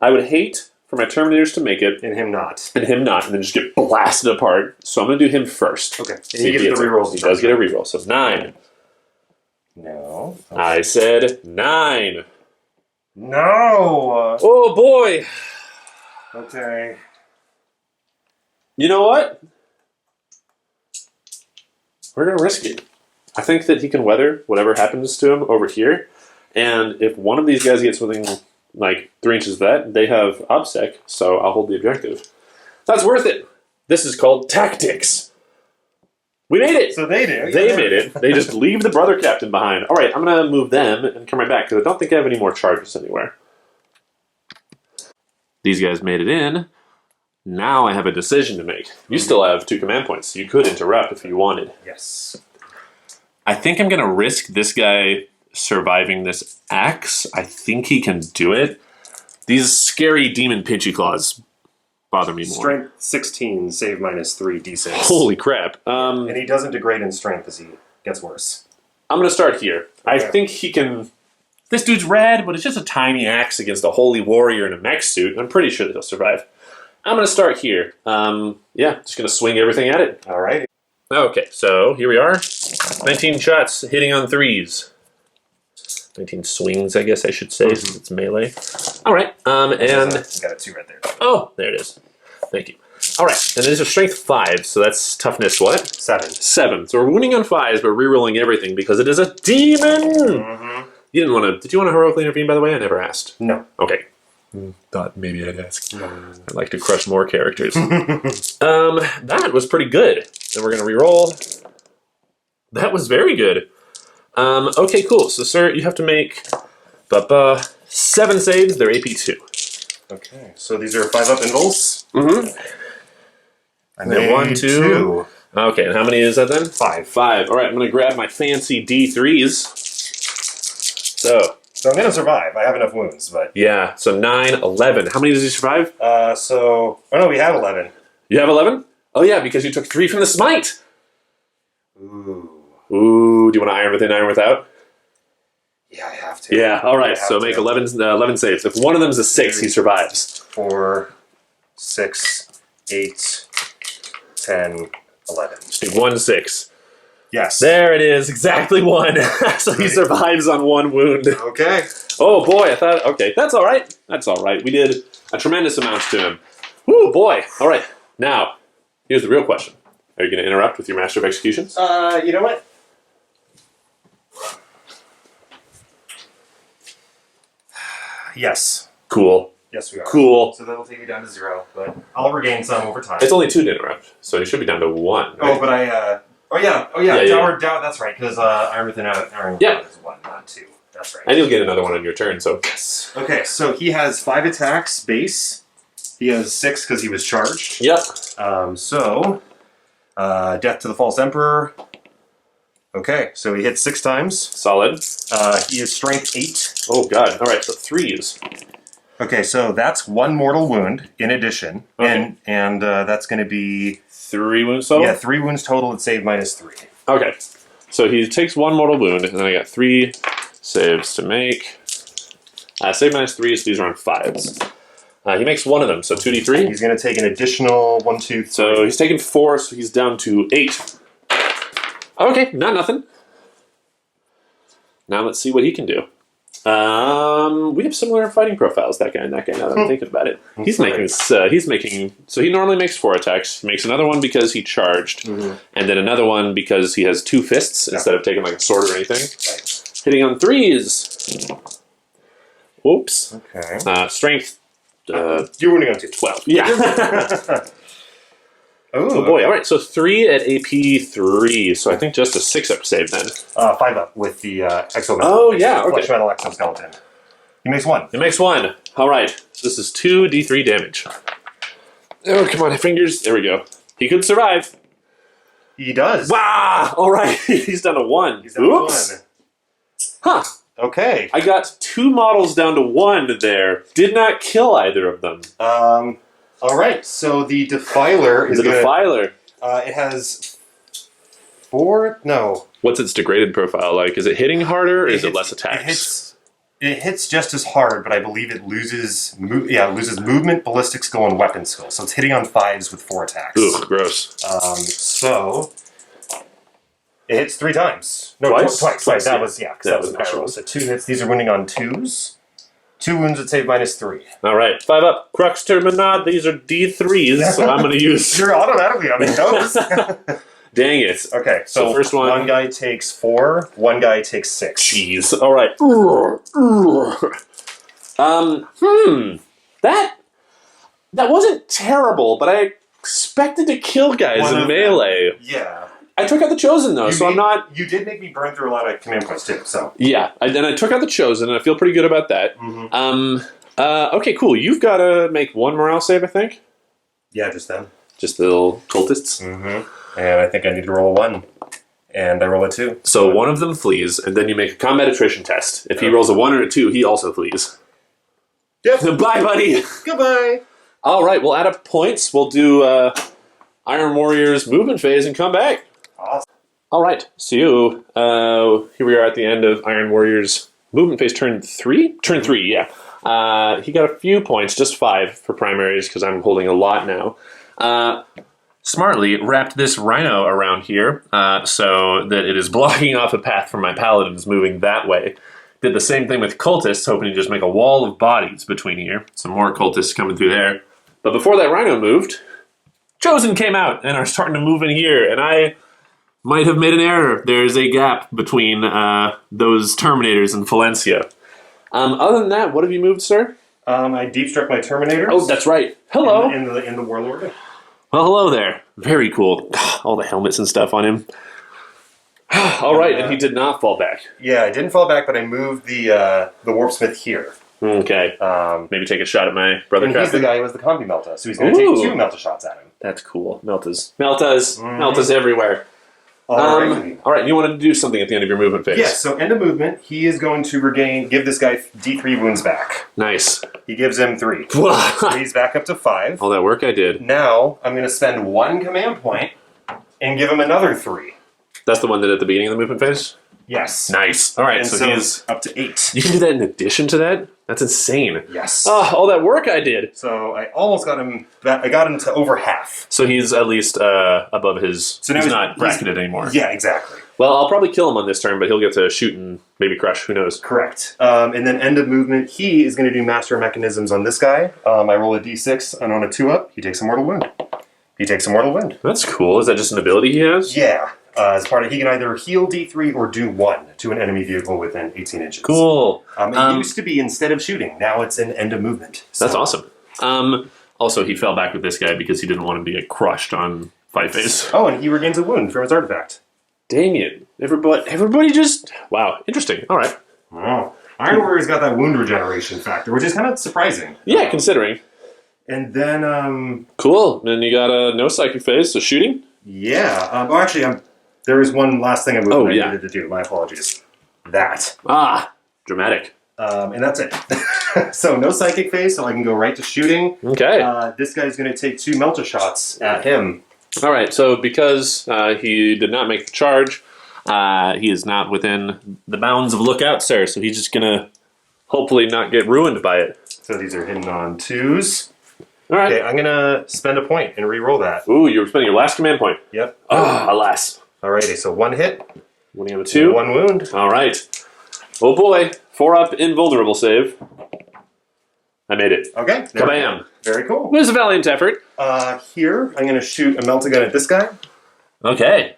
I would hate for my Terminators to make it. And him not. And him not, and then just get blasted apart. So I'm going to do him first. Okay. And he gets the rerolls. He does get a reroll. So 9. No. I said 9. No! Oh, boy. Okay. You know what? We're going to risk it. I think that he can weather whatever happens to him over here. And if one of these guys gets within like 3 inches of that, they have obsec, so I'll hold the objective. That's worth it. This is called tactics. We made it. So they did. They made it. They just leave the brother captain behind. All right, I'm going to move them and come right back because I don't think I have any more charges anywhere. These guys made it in. Now I have a decision to make. You still have 2 command points. You could interrupt if you wanted. Yes. I think I'm going to risk this guy surviving this axe. I think he can do it. These scary demon pinchy claws bother me more. Strength 16, save -3, d6. Holy crap. And he doesn't degrade in strength as he gets worse. I'm going to start here. I think he can... This dude's rad, but it's just a tiny axe against a holy warrior in a mech suit. I'm pretty sure that he'll survive. I'm going to start here. Yeah, just going to swing everything at it. All right. Okay, so here we are. 19 shots hitting on 3s. 19 swings, I guess I should say, since it's melee. All right, and... You got a 2 right there. Oh, there it is. Thank you. All right, and these are strength 5, so that's toughness what? 7. 7. So we're wounding on 5s, but rerolling everything because it is a demon! You didn't want to... Did you want to heroically intervene, by the way? I never asked. No. Okay. Thought maybe I'd ask. I'd like to crush more characters. That was pretty good. And we're going to reroll. That was very good. Okay, cool. So, sir, you have to make 7 saves. They're AP 2. Okay, so these are 5-up invulns. And then 1, 2. Okay, and how many is that then? 5. 5. All right, I'm going to grab my fancy D3s. So I'm going to survive. I have enough wounds, but... Yeah, so 9, 11. How many does he survive? Oh no, we have 11. You have 11? Oh yeah, because you took 3 from the smite! Ooh. Ooh, do you want to iron within, iron without? Yeah, I have to. Yeah, alright, so make 11 saves. If one of them is a 6, he survives. 4, 6, 8, 10, 11. Just need 1 6. Yes. There it is, exactly 1. So he survives on 1 wound. Okay. Oh boy, I thought, okay, that's alright. That's alright. We did a tremendous amount to him. Woo, boy. Alright, now, here's the real question. Are you going to interrupt with your Master of Executions? You know what? Yes. Cool. Yes, we are. Cool. So that'll take me down to 0, but I'll regain some over time. It's only 2 to interrupt, so you should be down to 1. Right? Oh, but I, down, that's right, because Iron Within Iron Yeah. is 1, not 2. That's right. And you'll get another one on your turn, so... Yes. Okay, so he has 5 attacks base. He has 6 because he was charged. Yep. Death to the False Emperor. Okay, so he hits 6 times. Solid. He is strength 8. Oh god, alright, so 3s. Okay, so that's 1 mortal wound in addition. Okay. And that's going to be... 3 wounds total? Yeah, 3 wounds total at save -3. Okay, so he takes 1 mortal wound, and then I got 3 saves to make. Save -3, so these are on 5s. He makes 1 of them, so 2d3. He's going to take an additional 1, 2, 3. So he's taken 4, so he's down to 8. Okay, not nothing. Now let's see what he can do. We have similar fighting profiles, that guy and that guy, now that I'm thinking about it. He's making, so he normally makes 4 attacks. He makes another one because he charged, and then another one because he has 2 fists instead of taking like a sword or anything. Right. Hitting on 3s. Oops. Okay. Strength. You're winning on 2. 12. Yeah. Oh boy, alright, so 3 at AP 3, so I think just a 6-up save then. 5-up with the exoskeleton. Oh yeah, okay. Flesh metal exoskeleton. He makes 1. He makes 1. All right. So this is 2d3 damage. Oh, come on, fingers. There we go. He could survive. He does. Wow! All right. He's down to 1. He's down to Oops. 1. Huh. Okay. I got 2 models down to 1 there. Did not kill either of them. All right. So the Defiler is The Defiler. It has 4. No. What's its degraded profile like? Is it hitting harder, or is it less attacks? It hits just as hard, but I believe it loses. It loses movement, ballistic skill, and weapon skill. So it's hitting on 5s with 4 attacks. Ooh, gross. So it hits 3 times. No, Twice? Twice. That was That that was was an extra arrow. one. So 2 hits. These are winning on 2s. 2 wounds would save -3. All right, 5 up. Crux Terminad. These are D3s, so I'm going to use. You're automatically on the toes. Dang it. Okay, so first one guy takes 4, one guy takes 6. Jeez. All right. That wasn't terrible, but I expected to kill guys One in of melee. Yeah. I took out the Chosen though, so I'm not. You did make me burn through a lot of command points too. So Yeah, then I took out the Chosen, and I feel pretty good about that. Okay, cool. You've got to make 1 morale save, I think. yeah, just then. Just the little cultists. And I think I need to roll a 1, and I roll a 2. So one of them flees, and then you make a combat attrition test. If he rolls a 1 or a 2, he also flees. Yep. Bye, buddy. Goodbye. All right, we'll add up points. We'll do Iron Warriors movement phase and come back. Awesome. All right, so here we are at the end of Iron Warriors movement phase turn 3? Turn 3, yeah. He got a few points, just 5 for primaries because I'm holding a lot now. Smartly wrapped this rhino around here so that it is blocking off a path for my paladins moving that way. Did the same thing with cultists, hoping to just make a wall of bodies between here. Some more cultists coming through there. But before that rhino moved, Chosen came out and are starting to move in here, and I might have made an error. There's a gap between those Terminators and Valencia. Other than that, what have you moved, sir? I deep struck my Terminators. Oh, that's right. Hello. In the Warlord. Well, hello there. Very cool. All the helmets and stuff on him. All right, and he did not fall back. Yeah, I didn't fall back, but I moved the Warpsmith here. Okay. Maybe take a shot at my brother. And he's the guy who has the combi Melta, so he's going to take 2 Melta shots at him. That's cool. Meltas everywhere. All right. All right, you wanted to do something at the end of your movement phase. Yes, so end of movement, he is going to give this guy D3 wounds back. Nice. He gives him 3. He's back up to 5. All that work I did. Now, I'm going to spend 1 command point and give him another 3. That's the one that at the beginning of the movement phase? Yes. Nice. All right, And so he's... up to 8. You can do that in addition to that? That's insane. Yes. Oh, all that work I did. So I almost got him. I got him to over half. So he's at least above his... So now he's not bracketed anymore. Yeah, exactly. Well, I'll probably kill him on this turn, but he'll get to shoot and maybe crush. Who knows? Correct. And then end of movement, he is going to do Master Mechanisms on this guy. I roll a d6, and on a 2-up, he takes a mortal wound. That's cool. Is that just an ability he has? Yeah. As part of, he can either heal D3 or do 1 to an enemy vehicle within 18 inches. Cool. It used to be instead of shooting. Now it's an end of movement. So. That's awesome. Also, he fell back with this guy because he didn't want him to get crushed on fight phase. Oh, and he regains a wound from his artifact. Dang it. Everybody just... Wow. Interesting. All right. Oh. Iron Warrior's got that wound regeneration factor, which is kind of surprising. Yeah, considering. And then... Cool. Then you got a no psychic phase, so shooting? Yeah. There is one last thing I needed to do. My apologies. That. Dramatic. And that's it. So no psychic phase, so I can go right to shooting. Okay. This guy's going to take 2 Melta shots at him. All right, so because he did not make the charge, he is not within the bounds of lookout, sir, so he's just going to hopefully not get ruined by it. So these are hidden on 2s. All right. Okay, I'm going to spend a point and re-roll that. Ooh, you're spending your last command point. Yep. Alas. Alrighty, so 1 hit. When you have a 2. 1 wound. All right. Oh boy, 4-up invulnerable save. I made it. Okay. Kabam. Very cool. It was a valiant effort. Here, I'm going to shoot a Melta gun at this guy. Okay.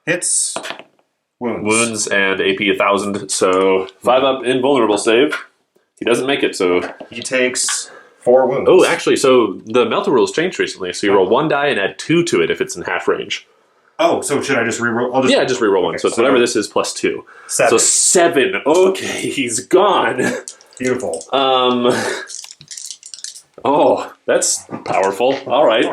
Hits. Wounds. Wounds and AP 1,000, so 5-up invulnerable save. He doesn't make it, so... He takes 4 wounds. Oh, actually, so the Melta rules changed recently, so you roll 1 die and add 2 to it if it's in half range. Oh, so should I just reroll? Yeah, just reroll one. Okay, So it's whatever this is plus 2. 7. So 7. Okay, he's gone. Beautiful. Oh, that's powerful. All right.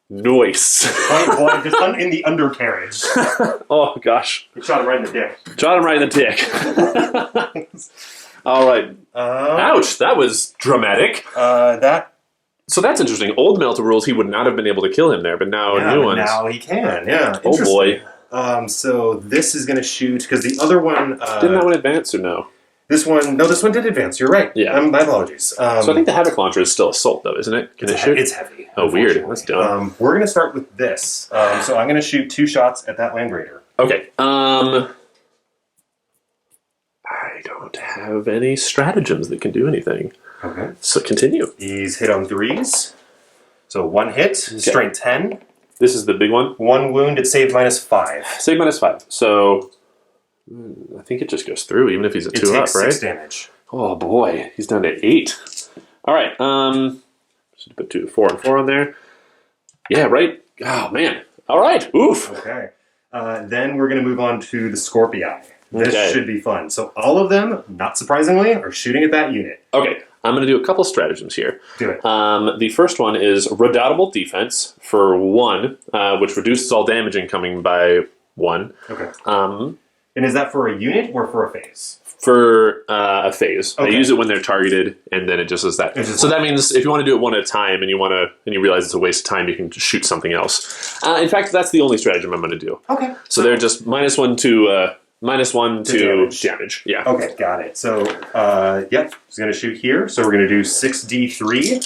Nice. Just in the undercarriage. Oh gosh. You shot him right in the dick. Shot him right in the dick. All right. Ouch, that was dramatic. So that's interesting. Old Melta rules, he would not have been able to kill him there, but now new ones. Now he can, yeah. Oh boy. So this is going to shoot, because the other one... Didn't that one advance or no? This one did advance, you're right. Yeah. My apologies. So I think the Havoc Launcher is still assault though, isn't it? Can it shoot? It's heavy. Oh, weird. That's dumb. We're going to start with this. So I'm going to shoot 2 shots at that Land Raider. Okay. I don't have any stratagems that can do anything. Okay. So continue. He's hit on 3s. So 1 hit, strength 10. This is the big one. 1 wound, it's saved -5. Save -5. So I think it just goes through, even if he's a 2 up, right? 6 damage. Oh boy, he's down to 8. All right. Should put 2, 4, and 4 on there. Yeah, right. Oh man. All right. Oof. Okay. Then we're going to move on to the Scorpii. This should be fun. So all of them, not surprisingly, are shooting at that unit. Okay. I'm going to do a couple stratagems here. Do it. The first one is Redoubtable Defense for 1, which reduces all damage incoming by 1. Okay. And is that for a unit or for a phase? For a phase. Okay. They use it when they're targeted, and then it just does that. So that means if you want to do it one at a time, and you realize it's a waste of time, you can shoot something else. In fact, that's the only stratagem I'm going to do. Okay. So they're just -1 to damage. Yeah. Okay, got it. So, yep, he's going to shoot here. So we're going to do 6d3.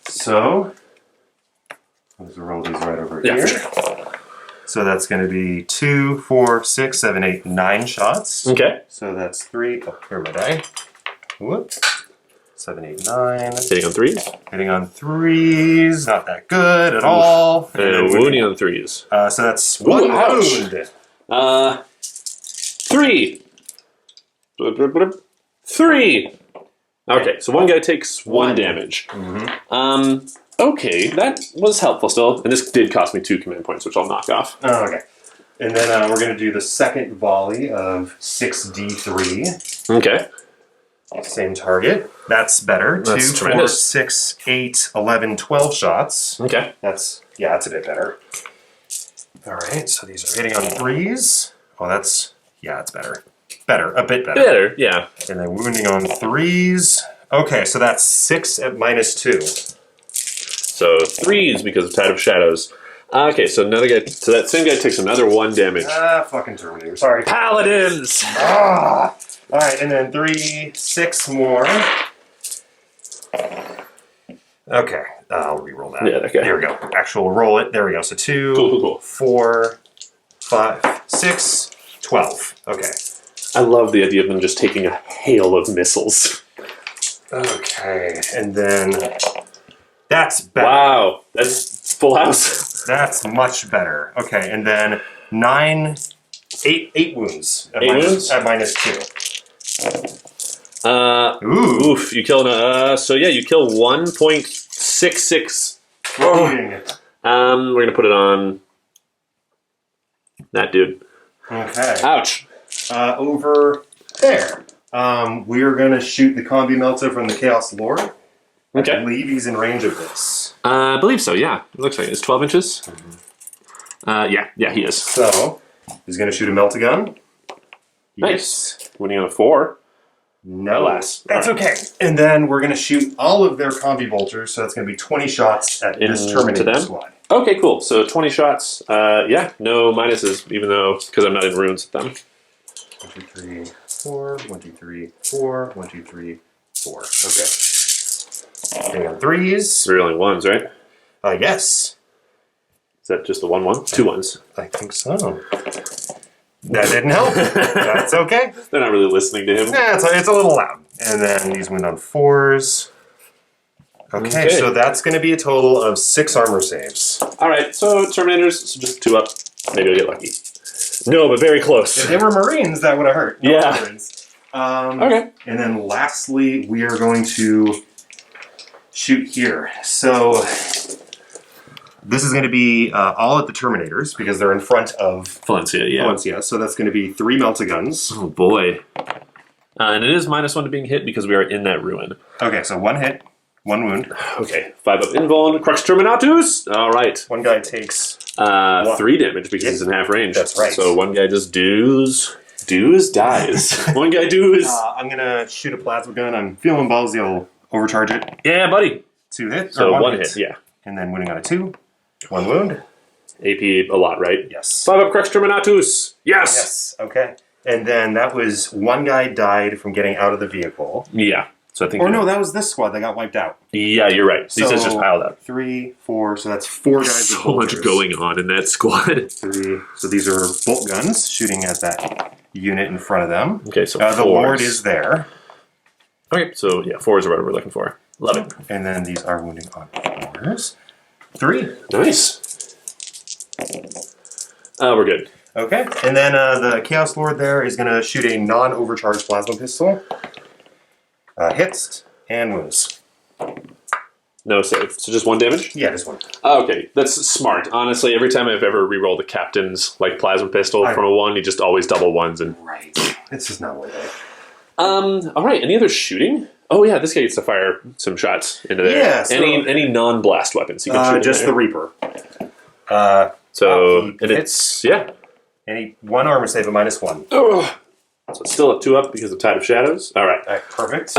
So, let's roll these right over here. For sure. So that's going to be 2, 4, 6, 7, 8, 9 shots. Okay. So that's 3. Oh, here are my die. Whoop. 7, 8, 9. Hitting on 3s. Hitting on 3s. Not that good at all. And wounding on 3s. So that's 1 wound. 3. 3. Okay, so one guy takes 1 damage. Okay, that was helpful still. And this did cost me 2 command points, which I'll knock off. Oh, okay. And then we're going to do the second volley of 6d3. Okay. Same target. That's better. That's 2, 4, 6, 8, 11, 12 shots. Okay. That's a bit better. All right, so these are hitting on 3s. Oh, it's better. A bit better. Better, yeah. And then wounding on 3s. Okay, so that's 6 at -2. So 3s because of Tide of Shadows. Okay, so another guy. So that same guy takes another 1 damage. Fucking Terminator. Sorry. Paladins! All right, and then 3, 6 more. Okay, I'll re-roll that. Yeah, okay. Here we go. Actual roll it. There we go. So 2, Cool. 4, 5, 6, 12. Okay. I love the idea of them just taking a hail of missiles. Okay, and then that's better. Wow, that's full house. That's much better. Okay, and then 8 wounds. At 8 wounds? At -2. Oof, you kill so yeah, you kill 1.66. Wounding. We're gonna put it on that dude. Okay. Ouch. Over there. We're going to shoot the Combi Melta from the Chaos Lord. Okay. I believe he's in range of this. I believe so, yeah. It looks like it's 12 inches. Yeah, he is. So, he's going to shoot a Meltagun. Nice. Winning on a 4. No. Alas. That's okay. And then we're going to shoot all of their Combi Vultures, so that's going to be 20 shots at this Terminator squad. Okay, cool. So 20 shots. Yeah, no minuses, even though, because I'm not in runes with them. 1, 2, 3, 4. 1, 2, 3, 4. 1, 2, 3, 4. Okay. Hitting on 3s. 3 only 1s, right? Yes. Is that just the 1-1? 2 1s. I think so. That didn't help. That's okay. They're not really listening to him. Yeah, it's a little loud. And then these went on 4s. Okay, so that's going to be a total of 6 armor saves. All right, so Terminators, so just 2 up. Maybe I'll get lucky. No, but very close. If they were Marines, that would have hurt. No Yeah. Marines. Okay. And then lastly, we are going to shoot here. So this is going to be all at the Terminators because they're in front of Valencia, yeah. Valencia. So that's going to be 3 Melta-Guns. Oh, boy. And it is -1 to being hit because we are in that ruin. Okay, so 1 hit, 1 wound. Okay, 5 up invuln. Crux Terminatus. All right. One guy takes 3 damage because he's in half range. That's right. So one guy just dies. One guy doos. I'm going to shoot a plasma gun. I'm feeling ballsy. I'll overcharge it. Yeah, buddy. 2 hits. So or 1 hit, yeah. And then winning on a 2. 1 wound. AP a lot, right? Yes. 5 up Crux Terminatus. Yes. Yes. Okay. And then that was one guy died from getting out of the vehicle. Yeah. So I think. Or no, that was this squad that got wiped out. Yeah, you're right. These guys just piled up. 3, 4. So that's 4 guys. So much going on in that squad. 3. So these are bolt guns shooting at that unit in front of them. Okay, so the Lord is there. Okay, so yeah, 4 is what we're looking for. Love it. And then these are wounding on 4s. 3. Nice. We're good. Okay. And then the Chaos Lord there is going to shoot a non-overcharged plasma pistol. Hits and wounds. No save. So just 1 damage? Yeah, just 1. Okay, that's smart. Honestly, every time I've ever rerolled a captain's like plasma pistol from a 1, you just always double 1s and. Right. It's just not worth it. All right. Any other shooting? Oh yeah, this guy gets to fire some shots into there. Yeah. So, any non-blast weapons you can shoot. Just the Reaper. So he hits. Any 1 armor save of -1. Oh. So it's still a 2 up because of Tide of Shadows. All right. All right, perfect.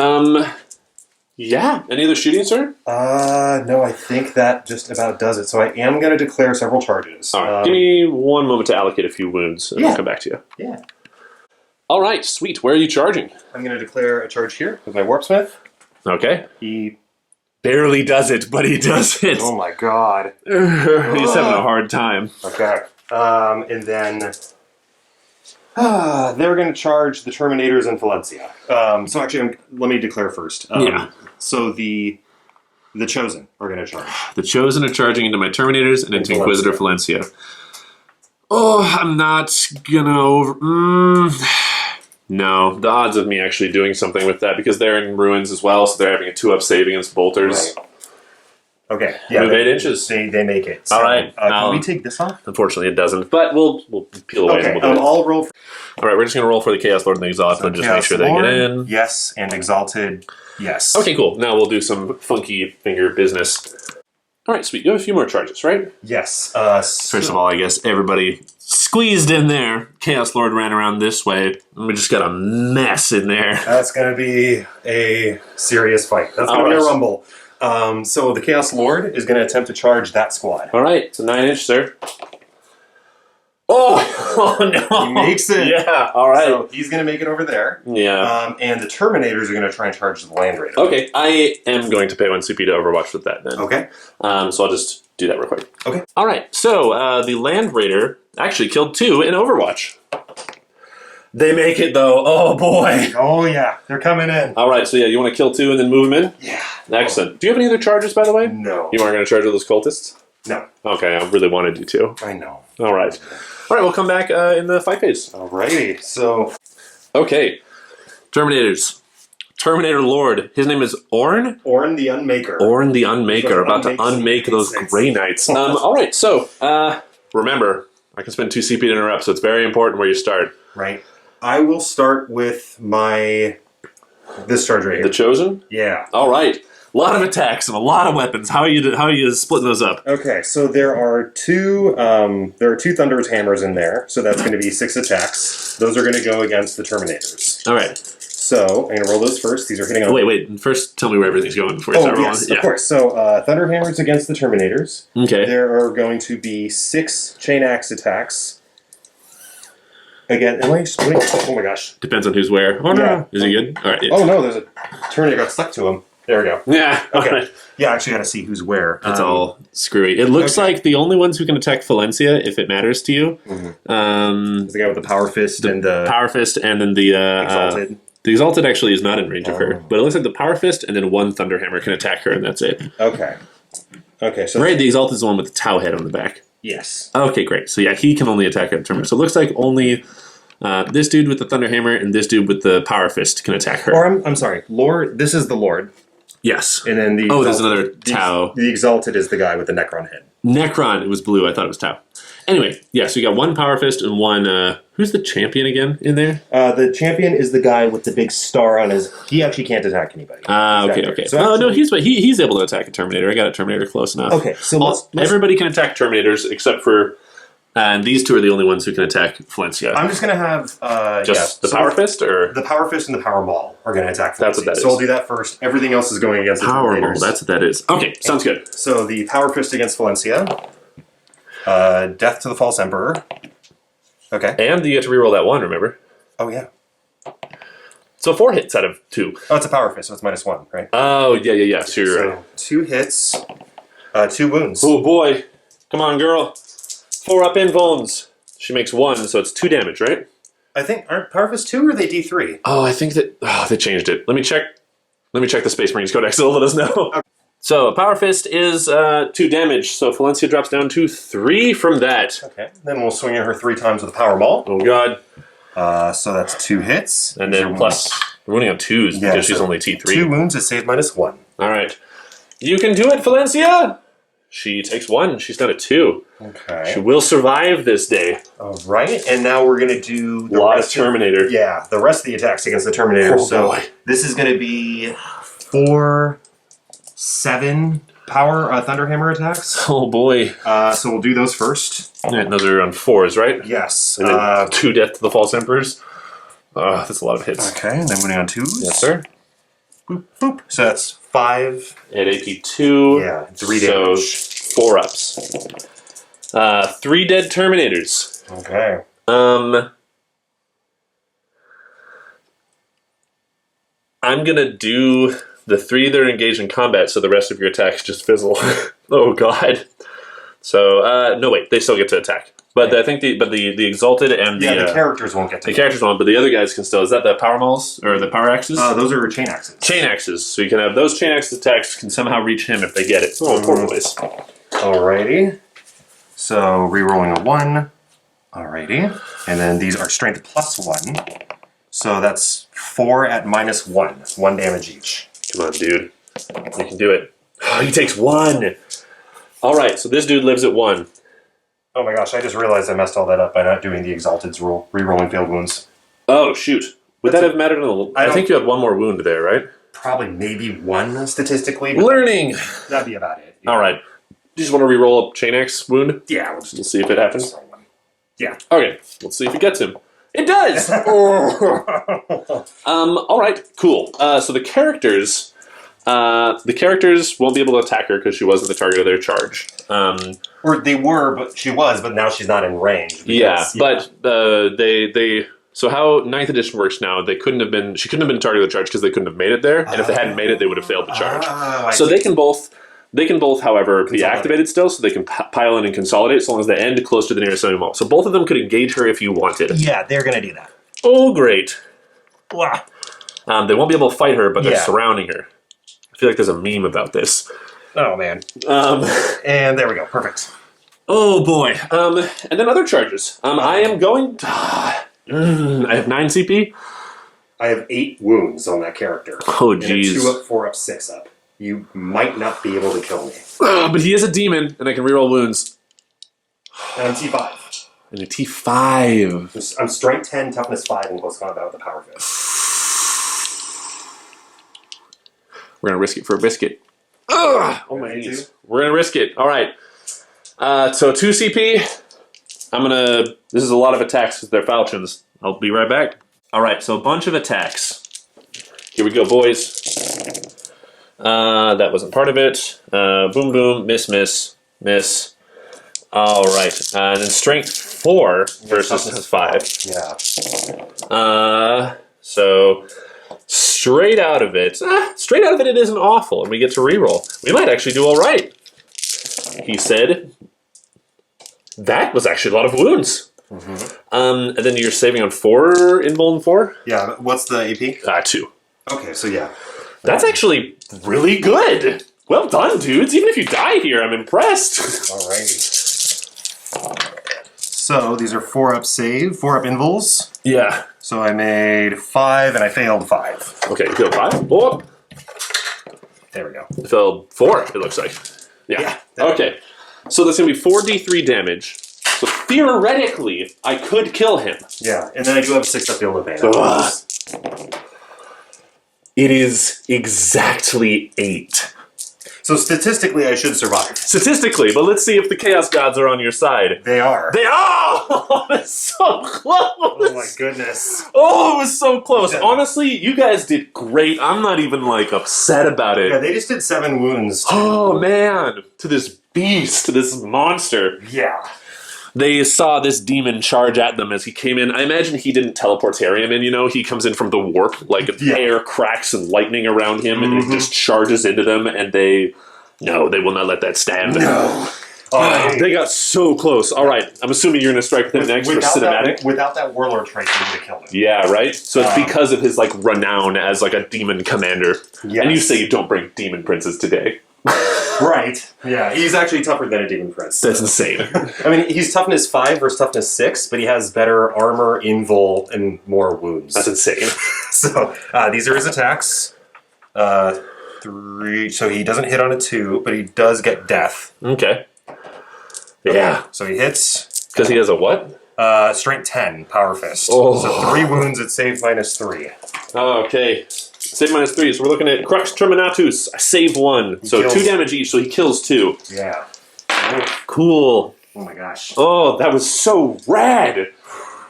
Yeah. Any other shooting, sir? No, I think that just about does it. So I am going to declare several charges. All right. Give me 1 moment to allocate a few wounds, and I'll come back to you. Yeah. All right. Sweet. Where are you charging? I'm going to declare a charge here with my Warpsmith. Okay. He barely does it, but he does it. Oh my god. He's having a hard time. Okay. And then they're going to charge the Terminators in Valencia. So actually, let me declare first. So the Chosen are going to charge. The Chosen are charging into my Terminators and into Inquisitor Valencia. Oh, I'm not gonna No, the odds of me actually doing something with that, because they're in ruins as well, so they're having a 2-up save against bolters. Right. Okay. Yeah. Move 8 inches. They make it. So, all right. Can we take this off? Unfortunately, it doesn't, but we'll peel away. Okay. And we'll do it. I'll roll. All right, we're just going to roll for the Chaos Lord and the Exalted and just make sure they get in. Yes, and Exalted. Yes. Okay, cool. Now we'll do some funky finger business. All right, sweet. You have a few more charges, right? Yes. First of all, I guess everybody squeezed in there. Chaos Lord ran around this way, and we just got a mess in there. That's going to be a serious fight. That's going to be a rumble. So the Chaos Lord is going to attempt to charge that squad. All right, it's a 9-inch, sir. Oh no! He makes it. Yeah, all right. So he's going to make it over there. Yeah. And the Terminators are going to try and charge the Land Raider. Okay, I am going to pay 1 CP to Overwatch with that then. Okay. So I'll just do that real quick. Okay. All right, so the Land Raider actually killed 2 in Overwatch. They make it though. Oh boy. Oh yeah, they're coming in. All right, so yeah, you want to kill 2 and then move them in? Yeah. Excellent. Do you have any other charges, by the way? No. You aren't going to charge with those cultists? No. Okay, I really wanted you to. I know. All right. All right, we'll come back in the fight phase. Alrighty, so... Okay. Terminators. Terminator Lord. His name is Orn? Orn the Unmaker. Orn the Unmaker. About to unmake those Grey Knights. All right, so remember, I can spend 2 CP to interrupt, so it's very important where you start. Right. I will start with this charge right here. The Chosen? Yeah. All right. A lot of attacks and a lot of weapons. How are you splitting those up? Okay, so there are 2 Thunderous Hammers in there, so that's going to be 6 attacks. Those are going to go against the Terminators. All right. So I'm going to roll those first. These are hitting on... Wait. First, tell me where everything's going before you start rolling. Yes, of course. So Thunder Hammers against the Terminators. Okay. There are going to be 6 Chain Axe attacks. Again, oh my gosh. Depends on who's where. Oh no. Yeah. Is he good? All right. Yeah. Oh no, there's a Terminator got stuck to him. There we go. Yeah. Okay. Right. Yeah, I actually got to see who's where. It's all screwy. It looks like the only ones who can attack Valencia, if it matters to you, the guy with the Power Fist and the Power Fist, and then the Exalted. The Exalted actually is not in range of her, but it looks like the Power Fist and then 1 Thunderhammer can attack her, and that's it. Okay. Okay. So right, the Exalted is the one with the Tau head on the back. Yes. Okay, great. So yeah, he can only attack at Terminator. So it looks like only this dude with the Thunderhammer and this dude with the Power Fist can attack her. Or I'm sorry, Lord. This is the Lord. Yes. And then the there's another Tau. The Exalted is the guy with the Necron head. Necron. It was blue. I thought it was Tau. Anyway, yeah, so you got one Power Fist and one... who's the champion again in there? The champion is the guy with the big star on his... He actually can't attack anybody. Okay. So actually, no, he's able to attack a Terminator. I got a Terminator close enough. Okay, so let's everybody can attack Terminators except for... and these two are the only ones who can attack Valencia. I'm just going to have... the Power Fist, or...? The Power Fist and the Power Maul are going to attack Valencia. That's what that is. So I'll do that first. Everything else is going against the Power Maul, Terminators. that's what that is. Okay, sounds good. So the Power Fist against Valencia. Death to the False Emperor. Okay. And you get to reroll that one, remember? Oh, yeah. So 4 hits out of 2. Oh, it's a Power Fist, so it's -1, right? Oh, yeah. So you're right. 2 hits, 2 wounds. Oh, boy. Come on, girl. 4 up in bones. She makes 1, so it's 2 damage, right? I think, aren't Power Fist 2 or are they D3? Oh, I think that... Oh, they changed it. Let me check the Space Marines Codex. It'll let us know. Okay. So, a Power Fist is 2 damage, so Valencia drops down to 3 from that. Okay, then we'll swing at her 3 times with a Power Maul. Oh, God. So that's 2 hits. And then plus, we're running on 2s because she's only T3. 2 wounds is saved -1. All right. You can do it, Valencia! She takes 1. She's down at 2. Okay. She will survive this day. All right, and now we're going to do... A lot of Terminator. the rest of the attacks against the Terminator. Oh, so boy. this is going to be 4, 7 power Thunderhammer attacks. Oh, boy. So we'll do those first. All right, those are on 4s, right? Yes. And then 2 Death to the False Emperors. That's a lot of hits. Okay, and then moving on 2s. Yes, sir. Boop, boop. So that's 5. At AP 2. Yeah, 3 damage. So 4 ups. 3 dead Terminators. Okay. I'm gonna do the 3 that are engaged in combat, so the rest of your attacks just fizzle. Oh, God. So, no, wait, they still get to attack. But I think the Exalted and the characters won't get to the characters won't, but the other guys can still. Is that the Power Mauls or the Power Axes? Those are chain axes. Chain axes. So you can have those chain axe attacks can somehow reach him if they get it. Oh, poor boys. Alrighty. So rerolling a 1. Alrighty. And then these are strength +1. So that's 4 at -1. 1 damage each. Come on, dude. You can do it. Oh, he takes 1. All right, so this dude lives at 1. Oh my gosh, I just realized I messed all that up by not doing the Exalted's rule. Rerolling failed wounds. Oh, shoot. Would that have mattered in the... I think you had 1 more wound there, right? Probably maybe 1 statistically. Learning! That'd be about it. All right. Do you just want to reroll a chain axe wound? Yeah. We'll see if it happens. Yeah. Okay, let's see if it gets him. It does! All right, cool. So the characters won't be able to attack her because she wasn't the target of their charge. Or they were, but she was, but now she's not in range. Because, but they. So how 9th edition works now? She couldn't have been target of the charge because they couldn't have made it there, and if they hadn't made it, they would have failed the charge. So they can both, however, be activated still, so they can pile in and consolidate as long as they end close to the nearest enemy wall. So both of them could engage her if you wanted. Yeah, they're going to do that. Oh, great. Wow. They won't be able to fight her, but they're surrounding her. I feel like there's a meme about this. Oh, man. And there we go. Perfect. Oh, boy. And then other charges. I am going... I have 9 CP. I have 8 wounds on that character. Oh, jeez. 2 up, 4 up, 6 up. You might not be able to kill me. But he is a demon, and I can reroll wounds. And I'm T5. And a T5. I'm strength 10, toughness 5, and close combat with the Power Fist. We're going to risk it for a biscuit. Ugh! Oh, my knees. We're going to risk it. All right. So 2 CP. This is a lot of attacks because they're falchions. I'll be right back. All right, so a bunch of attacks. Here we go, boys. That wasn't part of it. Boom, boom, miss, miss, miss. All right, and then strength 4 versus 5. Yeah. So straight out of it, it isn't awful, and we get to reroll. We might actually do all right. He said, that was actually a lot of wounds. Mm-hmm. And then you're saving on 4 invuln 4? Yeah, but what's the AP? 2. Okay, so yeah. That's actually really good. Well done, dudes. Even if you die here, I'm impressed. Alrighty. So these are 4 up save, 4 up invuls. Yeah. So I made 5 and I failed 5. Okay, you failed 5. Oh. There we go. You failed 4, it looks like. Yeah. Okay. So that's going to be 4d3 damage. So theoretically, I could kill him. Yeah, and then I do have 6 up the advantage. It is exactly 8. So statistically, I should survive. Statistically, but let's see if the Chaos Gods are on your side. They are. They are! That's so close! Oh my goodness. Oh, it was so close. Yeah. Honestly, you guys did great. I'm not even, like, upset about it. Yeah, they just did 7 wounds. Oh, man. To this beast, to this monster. Yeah. They saw this demon charge at them as he came in. I imagine he didn't teleportarium in, you know? He comes in from the warp, like air cracks and lightning around him, and it just charges into them, and they will not let that stand. No. They got so close. All right, I'm assuming you're going to strike with him next for cinematic. Without that Warlord trait, you would have killed him. Yeah, right? So it's because of his, like, renown as, like, a demon commander. Yes. And you say you don't bring demon princes today. Right. Yeah, he's actually tougher than a demon prince. That's insane. I mean, he's toughness 5 versus toughness 6, but he has better armor, invul, and more wounds. That's insane. So these are his attacks. 3. So he doesn't hit on a 2, but he does get death. Okay. Yeah. So he hits. Because he has a what? Strength 10, Power Fist. Oh. So 3 wounds at save -3. Okay. Save -3, so we're looking at Crux Terminatus. I save 1. So kills. 2 damage each, so he kills 2. Yeah. Cool. Oh my gosh. Oh, that was so rad.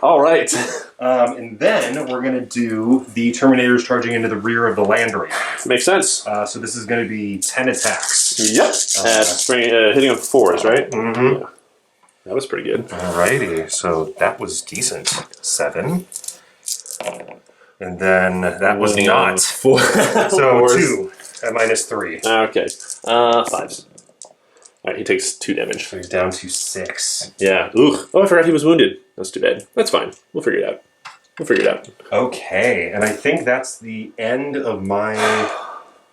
All right. And then we're going to do the Terminators charging into the rear of the Landry. Makes sense. So this is going to be 10 attacks. Yep. Hitting on 4s, right? Mm-hmm. Yeah. That was pretty good. Alrighty. So that was decent. 7. And then that was Hitting not. on 4. So 2 at -3. Okay. 5s. All right, he takes 2 damage. So he's down to 6. Yeah. Ugh. Oh, I forgot he was wounded. That's too bad. That's fine. We'll figure it out. Okay, and I think that's the end of my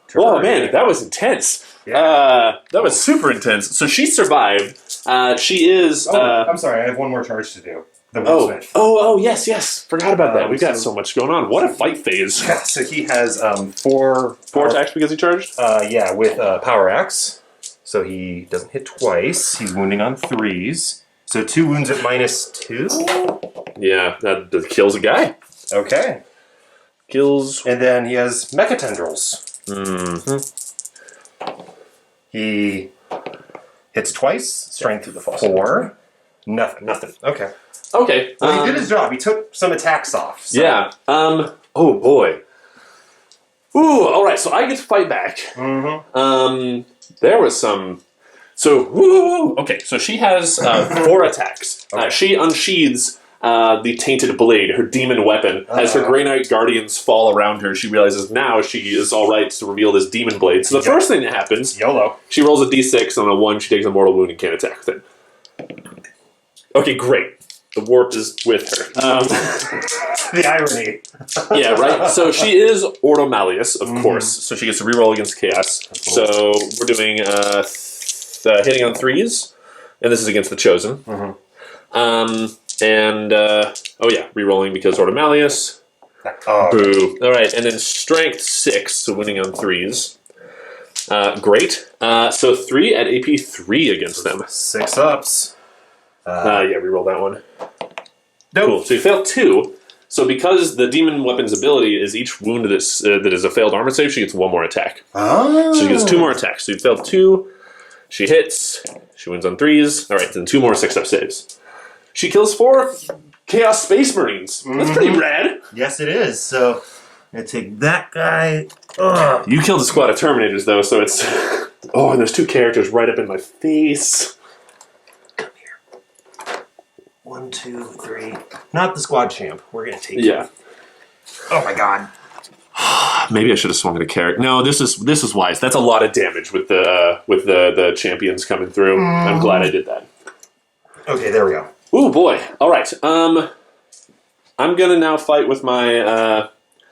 turn. Oh man, that was intense. Yeah. That was super intense. So she survived. She is. I'm sorry, I have one more charge to do. The Woodsmith. Yes. Forgot about that. We've got so much going on. What a fight phase. Yeah, so he has 4 attacks because he charged? Yeah, with Power Axe. So he doesn't hit twice. He's wounding on 3s. So 2 wounds at -2. Yeah, that kills a guy. Okay. Kills. And then he has Mecha Tendrils. Mm-hmm. He hits twice. Strength 4. Nothing. Okay. Okay. Well, he did his job. He took some attacks off. So. Yeah. Oh boy. Ooh. All right. So I get to fight back. Mm-hmm. There was some. So woo. Okay. So she has 4 attacks. Okay. She unsheathes the Tainted Blade, her demon weapon. As her Grey Knight Guardians fall around her, she realizes now she is all right to reveal this demon blade. So the first thing that happens, YOLO. she rolls a d6 on a 1. She takes a mortal wound and can't attack with it. Okay, great. The warp is with her. The irony. Yeah, right? So she is Ordo Malleus, of course. So she gets to reroll against Chaos. So we're doing hitting on 3s. And this is against the Chosen. Rerolling because Ordo Malleus. Boo. All right, and then Strength 6, so winning on 3s. Great. So 3 at AP 3 against them. 6 ups. Reroll that one. Nope. Cool. So you failed 2. So because the demon weapon's ability is each wound that is a failed armor save, she gets 1 more attack. Oh. So she gets 2 more attacks. So you failed 2. She hits. She wins on 3s. All right, then 2 more 6-up saves. She kills 4 Chaos Space Marines. That's pretty rad. Yes, it is. So I take that guy. Ugh. You killed a squad of Terminators, though, so it's... Oh, and there's 2 characters right up in my face. Come here. 1, 2, 3. Not the squad champ. We're going to take Yeah. him. Oh my god. Maybe I should have swung at a character. No, this is wise. That's a lot of damage with the champions coming through. I'm glad I did that. Okay, there we go. Ooh, boy. All right. I'm going to now fight with my...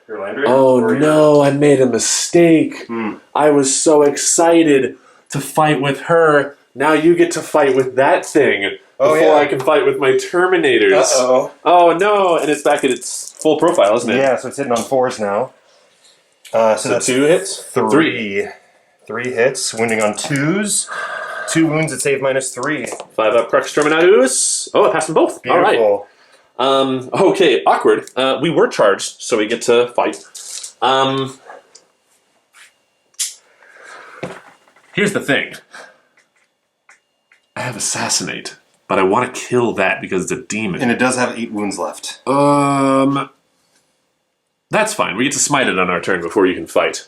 Your Landry? Oh, no, I made a mistake. I was so excited to fight with her. Now you get to fight with that thing before I can fight with my Terminators. Uh-oh. Oh, no. And it's back at its full profile, isn't it? Yeah, so it's hitting on 4s now. So that's 2 hits? 3. 3 hits, wounding on 2s. 2 wounds at save -3. 5 up, Crux Terminatus. Oh, I passed them both. Beautiful. All right. Okay, awkward. We were charged, so we get to fight. Here's the thing. I have Assassinate, but I want to kill that because it's a demon. And it does have 8 wounds left. That's fine. We get to smite it on our turn before you can fight.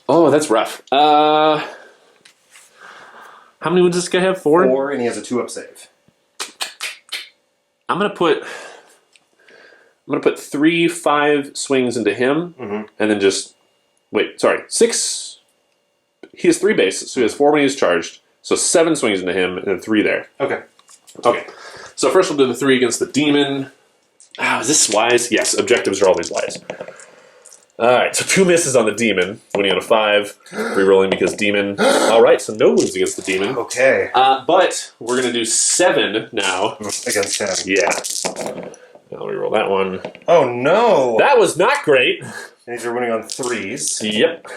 Oh, that's rough. How many wounds does this guy have? 4? 4, and he has a 2-up save. I'm gonna put 3 5 swings into him, and then just 6. He has 3 bases, so he has 4 when he's charged. So 7 swings into him, and then 3 there. Okay. So first we'll do the 3 against the demon. Is this wise? Yes, objectives are always wise. Alright, so 2 misses on the demon, winning on a 5. Rerolling because demon. Alright, so no wounds against the demon. Okay. But we're going to do 7 now. Against him. Yeah. I'll reroll that one. Oh, no! That was not great. And these are winning on 3s. Yep.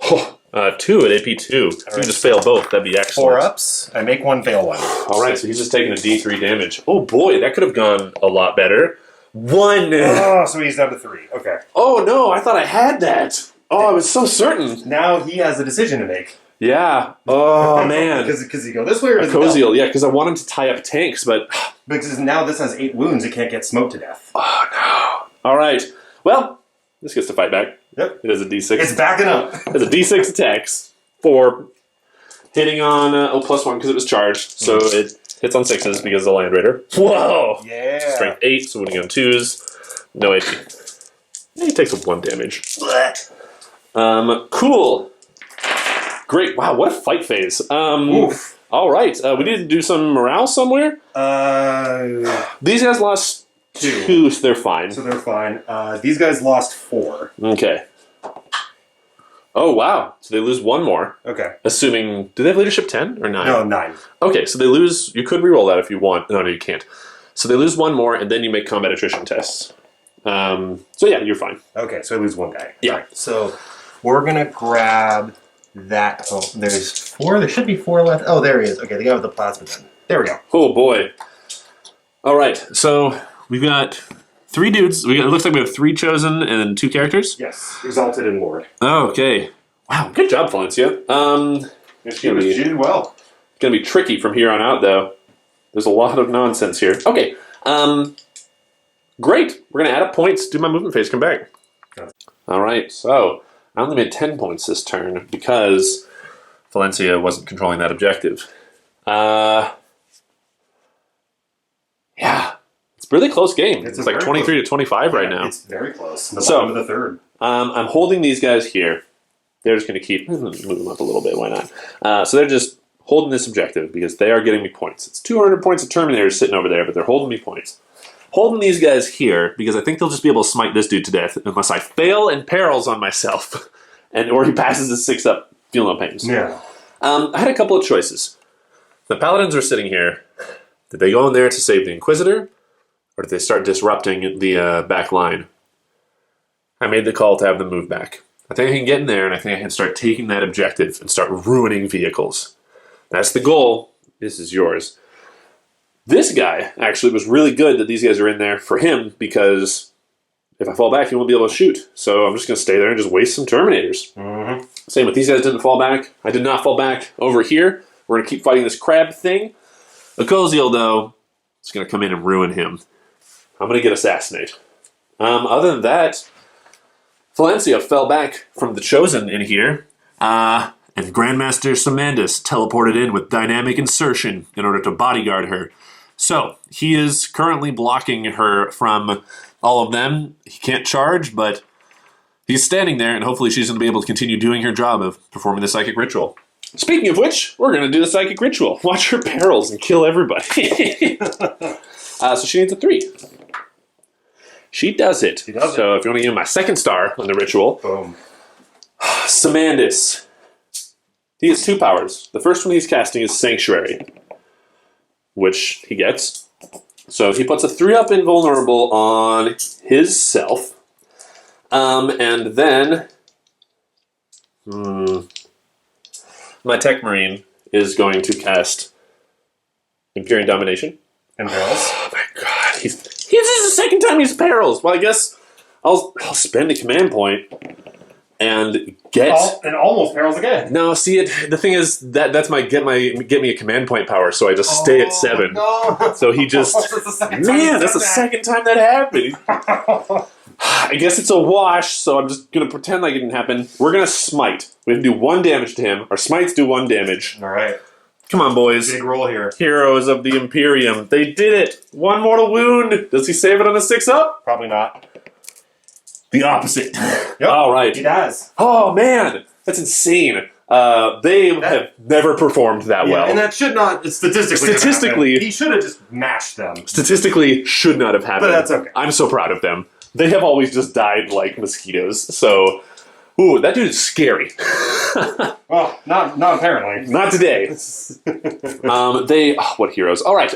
2 at AP2. If you just fail both, that'd be excellent. 4 ups. I make 1, fail 1. Alright, so he's just taking a D3 damage. Oh boy, that could have gone a lot better. 1! Oh, so he's down to 3. Okay. Oh no, I thought I had that. Oh, I was so certain. Now he has a decision to make. Yeah. Oh man. Because he go this way or does Coziel, yeah, because I want him to tie up tanks, but... Because now this has 8 wounds, it can't get smoked to death. Oh no. Alright. Well, this gets to fight back. Yep. It has a D6. It's backing up. It has a D6 attacks for hitting on +1 because it was charged, so it hits on 6s because of the Land Raider. Whoa! Yeah. Strength 8, so winning on 2s. No AP. He takes 1 damage. Cool. Great. Wow, what a fight phase. Oof. Alright, we need to do some morale somewhere. These guys lost 2, so they're fine. So they're fine. These guys lost 4. Okay. Oh, wow. So they lose 1 more. Okay. Assuming... Do they have leadership 10 or 9? No, 9. Okay, so they lose... You could reroll that if you want. No, you can't. So they lose 1 more, and then you make combat attrition tests. So yeah, you're fine. Okay, so I lose 1 guy. Yeah. Right, so we're going to grab that. Oh, there's 4. There should be 4 left. Oh, there he is. Okay, the guy with the plasma gun. There we go. Oh, boy. All right, so we've got 3 dudes. It looks like we have 3 chosen and 2 characters. Yes, Exalted and Lord. Oh, okay. Wow, good job, Valencia. She did well. It's going to be tricky from here on out, though. There's a lot of nonsense here. Okay. Great. We're going to add up points, do my movement phase, come back. All right, so I only made 10 points this turn because Valencia wasn't controlling that objective. Yeah. It's a really close game. It's like 23 to 25 right now. It's very close. The bottom of the third. I'm holding these guys here. They're just going to keep... Move them up a little bit, why not? So they're just holding this objective because they are getting me points. It's 200 points of Terminators sitting over there, but they're holding me points. Holding these guys here because I think they'll just be able to smite this dude to death unless I fail and perils on myself. Or he passes his 6-up, feel no pains. Yeah. I had a couple of choices. The Paladins are sitting here. Did they go in there to save the Inquisitor? Or did they start disrupting the back line? I made the call to have them move back. I think I can get in there, and I think I can start taking that objective and start ruining vehicles. That's the goal. This is yours. This guy actually was really good that these guys are in there for him, because if I fall back, he won't be able to shoot. So I'm just going to stay there and just waste some Terminators. Mm-hmm. Same with these guys didn't fall back. I did not fall back over here. We're going to keep fighting this crab thing. Okoziel, though, is going to come in and ruin him. I'm going to get Assassinate. Other than that, Valencia fell back from the Chosen in here, and Grandmaster Simandus teleported in with Dynamic Insertion in order to bodyguard her. So, he is currently blocking her from all of them. He can't charge, but he's standing there, and hopefully she's going to be able to continue doing her job of performing the Psychic Ritual. Speaking of which, we're going to do the Psychic Ritual. Watch her perils and kill everybody. So she needs a 3. She does it. She does so if you want to give my second star on the ritual, boom. Simandus. He has 2 powers. The first one he's casting is Sanctuary, which he gets. So he puts a 3-up invulnerable on his self. And then... My Tech Marine is going to cast Imperium Domination. And Perils. Oh my god, this is the second time he's Perils. Well, I guess I'll spend a command point and get And almost Perils again. No, see the thing is that's my get me a command point power, so I just stay at 7. No. So he just that's the second time that happened. I guess it's a wash, so I'm just gonna pretend like it didn't happen. We're gonna smite. We have to do 1 damage to him. Our smites do 1 damage. All right. Come on, boys. Big roll here. Heroes of the Imperium. They did it. 1 mortal wound. Does he save it on a 6-up? Probably not. The opposite. Yep. All right. He does. Oh man, that's insane. They have never performed that well. And that should not statistically. He should have just mashed them. Statistically, should not have happened. But that's okay. I'm so proud of them. They have always just died like mosquitoes. So, ooh, that dude is scary. Well, not apparently. Not today. What heroes? All right.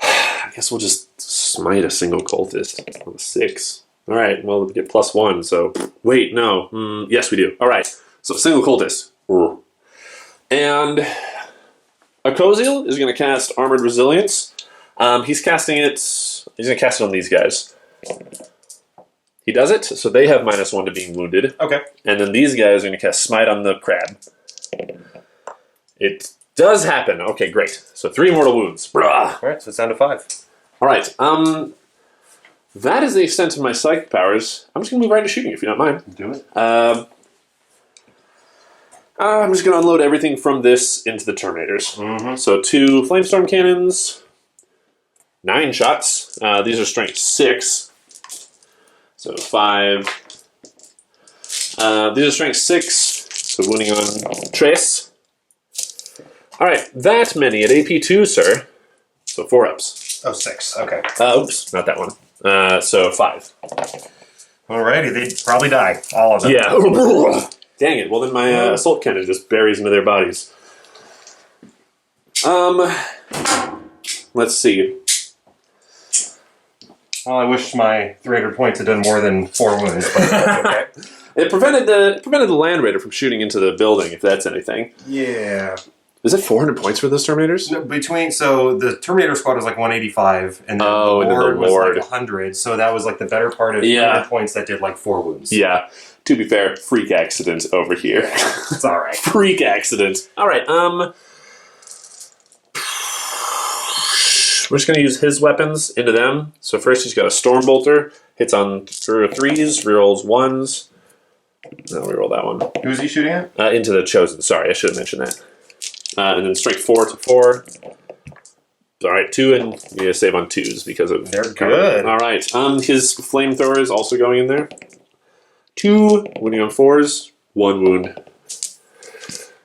I guess we'll just smite a single cultist on a 6. All right. Well, we get +1. So wait, no. Yes, we do. All right. So single cultist. And Akoziel is going to cast Armored Resilience. He's casting it. He's going to cast it on these guys. He does it, so they have -1 to being wounded. Okay. And then these guys are going to cast Smite on the crab. It does happen. Okay, great. So 3 mortal wounds. Bruh. All right, so it's down to 5. All right. That is the extent of my psychic powers. I'm just going to move right into shooting, if you don't mind. Do it. I'm just going to unload everything from this into the Terminators. Mm-hmm. So 2 Flamestorm Cannons, 9 shots. These are strength 6. So 5. These are strength 6. So wounding on Trace. All right, that many at AP 2, sir. So 4 ups. Oh, 6. Okay. Oops, not that one. So 5. Alrighty, they'd probably die. All of them. Yeah. Dang it. Well, then my assault cannon just buries into their bodies. Let's see. Well, I wish my 300 points had done more than 4 wounds, but that's okay. It prevented the Land Raider from shooting into the building, if that's anything. Yeah. Is it 400 points for those Terminators? No, so the Terminator squad was like 185, and then the Lord was like 100, so that was like the better part of 300 points that did like 4 wounds. Yeah. To be fair, freak accident over here. It's alright. Freak accident. Alright, we're just going to use his weapons into them. So first he's got a Storm Bolter. Hits on 3s, rerolls 1s. No, reroll that one. Who's he shooting at? Into the Chosen. Sorry, I should have mentioned that. And then strength 4 to 4. Alright, 2 and you gotta save on 2s because of... They're good. Alright, his Flamethrower is also going in there. 2 wounding on 4s, 1 wound.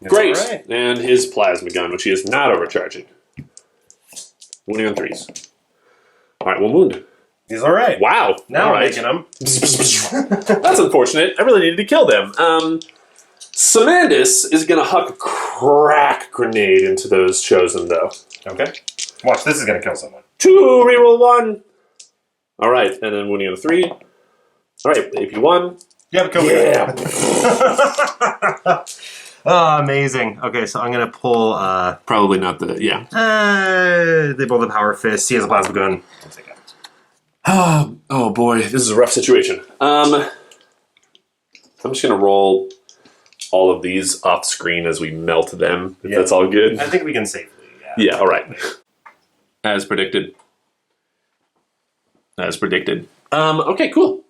Great! Right. And his Plasma Gun, which he is not overcharging. Wounding on 3s. Alright, 1 wound. He's alright. Wow! Now All I'm right. making him. That's unfortunate. I really needed to kill them. Simandus is going to huck a crack grenade into those Chosen, though. Okay. Watch, this is going to kill someone. 2, reroll 1. All right, and then wounding on a 3. All right, AP 1. Yeah, kill Yeah. Oh, amazing. Okay, so I'm going to pull... Probably not the... Yeah. they both have Power Fist. He has a Plasma Gun. I'll take it. Oh, boy. This is a rough situation. I'm just going to roll all of these off screen as we melt them, if that's all good. I think we can safely, Yeah, all right. As predicted. Okay, cool.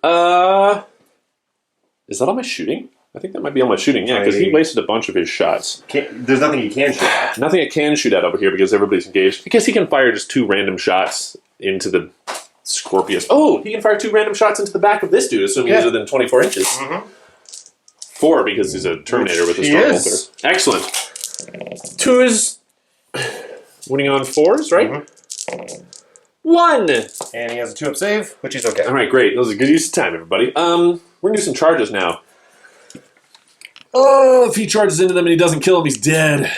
Is that all my shooting? I think that might be all my shooting, yeah, because he wasted a bunch of his shots. There's nothing you can shoot at. Nothing I can shoot at over here because everybody's engaged. Because he can fire just 2 random shots into the Scorpius. Oh, he can fire 2 random shots into the back of this dude, assuming he's within 24 inches. Mm-hmm. 4 because he's a Terminator with a Storm Bolter. Excellent. 2 is winning on 4s, right? Mm-hmm. 1! And he has a 2-up save, which is okay. All right, great. That was a good use of time, everybody. We're going to do some charges now. Oh, if he charges into them and he doesn't kill him, he's dead.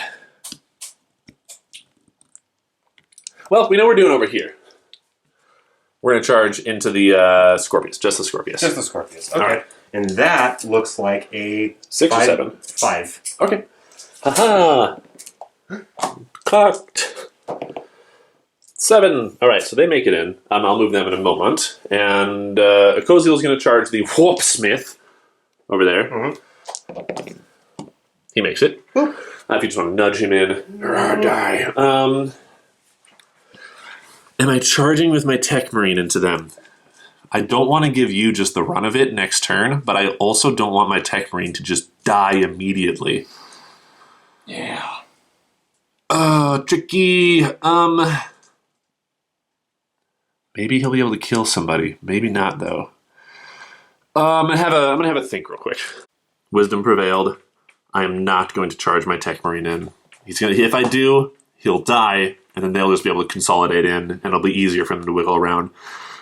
Well, we know what we're doing over here. We're going to charge into the Scorpius, just the Scorpius. Just the Scorpius. Okay. All right. And that looks like a 6 or 7? 5. Okay. Haha. Cocked. 7. All right, so they make it in. I'll move them in a moment. And Akoziel is going to charge the Warpsmith over there. Mm-hmm. He makes it. If you just want to nudge him in. Die. Am I charging with my Tech Marine into them? I don't want to give you just the run of it next turn, but I also don't want my Tech Marine to just die immediately. Yeah. Tricky. Maybe he'll be able to kill somebody. Maybe not, though. I'm gonna have a think real quick. Wisdom prevailed. I am not going to charge my Tech Marine in. If I do, he'll die, and then they'll just be able to consolidate in, and it'll be easier for them to wiggle around.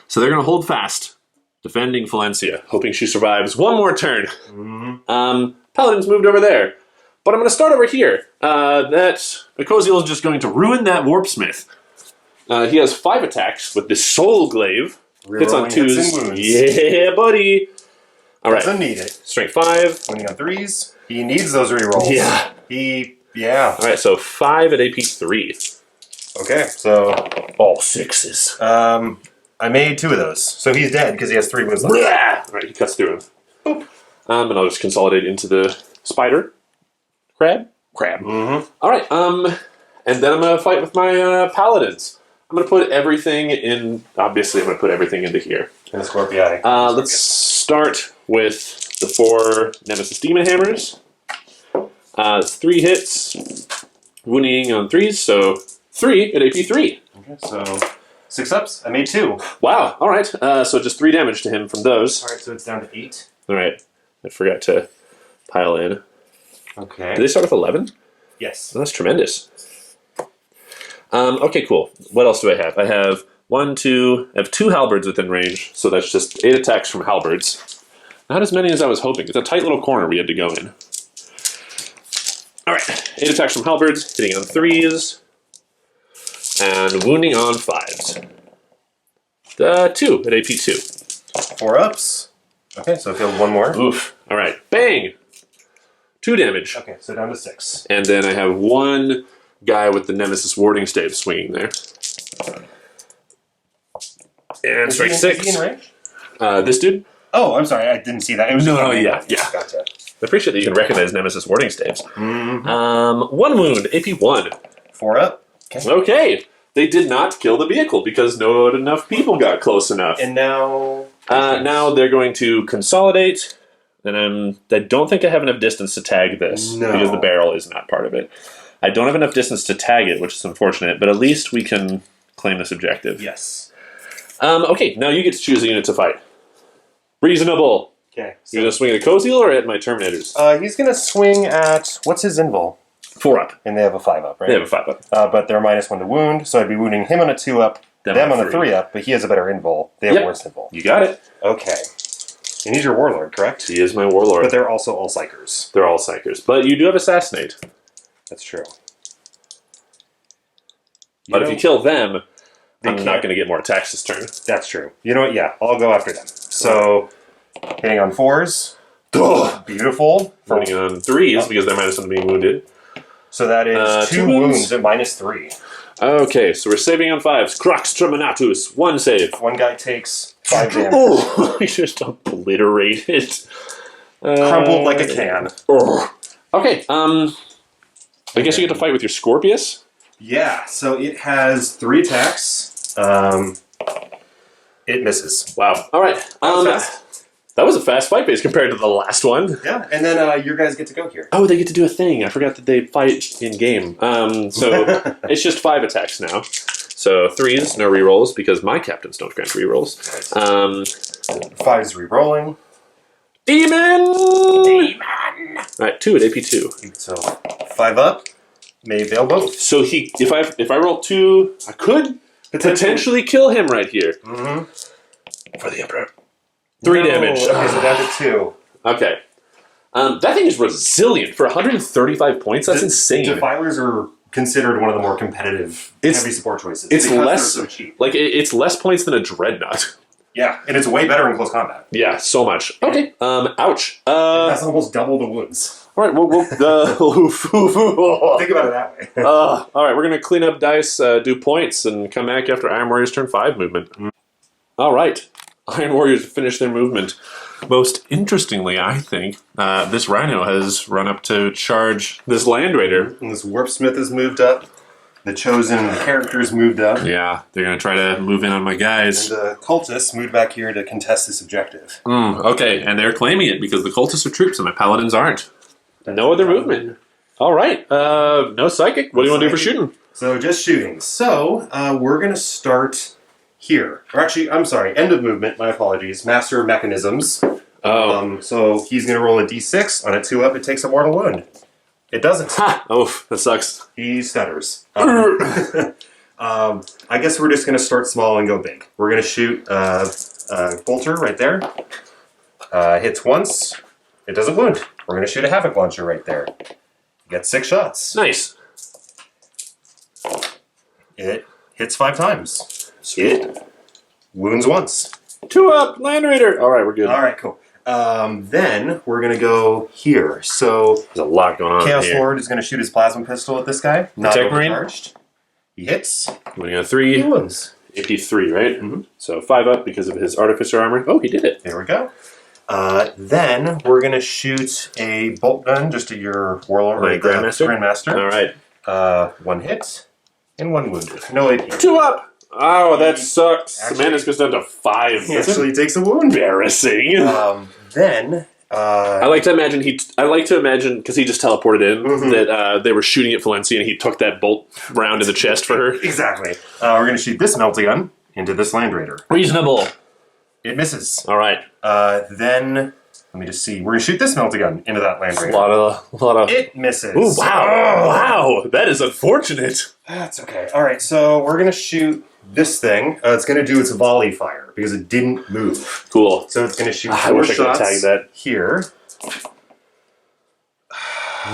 So they're going to hold fast, defending Valencia, hoping she survives one more turn. Mm-hmm. Paladin's moved over there. But I'm going to start over here. That Akoziel is just going to ruin that Warpsmith. He has 5 attacks with the Soul Glaive. Hits on 2s. Yeah, buddy. All right. Doesn't need it. Strength 5. Winning on 3s. He needs those rerolls. Yeah. All right, so 5 at AP 3. Okay, so all 6s. I made 2 of those. So he's dead because he has 3 wounds left. All right, he cuts through him. Boop. And I'll just consolidate into the spider. Crab. Mm-hmm. All right, and then I'm going to fight with my paladins. I'm going to put everything in... Obviously, I'm going to put everything into here. And the Scorpii. Let's start with the 4 Nemesis Demon Hammers. It's 3 hits. Wounding on 3s, so 3 at AP 3. Okay, so 6 ups. I made 2. Wow, all right. So just 3 damage to him from those. All right, so it's down to 8. All right. I forgot to pile in. Okay. Did they start with 11? Yes. Well, that's tremendous. Okay, cool. What else do I have? I have 1, 2... I have 2 halberds within range, so that's just 8 attacks from halberds. Not as many as I was hoping. It's a tight little corner we had to go in. All right. 8 attacks from halberds, hitting on 3s, and wounding on 5s. 2 at AP 2. 4 ups. Okay, so I feel 1 more. Oof. All right. Bang! 2 damage. Okay, so down to 6. And then I have 1 guy with the Nemesis warding stave swinging there. And strike 6. Is he in range? This dude? Oh, I'm sorry, I didn't see that. It was Yeah. Gotcha. I appreciate that you can recognize Nemesis warding staves. Mm-hmm. 1 wound, AP 1. 4 up. Okay. They did not kill the vehicle because not enough people got close enough. And now... Now they're going to consolidate. And I don't think I have enough distance to tag this because the barrel is not part of it. I don't have enough distance to tag it, which is unfortunate, but at least we can claim this objective. Yes. Okay, now you get to choose a unit to fight. Reasonable. Okay. You're going to swing at Akoziel or at my Terminators? He's going to swing at... What's his invul? 4 up. And they have a 5 up, right? They have a 5 up. But they're -1 to wound, so I'd be wounding him on a 2 up, them on a 3 up, but he has a better invul. They have worse invul. You got it. Okay. And he's your warlord, correct? He is my warlord. But they're also all psychers. They're all psychers. But you do have assassinate. That's true. But if you kill them, I'm not going to get more attacks this turn. That's true. You know what? Yeah, I'll go after them. So, hitting on 4s. Beautiful. Running on 3s because they're -1 to being wounded. So that is 2 wounds at -3. Okay, so we're saving on 5s. Crux Terminatus. 1 save. One guy takes 5 damage. Oh, he just obliterated. Crumpled like a can. Okay, I guess you get to fight with your Scorpius. Yeah, so it has 3 attacks. It misses. Wow. All right. That was a fast fight base compared to the last one. Yeah, and then your guys get to go here. Oh, they get to do a thing. I forgot that they fight in game. So it's just 5 attacks now. So 3s, no rerolls because my captains don't grant rerolls. 5's rerolling. Demon! All right, 2 at AP 2. So 5 up. May fail both. So if I roll 2, I could potentially kill him right here. Mm-hmm. For the Emperor. 3 damage. Okay, so down to 2. Okay. That thing is resilient for 135 points. That's insane. Defilers are considered one of the more competitive heavy support choices. It's because less they're so cheap. like it's less points than a Dreadnought. Yeah, and it's way better in close combat. Yeah, so much. Okay. Ouch. That's almost double the wounds. All right. Think about it that way. All right. We're gonna clean up dice, do points, and come back after Iron Warriors turn 5 movement. All right. Iron Warriors finish their movement. Most interestingly, I think this Rhino has run up to charge this Land Raider. And this Warpsmith has moved up. The Chosen characters moved up. Yeah, they're gonna try to move in on my guys. And the Cultists moved back here to contest this objective. Okay, and they're claiming it because the Cultists are troops and my Paladins aren't. No other movement. All right. No Psychic. What do you want to do for shooting? So just shooting. So we're going to start here. Or actually, I'm sorry, end of movement. My apologies. Master of Mechanisms. Oh. So he's going to roll a d6. On a 2-up, it takes a mortal wound. It doesn't. Ha! Oh, that sucks. He stutters. I guess we're just going to start small and go big. We're going to shoot Bolter right there. Hits once. It doesn't wound. We're going to shoot a Havoc Launcher right there. Get 6 shots. Nice. It hits 5 times. It wounds once. 2-up, Land Raider. All right, we're good. All right, cool. Then we're going to go here. So There's a lot going on Chaos here. Lord is going to shoot his Plasma Pistol at this guy. Not Protect Marine. overcharged. He hits. Winning on 3. He wounds. 83, right? Mhm. So 5 up because of his Artificer armor. Oh, he did it. There we go. Then we're going to shoot a bolt gun just at your Warlord. My Grandmaster? Grandmaster. All right. 1 hit and 1 wounded. No AP. 2-up. Oh, that sucks. Actually- Samandus goes down to 5. He That's actually takes a wound. embarrassing. Then I like to imagine because he just teleported in that they were shooting at Valencia and he took that bolt round in the chest for her. exactly. We're going to shoot this Melty Gun into this Land Raider. Reasonable. It misses. All right. Then let me just see. We're going to shoot this Melty Gun into that Land A Raider. lot of. It misses. Ooh, wow! Wow, that is unfortunate. That's okay. All right, so we're going to shoot this thing. It's going to do its volley fire because it didn't move. Cool. So it's going to shoot I 4 wish I could shots tag that. here.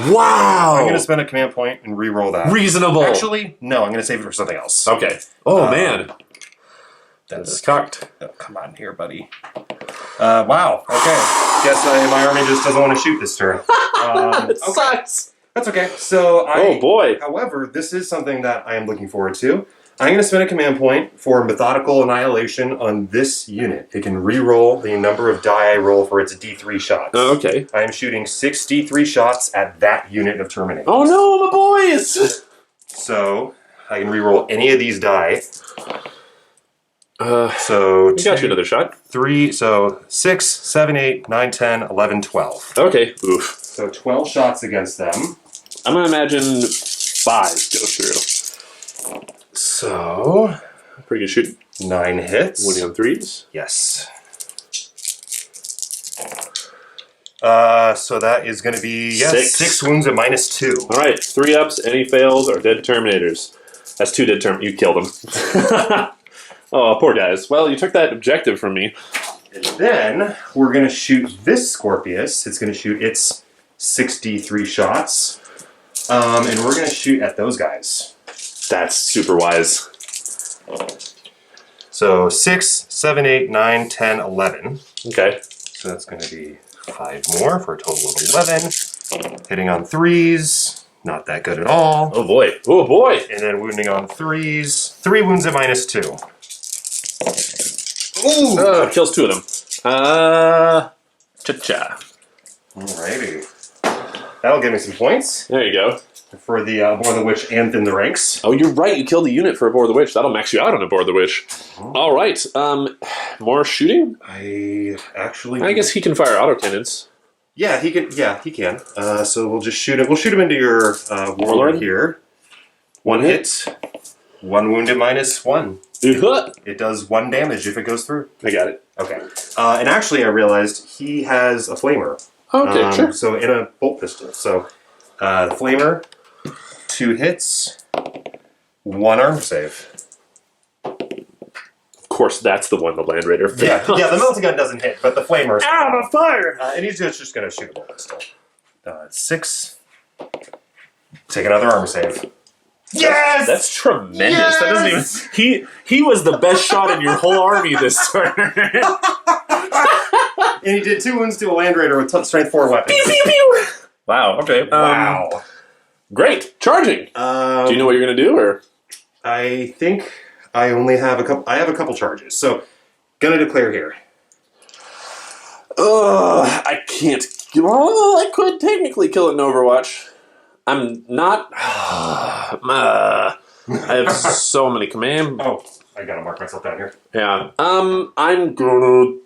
Wow. I'm going to spend a command point and re-roll that. Reasonable. Actually, no, I'm going to save it for something else. Okay. Oh man, That's cocked. Oh, come on here, buddy. Wow. Okay. Guess my army just doesn't want to shoot this turn. It sucks. That's okay. So Oh boy. However, this is something that I am looking forward to. I'm going to spend a command point for Methodical Annihilation on this unit. It can re-roll the number of die I roll for its D3 shots. Oh, okay. I am shooting 6 D3 shots at that unit of Terminator. Oh no, my boys. So I can re-roll any of these die. So We got you another shot. 3, so 6, 7, 8, 9, 10, 11, 12. Okay. Oof. So 12 shots against them. I'm gonna imagine 5 go through. So Pretty good shooting. 9 hits. Winning on 3s. Yes. So that is going to be 6 wounds at -2. All right. 3 ups. Any fails are dead Terminators. That's 2 dead Term. You killed them. Oh, poor guys. Well, you took that objective from me. And then we're going to shoot this Scorpius. It's going to shoot its 63 shots. And we're going to shoot at those guys. That's super wise. So 6, 7, 8, 9, 10, 11. Okay. So that's going to be 5 more for a total of 11. Hitting on 3s. Not that good at all. Oh boy. Oh boy. And then wounding on 3s. 3 wounds at -2. Ooh! Kills 2 of them. Cha-cha. Alrighty. That'll give me some points There you go. for the More the Witch and Thin the Ranks. Oh, you're right. You killed the unit for Abhor the Witch. That'll max you out on Abhor the Witch. All right. More shooting? I actually... I guess he can fire autocannons. Yeah, he can. Yeah, he can. So we'll just shoot him. We'll shoot him into your Warlord here. 1 hit. 1 wound at -1. It does 1 damage if it goes through. I got it. Okay. And actually, I realized he has a flamer. Okay, sure. So in a bolt pistol. So the flamer, 2 hits, 1 arm save. Of course, that's the one the Land Raider failed. Yeah, the melting gun doesn't hit, but the flamer's Out of fire! and he's just going to shoot a bolt pistol. 6. Take another armor save. Yes! That's tremendous. Yes! That doesn't even. He was the best shot in your whole army this turn. And he did 2 wounds to a Land Raider with strength 4 weapons. Pew, pew, pew. Wow. Okay. Wow. Great. Charging. Do you know what you're gonna do, or? I think I only have a couple. I have a couple charges, so gonna declare here. I can't. Well, I could technically kill it in Overwatch. I'm not. I have so many command. Oh, I gotta mark myself down here. Yeah. I'm gonna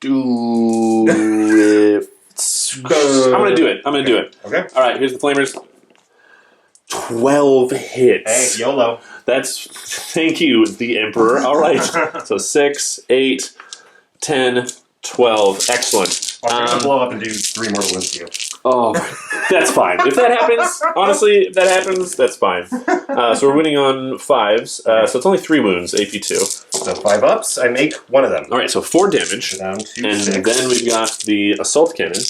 do it. I'm gonna do it. Okay. All right. Here's the flamers. 12 hits. Hey, YOLO. That's. Thank you, the Emperor. All right. So 6, 8, 10, 12. Excellent. I'm gonna blow up and do 3 mortal wounds to you. Oh, that's fine. If that happens, honestly, if that happens, that's fine. So we're winning on 5s. So it's only 3 wounds, AP2. So 5 ups, I make 1 of them. All right, so 4 damage. Down to And 6. then we've got the assault cannon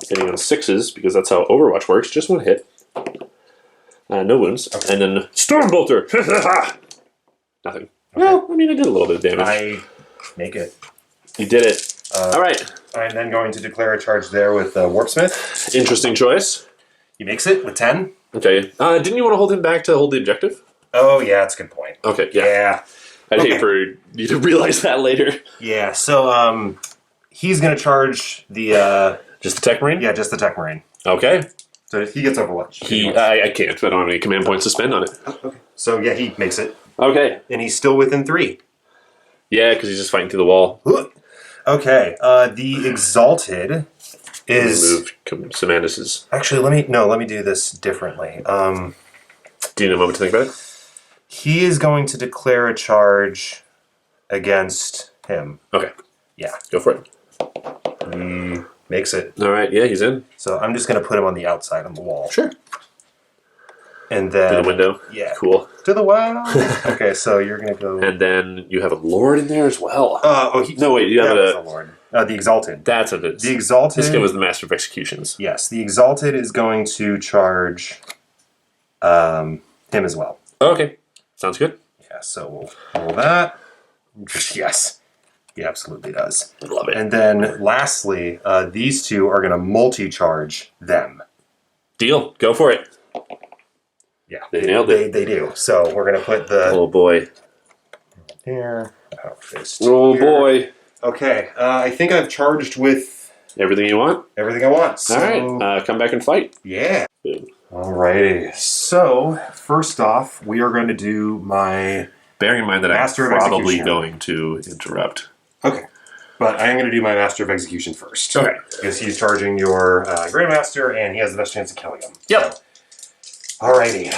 hitting on 6s, because that's how Overwatch works. Just 1 hit. No wounds. Okay. And then Storm Bolter. Nothing. Okay. Well, I mean, I did a little bit of damage. I make it. You did it. All right. I'm then going to declare a charge there with Warpsmith. Interesting choice. He makes it with 10. Okay. Didn't you want to hold him back to hold the objective? Oh, yeah, that's a good point. Okay, yeah. I'd hate for you to realize that later. Yeah, so he's going to charge the... Just the Tech Marine? Yeah, just the Tech Marine. Okay. So he gets Overwatch. I can't. I don't have any command points to spend on it. Okay. So, yeah, he makes it. Okay. And he's still within 3. Yeah, because he's just fighting through the wall. Okay, the Exalted is... Move Simandus's. Actually, let me do this differently. Do you need a moment to think about it? He is going to declare a charge against him. Okay. Yeah. Go for it. He makes it. All right, yeah, he's in. So I'm just going to put him on the outside on the wall. Sure. And then... To the window? Yeah. Cool. To the wall. Okay, so you're going to go... And then you have a Lord in there as well. No, wait, you have the Lord. The Exalted. That's what it is. The Exalted... This guy was the Master of Executions. Yes, the Exalted is going to charge him as well. Okay. Sounds good. Yeah, so we'll roll that. Yes. He absolutely does. Love it. And then lastly, these two are going to multi-charge them. Deal. Go for it. Yeah. They nailed it. They do. So we're going to put the... Oh, boy. Here. Oh, boy. Okay. I think I've charged with... Everything you want? Everything I want. So, all right. Come back and fight. Yeah. Boom. Alrighty. So, first off, we are going to do my... Bearing in mind that Master I'm of probably Execution. going to interrupt. Okay. But I am going to do my Master of Execution first. Okay. Because he's charging your Grandmaster, and he has the best chance of killing him. Yep. Alrighty.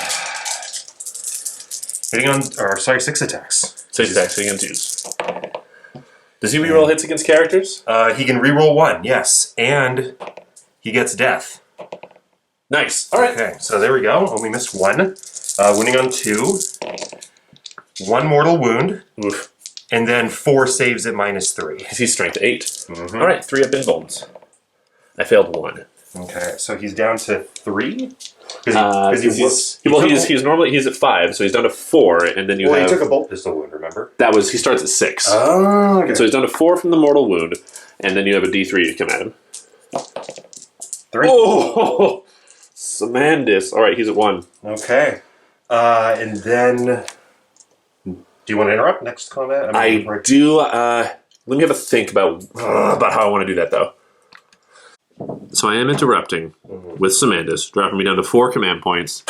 Hitting on... 6 attacks. 6 attacks against twos. Does he reroll hits against characters? He can reroll 1, yes. And he gets death. Nice. All right. Okay, so there we go. Only missed 1. Winning on 2. 1 mortal wound. Oof. And then 4 saves at -3. He's strength 8. Mm-hmm. All right, 3 up in bones. I failed 1. Okay, so he's down to 3? He's at 5, so he's down to 4, and then you have... he took a bolt pistol wound, remember? He starts at 6. Oh, okay. So he's down to 4 from the mortal wound, and then you have a D3 to come at him. 3. Oh! Simandus. All right, he's at 1. Okay. And then... Do you want to interrupt next combat? I do. Let me have a think about how I want to do that, though. So I am interrupting with Simandus, dropping me down to 4 command points.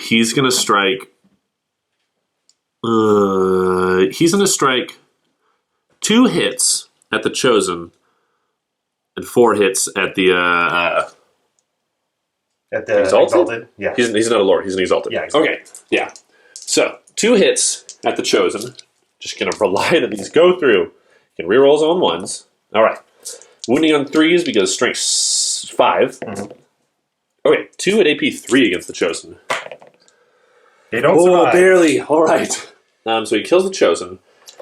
He's going to strike... he's going to strike 2 hits at the Chosen and 4 hits at the... At the Exalted? Yeah. He's not a Lord. He's an Exalted. Yeah, exactly. Okay, yeah. So, 2 hits at the Chosen. Just going to rely that these go through. You can reroll his own 1s. All right. Wounding on 3s because strength 5. Mm-hmm. Okay, 2 at AP 3 against the Chosen. They don't survive. Barely. All right. So he kills the Chosen.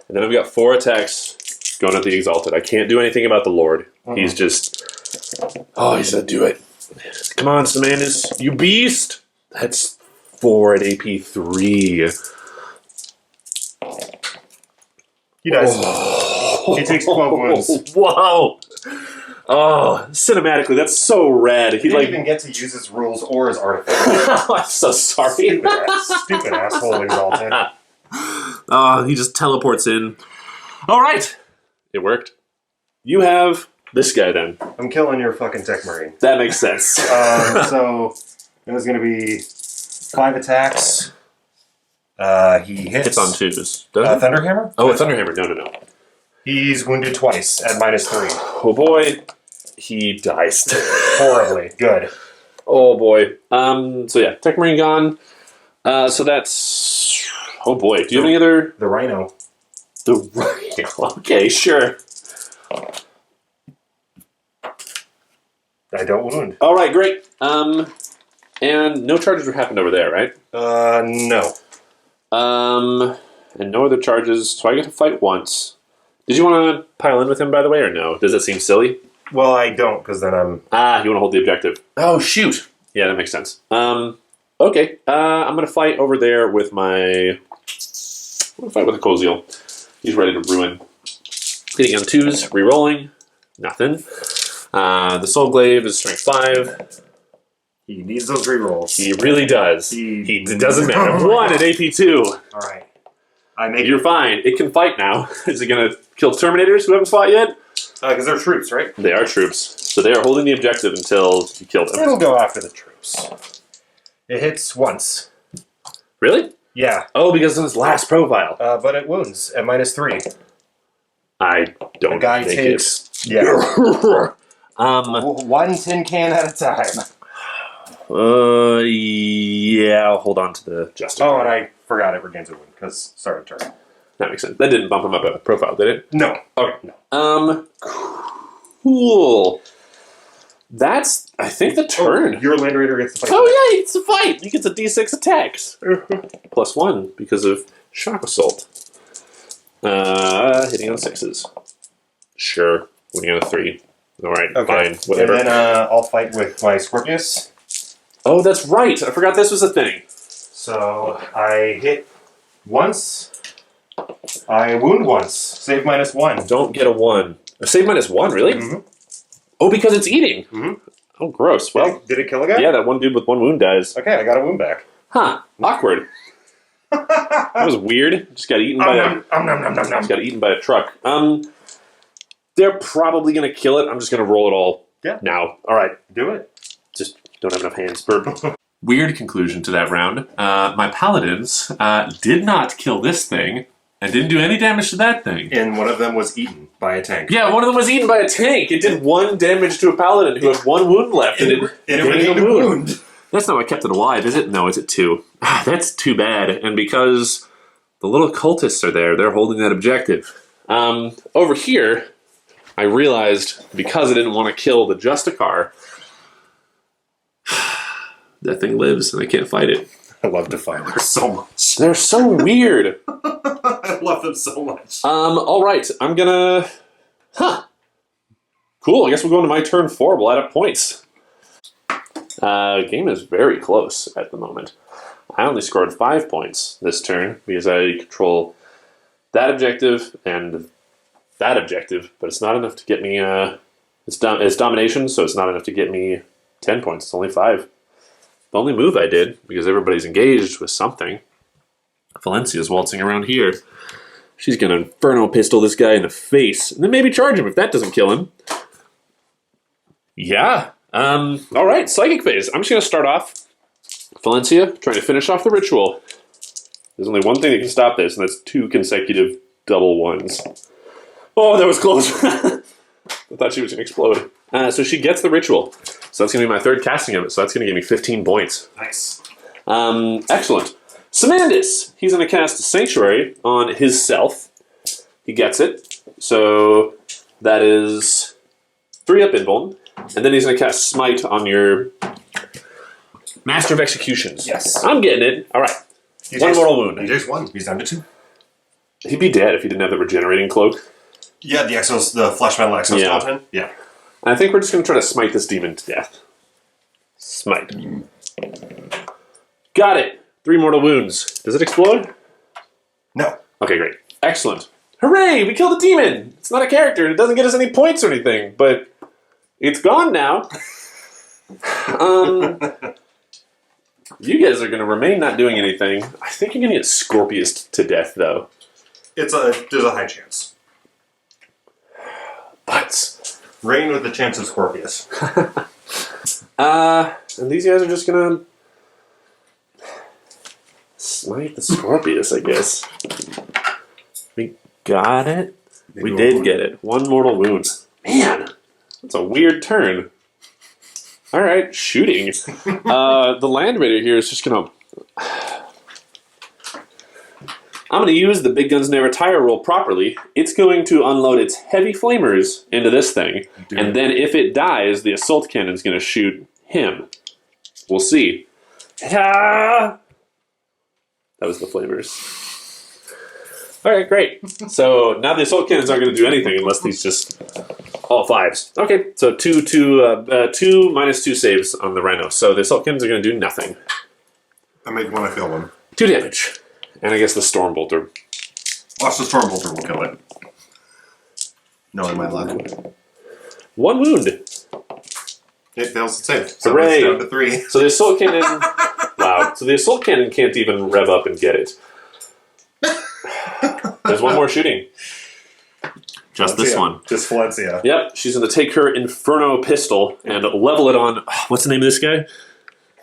And then I've got 4 attacks going at the Exalted. I can't do anything about the Lord. He's just... Oh, he's going to do it. Come on, Simandus. You beast! That's 4 at AP 3. He dies. He takes 12 wounds. Whoa! Oh, cinematically, that's so rad. He didn't even get to use his rules or his artifact. I'm so sorry. Stupid asshole Exalted. Oh, he just teleports in. All right. It worked. You have this guy then. I'm killing your fucking Tech Marine. That makes sense. So, there's going to be 5 attacks. He hits on 2s. Thunderhammer? Oh, a Thunderhammer. No. He's wounded twice at -3. Oh boy. He dies. Horribly. Good. Oh boy. So yeah, Tech Marine gone. So that's... Oh boy. Do you have any other... The Rhino. The Rhino. Okay, sure. I don't wound. All right, great. And no charges happened over there, right? No. And no other charges. So I get to fight once. Did you want to pile in with him, by the way, or no? Does that seem silly? Well, I don't, because then I'm... You want to hold the objective. Oh, shoot. Yeah, that makes sense. Okay. I'm going to fight over there with my... I'm going to fight with a Koziel. He's ready to ruin. Hitting on 2s, re-rolling. Nothing. The Soul Glaive is strength 5. He needs those rerolls. He really does. It doesn't matter. 1 at AP 2. All right. You're fine. It can fight now. Is it going to kill Terminators who haven't fought yet? Because they're troops, right? They are troops. So they are holding the objective until you kill them. It'll go after the troops. It hits once. Really? Yeah. Oh, because of his last profile. But it wounds at -3. I don't The guy think takes... it's... Yeah. 1 tin can at a time. Yeah, I'll hold on to the Justifier. Oh, and I forgot it regains a wound, because start of turn. That makes sense. That didn't bump him up a profile, did it? No. Okay. No. Cool. That's, I think, the turn. Oh, your Land Raider gets to fight. Oh, yeah, he gets to fight. He gets a D6 attacks. +1 because of Shock Assault. Hitting on 6s. Sure. Winning on a 3. All right, okay. Fine, whatever. And then I'll fight with my Scorpius. Oh, that's right. I forgot this was a thing. So I hit once. I wound once. Save -1. Don't get a 1. A save -1, really? Mm-hmm. Oh, because it's eating. Mm-hmm. Oh, gross. Well, did it kill a guy? yeah, that one dude with 1 wound dies. Okay, I got a wound back. Huh. Awkward. That was weird. Just got eaten by just got eaten by a truck. They're probably gonna kill it. I'm just gonna roll it all now. All right. Do it. Just don't have enough hands. Weird conclusion to that round. My paladins did not kill this thing and didn't do any damage to that thing. And one of them was eaten by a tank. Yeah, one of them was eaten by a tank. It did 1 damage to a paladin who had 1 wound left. And it regained a wound. That's not what kept it alive, is it? No, it's at 2. That's too bad. And because the little cultists are there, they're holding that objective. Over here, I realized because I didn't want to kill the Justicar, that thing lives and I can't fight it. I love Defiler so much. They're so weird. I love them so much. All right, I'm gonna... Cool, I guess we'll go into my turn 4. We'll add up points. Game is very close at the moment. I only scored 5 points this turn because I control that objective and that objective, but it's not enough to get me... It's domination, so it's not enough to get me 10 points. It's only 5. The only move I did, because everybody's engaged with something, Valencia's waltzing around here. She's going to Inferno pistol this guy in the face, and then maybe charge him if that doesn't kill him. Yeah. All right, Psychic Phase. I'm just going to start off Valencia, trying to finish off the ritual. There's only one thing that can stop this, and that's 2 consecutive double 1s. Oh, that was close. I thought she was going to explode. So she gets the ritual. So that's going to be my 3rd casting of it. So that's going to give me 15 points. Nice. Excellent. Simandus. He's going to cast Sanctuary on his self. He gets it. So that is 3 up invuln. And then he's going to cast Smite on your Master of Executions. Yes. I'm getting it. All right. One mortal wound. He takes 1. He's down to 2. He'd be dead if he didn't have the regenerating cloak. Yeah, the flesh metal exoskeleton. Yeah. I think we're just going to try to smite this demon to death. Smite. Got it. 3 mortal wounds. Does it explode? No. Okay, great. Excellent. Hooray! We killed a demon! It's not a character, and it doesn't get us any points or anything, but it's gone now. You guys are going to remain not doing anything. I think you're going to get Scorpiused to death, though. There's a high chance. But Rain with the chance of Scorpius. and these guys are just going to smite the Scorpius, I guess. We got it. We did get it. 1 mortal wound. Man, that's a weird turn. All right, shooting. The Land Raider here is just going to... I'm going to use the Big Guns Never Tire roll properly. It's going to unload its heavy flamers into this thing. And then if it dies, the assault cannon is going to shoot him. We'll see. Ah! That was the flamers. All right, great. So now the assault cannons aren't going to do anything unless these just all 5s. Okay, so 2 minus 2 saves on the Rhino. So the assault cannons are going to do nothing. I make one, I fail one. 2 damage. And I guess the Stormbolter. Watch the Stormbolter will kill it. Knowing my luck. 1 wound. It fails to save. So Hooray. it's down to 3. So the assault cannon... Wow. So the assault cannon can't even rev up and get it. There's 1 more shooting. Just this one. Just Valencia. Yep. She's going to take her Inferno pistol and level it on... What's the name of this guy?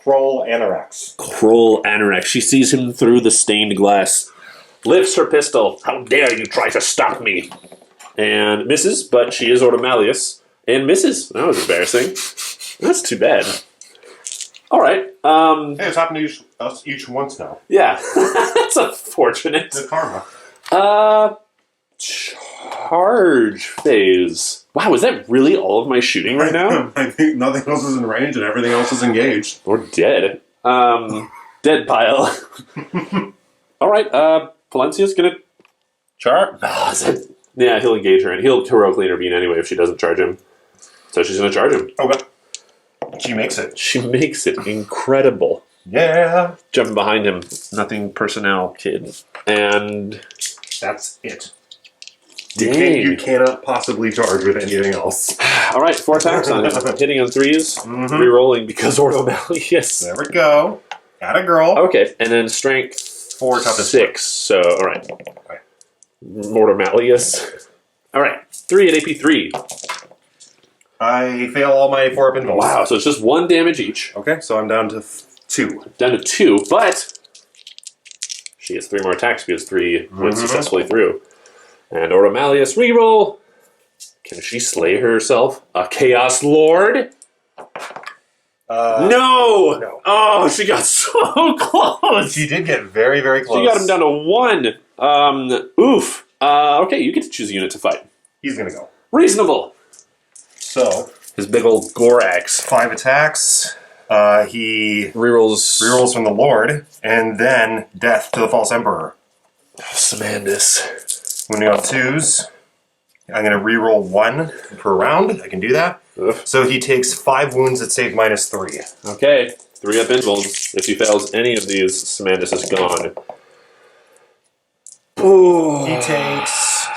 Kroll Anorax. Kroll Anorax. She sees him through the stained glass. Lifts her pistol. How dare you try to stop me? And misses, but she is Ordo Malleus. And misses. That was embarrassing. That's too bad. All right. Hey, it's happened to us each once now. Yeah. That's unfortunate. The karma. Charge phase. Wow, is that really all of my shooting right now? I think nothing else is in range and everything else is engaged. Or dead. Dead pile. All right, Valencia's gonna charge. Yeah, he'll engage her, and he'll heroically intervene anyway if she doesn't charge him. So she's gonna charge him. Okay. She makes it. She makes it incredible. Yeah. Jumping behind him. Nothing personnel, kid. And that's it. dang. You cannot possibly charge with anything else. All right, 4 attacks on him. Hitting on 3s. Rerolling because Ordo Malleus. There we go. Got a girl. Okay, and then strength 4 toughness 6. So, all right. Ordo Malleus. All right, 3 at AP 3. I fail all my 4 up invulns. Wow, so it's just 1 damage each. Okay, so I'm down to 2. Down to 2, but she gets 3 more attacks because 3 went successfully through. And Ordo Malleus reroll. Can she slay herself? A Chaos Lord? No! Oh, she got so close! She did get very, very close. She got him down to 1. Oof. Okay, you get to choose a unit to fight. He's gonna go. Reasonable. So, his big old gore axe. 5 attacks. He rerolls from the Lord, and then death to the False Emperor. Simandus. When we got 2s, I'm going to reroll 1 per round. I can do that. Oof. So he takes 5 wounds at save -3. Okay, 3 up invulns. If he fails any of these, Simandus is gone. Ooh. He takes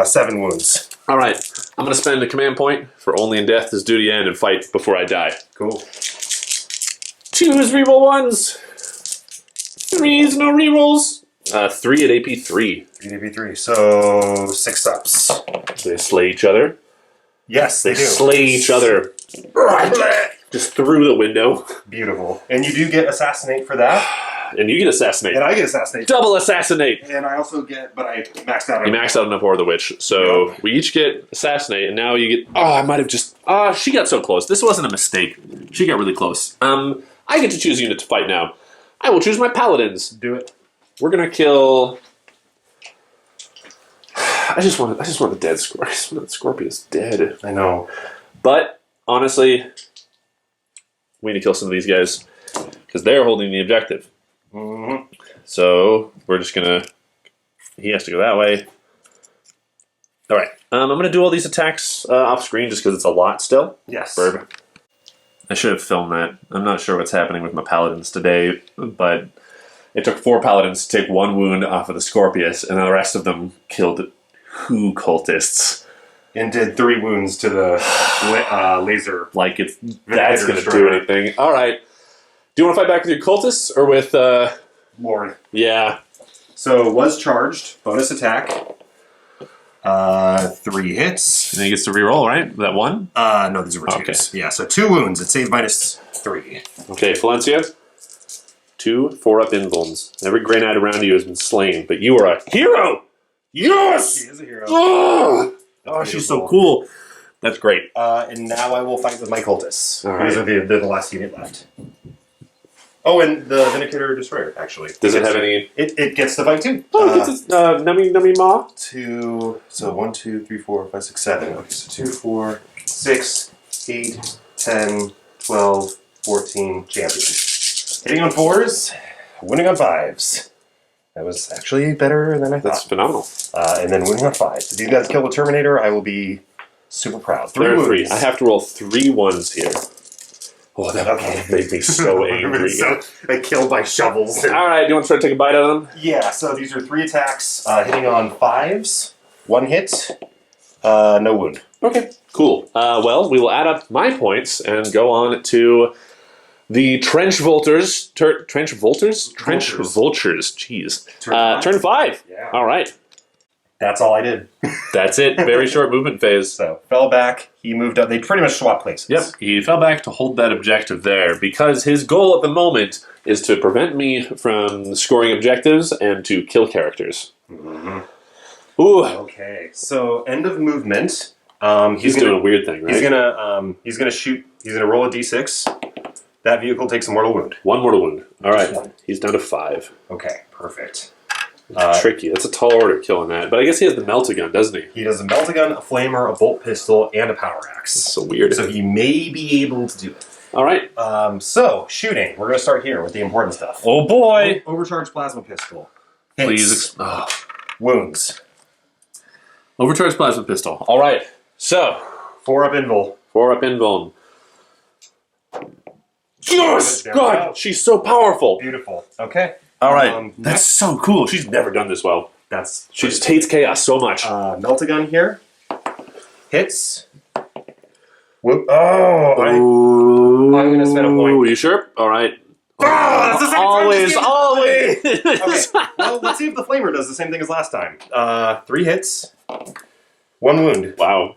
7 wounds. All right, I'm going to spend a command point for Only in Death is Due to End and fight before I die. Cool. 2s, reroll 1s. 3s, no rerolls. 3 at AP 3. 3 to AP3, so 6 steps. They slay each other. Yes, they do. Slay each other. Just through the window. Beautiful. And you do get Assassinate for that. And you get Assassinate. And I get Assassinate. Double Assassinate. And I also get, but I maxed out on You maxed out enough War of the Witch. So we each get Assassinate, and now you get... Oh, I might have just... she got so close. This wasn't a mistake. She got really close. I get to choose a unit to fight now. I will choose my Paladins. Do it. We're gonna kill... I just want the dead Scorpius. I just want the Scorpius dead. I know. But, honestly, we need to kill some of these guys. Because they're holding the objective. So, we're just gonna... He has to go that way. Alright. I'm gonna do all these attacks off screen just because it's a lot still. Yes. Burb. I should have filmed that. I'm not sure what's happening with my Paladins today, but It took 4 paladins to take 1 wound off of the Scorpius, and the rest of them killed 2 cultists. And did 3 wounds to the laser. Like, that's going to do anything. All right. Do you want to fight back with your cultists, or with... Lord. Yeah. So, was charged. Bonus attack. 3 hits. And he gets to reroll, right? That 1? No, these were 2s. Okay. Yeah, so 2 wounds. It saved -3. Okay, Valencia. 2 4-up invulns. Every Grey Knight around you has been slain, but you are a hero! Yes! She is a hero. Oh, she's so cool. That's great. And now I will fight with my cultists. All right. These are the last unit left. Oh, and the Vindicator Destroyer, actually. Does it have any... It gets to fight too. Oh, it gets Nummy Ma? 2, so 1, 2, 3, 4, 5, 6, 7. Okay, so 2, 4, 6, 8, 10, 12, 14, champion. Hitting on 4s, winning on 5s. That was actually better than I thought. That's phenomenal. And then winning on 5s. If you guys kill the Terminator, I will be super proud. 3 There are wounds. 3. I have to roll 3 1s here. Oh, that made me so angry. I killed by shovels. All right, do you want to try to take a bite out of them? Yeah, so these are 3 attacks, hitting on 5s, 1 hit, no wound. Okay, cool. Well, we will add up my points and go on to the Trench Vultures. Trench Vultures? Trench Vultures, jeez. Turn 5. Yeah. All right. That's all I did. That's it. Very short movement phase. So, fell back, he moved up, they pretty much swapped places. Yep, he fell back to hold that objective there because his goal at the moment is to prevent me from scoring objectives and to kill characters. Mm-hmm. Ooh. Okay, so end of movement. He's doing a weird thing, right? He's gonna shoot, he's gonna roll a d6. That vehicle takes a mortal wound. 1 mortal wound. All right, Just 1. he's down to 5. Okay, perfect. Tricky. That's a tall order killing that. But I guess he has the Melta-Gun, doesn't he? He does a melt-a-gun, a flamer, a bolt pistol, and a power axe. That's so weird. So he may be able to do it. All right. So, shooting. We're going to start here with the important stuff. Oh, boy. Overcharged plasma pistol. Hits. Please. Wounds. Overcharged plasma pistol. All right. So. 4 up invul. 4 up invuln. Yes! There we God, go. she's so powerful. Beautiful. Okay. All right. That's so cool. She's never done this well. She just hates chaos so much. Melt-a-gun here. Hits. Whoop. Oh! I'm going to spend a point. You sure? All right. That's the same Always. Okay. Well, let's see if the flamer does the same thing as last time. 3 hits. 1 wound. Wow.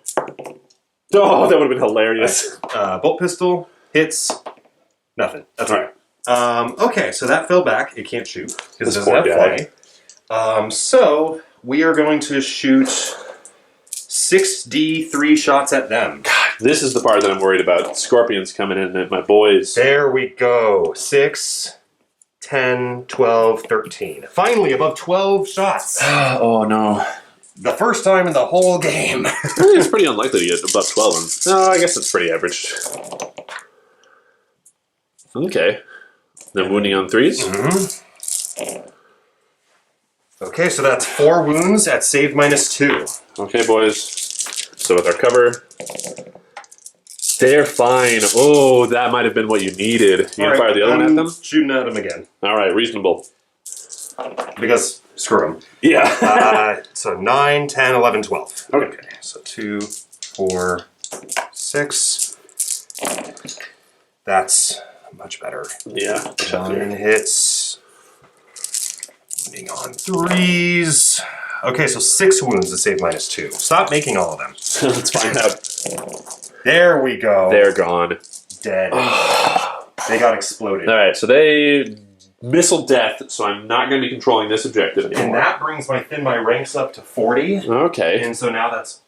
Oh, that would have been hilarious. Bolt pistol. Hits. Nothing. That's all right. Okay, so that fell back. It can't shoot because it doesn't have fly. So we are going to shoot 6d3 shots at them. God, this is the part that I'm worried about. Scorpions coming in at my boys. There we go. 6, 10, 12, 13. Finally, above 12 shots. Oh, no. The first time in the whole game. I think it's pretty unlikely to get above 12. No, I guess it's pretty average. Okay. Then wounding on 3s. Mm-hmm. Okay, so that's 4 wounds at save -2. Okay, boys. So with our cover, they're fine. Oh, that might have been what you needed. You gonna fire the other one at them? Shooting at them again. All right, reasonable. Because screw them. Yeah. So 9, 10, 11, 12. Okay. So 2, 4, 6. That's much better. Yeah. 9 hits. Wounding on 3s. Okay, so 6 wounds to save -2. Stop making all of them. Let's find out. There we go. They're gone. Dead. They got exploded. All right, so they missile death, so I'm not going to be controlling this objective anymore. And that brings my ranks up to 40. Okay. And so now that's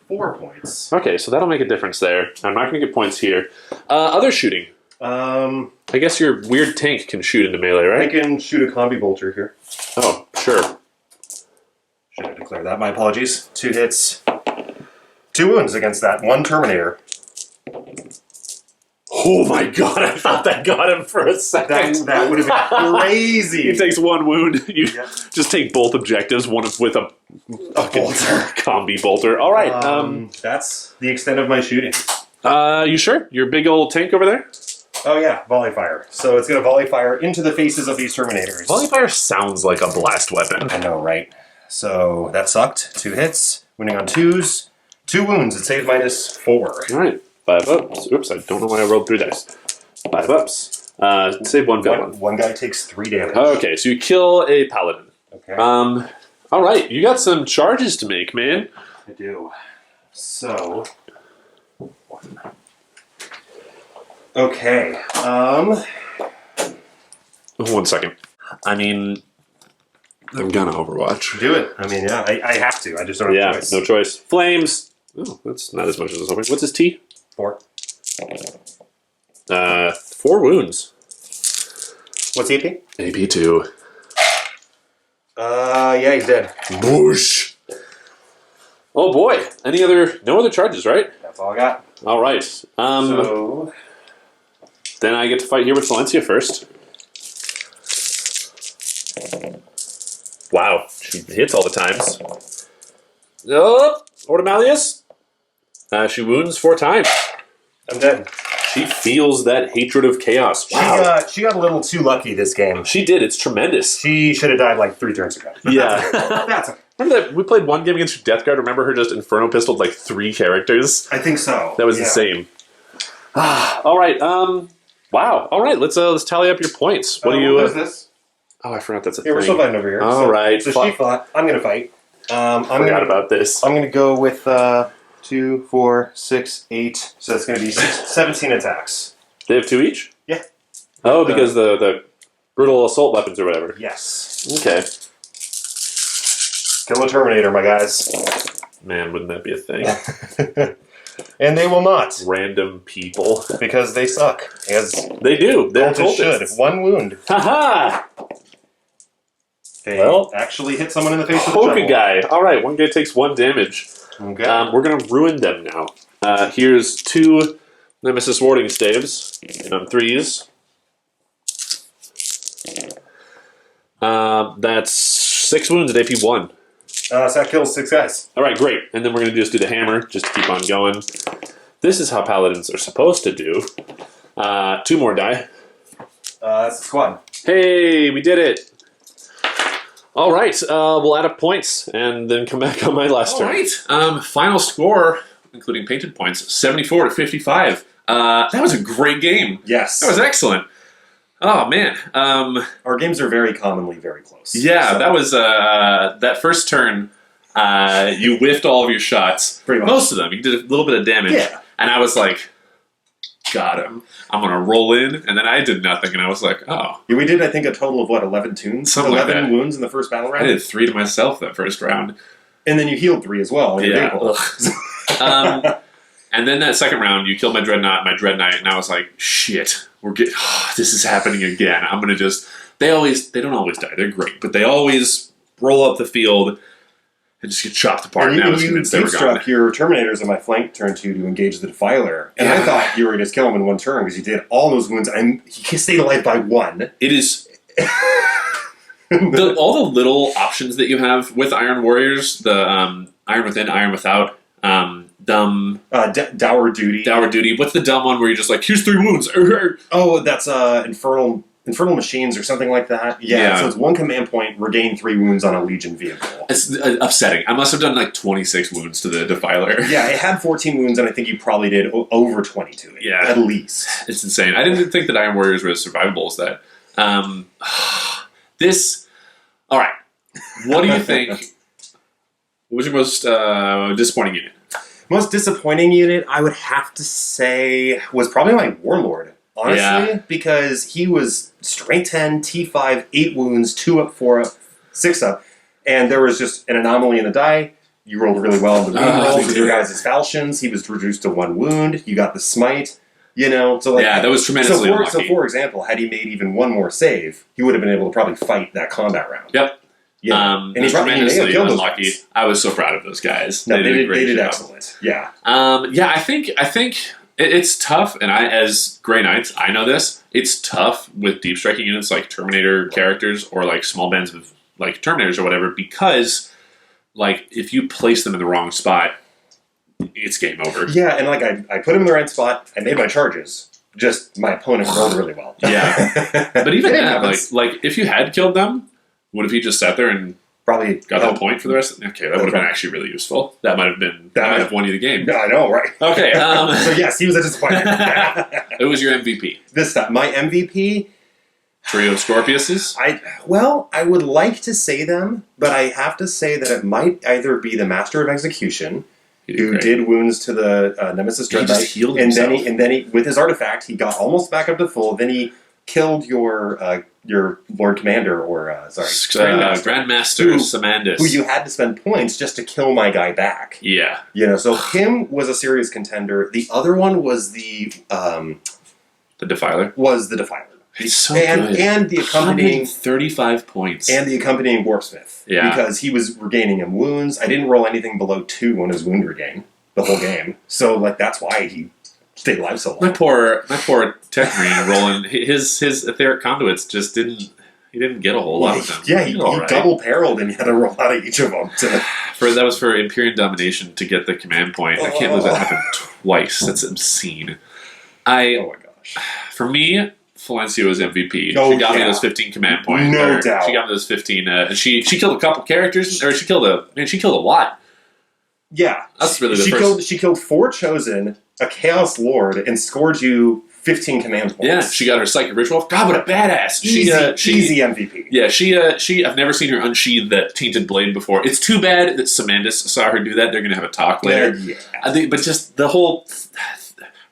4 points. Okay, so that'll make a difference there. I'm not going to get points here. Other shooting. I guess your weird tank can shoot into melee, right? I can shoot a combi bolter here. Oh, sure. Should have declared that. My apologies. 2 hits. 2 wounds against that. 1 Terminator. Oh my god, I thought that got him for a second. That would have been crazy. He takes 1 wound. You just take both objectives, one with a bolter. Combi bolter. All right. That's the extent of my shooting. You sure? Your big old tank over there? Oh yeah, volley fire. So it's going to volley fire into the faces of these Terminators. Volley fire sounds like a blast weapon. I know, right? So that sucked. 2 hits, winning on 2s. 2 wounds. It saved -4. All right, 5 ups. Oops, I don't know why I rolled 3 dice. 5 ups. Save 1 villain. One guy takes 3 damage. Okay, so you kill a paladin. Okay. All right, you got some charges to make, man. I do. So. Okay. 1 second. I mean, I'm gonna Overwatch. Do it. I mean, yeah, I have to. I just don't have a choice. No choice. Flames. Oh, that's not as much as I was hoping. What's his T? 4. 4 wounds. What's he AP? AP 2. Yeah, he's dead. Boosh. Oh boy. No other charges, right? That's all I got. All right. So. Then I get to fight here with Valencia first. Wow, she hits all the times. Oh, Ordo Malleus. She wounds 4 times. I'm dead. She feels that hatred of chaos. Wow. She got a little too lucky this game. She did. It's tremendous. She should have died like 3 turns ago. Yeah. That's okay. Remember that we played one game against Death Guard? Remember her just Inferno pistoled like 3 characters? I think so. That was insane. All right. Wow. All right. Let's tally up your points. What do you? What is this? Oh, I forgot that's a Yeah, thing. we're still fighting over here. All right. So she fought. I'm going to fight. I forgot about this. I'm going to go with 2, 4, 6, 8. So that's going to be 17 attacks. They have 2 each? Yeah. Oh, because the brutal assault weapons or whatever. Yes. Okay. Kill a Terminator, my guys. Man, wouldn't that be a thing? And they will not. Random people. Because they suck. As They do. They're Voltage should. 1 wound. Haha! They Well, actually hit someone in the face with a Poke shovel. guy. All right, 1 guy takes 1 damage. Okay. We're going to ruin them now. Here's 2 Nemesis warding staves on 3s. That's 6 wounds at AP 1. So that kills 6 guys. All right, great. And then we're going to just do the hammer, just to keep on going. This is how paladins are supposed to do. 2 more die. That's the squad. Hey, we did it. All right, we'll add up points and then come back on my last turn. All right. Final score, including painted points, 74 to 55. That was a great game. Yes. That was excellent. Oh, man. Our games are very commonly very close. Yeah, So- that was that first turn. You whiffed all of your shots. Pretty much. Most of them. You did a little bit of damage. Yeah. And I was like, got him. I'm going to roll in. And then I did nothing. And I was like, oh. Yeah, we did, I think, a total of, 11 tunes? Something like 11 that. wounds in the first battle I round? did 3 to myself that first round. And then you healed 3 as well. Yeah. And then that second round, you killed my Dreadnought, and I was like, shit, this is happening again. I'm going to just... They don't always die. They're great. But they always roll up the field and just get chopped apart. And I was convinced they were gone. Deepstruck your Terminators on my flank turn 2 to engage the Defiler. And I thought you were going to just kill him in 1 turn because you did all those wounds. And he stayed alive by 1. It is... all the little options that you have with Iron Warriors, the Iron Within, Iron Without, dumb... Dour Duty. Dour Duty. What's the dumb one where you're just like, here's 3 wounds? Oh, that's Infernal Machines or something like that. Yeah, so it's 1 command point, regain 3 wounds on a Legion vehicle. It's upsetting. I must have done like 26 wounds to the Defiler. Yeah, it had 14 wounds, and I think you probably did over 20 to it. Yeah. At least. It's insane. I didn't think that Iron Warriors were as survivable as that. All right. What do you think? What was your most disappointing unit? Most disappointing unit, I would have to say, was probably my Warlord. Honestly, because he was strength 10, T5, 8 wounds, 2 up, 4 up, 6 up, and there was just an anomaly in the die. You rolled really well in the wound rolls with your guys' falchions. He was reduced to 1 wound. You got the smite. So that was tremendously unlucky. So, for example, had he made even 1 more save, he would have been able to probably fight that combat round. Yep. Yeah, and he tremendously unlucky. I was so proud of those guys. No, they did excellent. Yeah. I think it's tough, and as Grey Knights, I know this. It's tough with deep striking units like Terminator characters or like small bands of like Terminators or whatever, because like if you place them in the wrong spot, it's game over. Yeah, and like I put him in the right spot. I made my charges. Just my opponent rolled really well. Yeah. But even then, like if you had killed them, would have you just sat there and probably got that point for the rest? Okay, that would have been actually really useful. That might have won you the game. I know, right? Okay. So yes, he was a disappointment. It was your MVP. This time, my MVP. Trio of Scorpiuses? I would like to say them, but I have to say that it might either be the Master of Execution, who did wounds to the Nemesis Dread Knight, and then he, with his artifact, he got almost back up to full. Then he killed your Lord Commander, or Grandmaster Simandus, who you had to spend points just to kill my guy back. Yeah, so him was a serious contender. The other one was the Defiler. It's so good. And the accompanying 35 points. And the accompanying Warpsmith. Yeah. Because he was regaining him wounds. I didn't roll anything below 2 on his wound regain the whole game. So that's why he stayed alive so long. My poor Tech Marine rolling his etheric conduits just didn't get a whole lot of them. Yeah, he double barreled and he had to roll out of each of them. That was for Imperium Domination to get the command point. I can't believe that happened twice. That's obscene. Oh my gosh. For me, Valencia was MVP. She got me those 15 command points. No doubt. She got me those 15. And she killed a couple characters, or she killed a lot. Yeah. That's really the first. She killed 4 Chosen, a Chaos Lord, and scored you 15 command points. Yeah, she got her Psychic Ritual. God, what a badass. Easy MVP. Yeah, I've never seen her unsheath that Tainted Blade before. It's too bad that Simandus saw her do that. They're going to have a talk later. Yeah. But just the whole...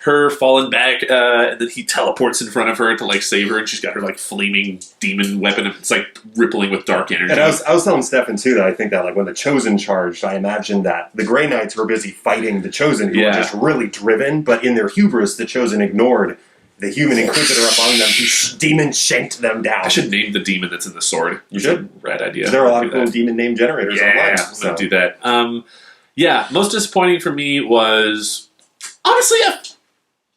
her falling back, and then he teleports in front of her to save her, and she's got her flaming demon weapon. It's rippling with dark energy. And I was telling Stefan too that I think that when the Chosen charged, I imagined that the Grey Knights were busy fighting the Chosen, who were just really driven, but in their hubris, the Chosen ignored the human Inquisitor among them, who demon shanked them down. I should name the demon that's in the sword. You should. Rad idea. There are a lot of cool demon name generators online. I'm going to do that. Most disappointing for me was, honestly, I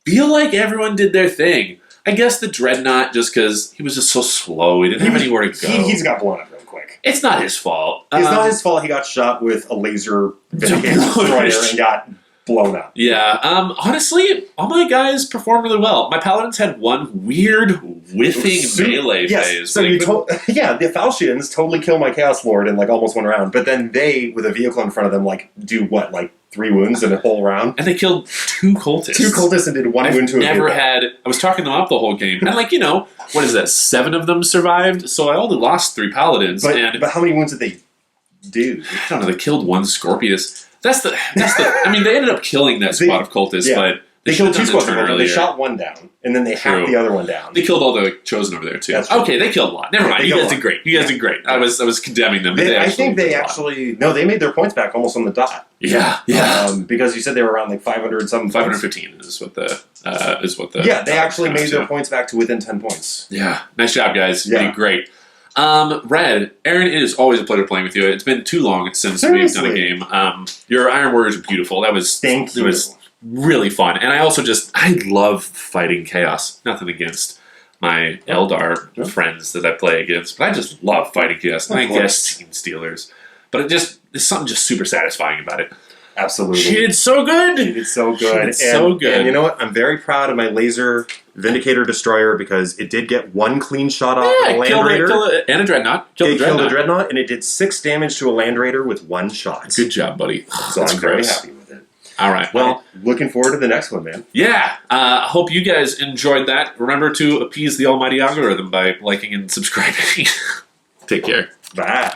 feel like everyone did their thing. I guess the Dreadnought, just because he was just so slow. He didn't have anywhere to go. He's got blown up real quick. It's not his fault. It's not his fault he got shot with a laser destroyer and got blown up. Yeah. Honestly, all my guys performed really well. My Paladins had one weird whiffing melee phase. So the Falchians totally kill my Chaos Lord in almost one round, but then they, with a vehicle in front of them, do what, 3 wounds in a whole round? And they killed 2 cultists. 2 cultists and did 1 wound to a vehicle. I was talking them up the whole game. And what is that, 7 of them survived? So I only lost 3 Paladins. But how many wounds did they do? I don't know, they killed 1 Scorpius. That's the I mean, they ended up killing that squad of cultists, but they killed 2 squads of cultists. They shot 1 down, and then they hacked the other one down. They killed all the Chosen over there too. Okay, they killed a lot. Never mind. You guys did great. I was condemning them. I think they actually they made their points back almost on the dot. Yeah. Because you said they were around 500 something. 515 is what the Yeah, they actually made their points back to within 10 points. Yeah, nice job, guys. You did great. Red, Aaron, it is always a pleasure playing with you. It's been too long since we've done a game. Your Iron Warriors are beautiful. It was really fun. And I love fighting chaos. Nothing against my Eldar friends that I play against, but I just love fighting chaos. And I guess Team Stealers. But there's something just super satisfying about it. Absolutely. She did so good. And you know what? I'm very proud of my laser Vindicator Destroyer because it did get 1 clean shot off a Land Raider. And a Dreadnought. It killed a Dreadnought, and it did 6 damage to a Land Raider with 1 shot. Good job, buddy. So I'm very happy with it. All right. Well, looking forward to the next one, man. Yeah. I hope you guys enjoyed that. Remember to appease the almighty algorithm by liking and subscribing. Take care. Bye.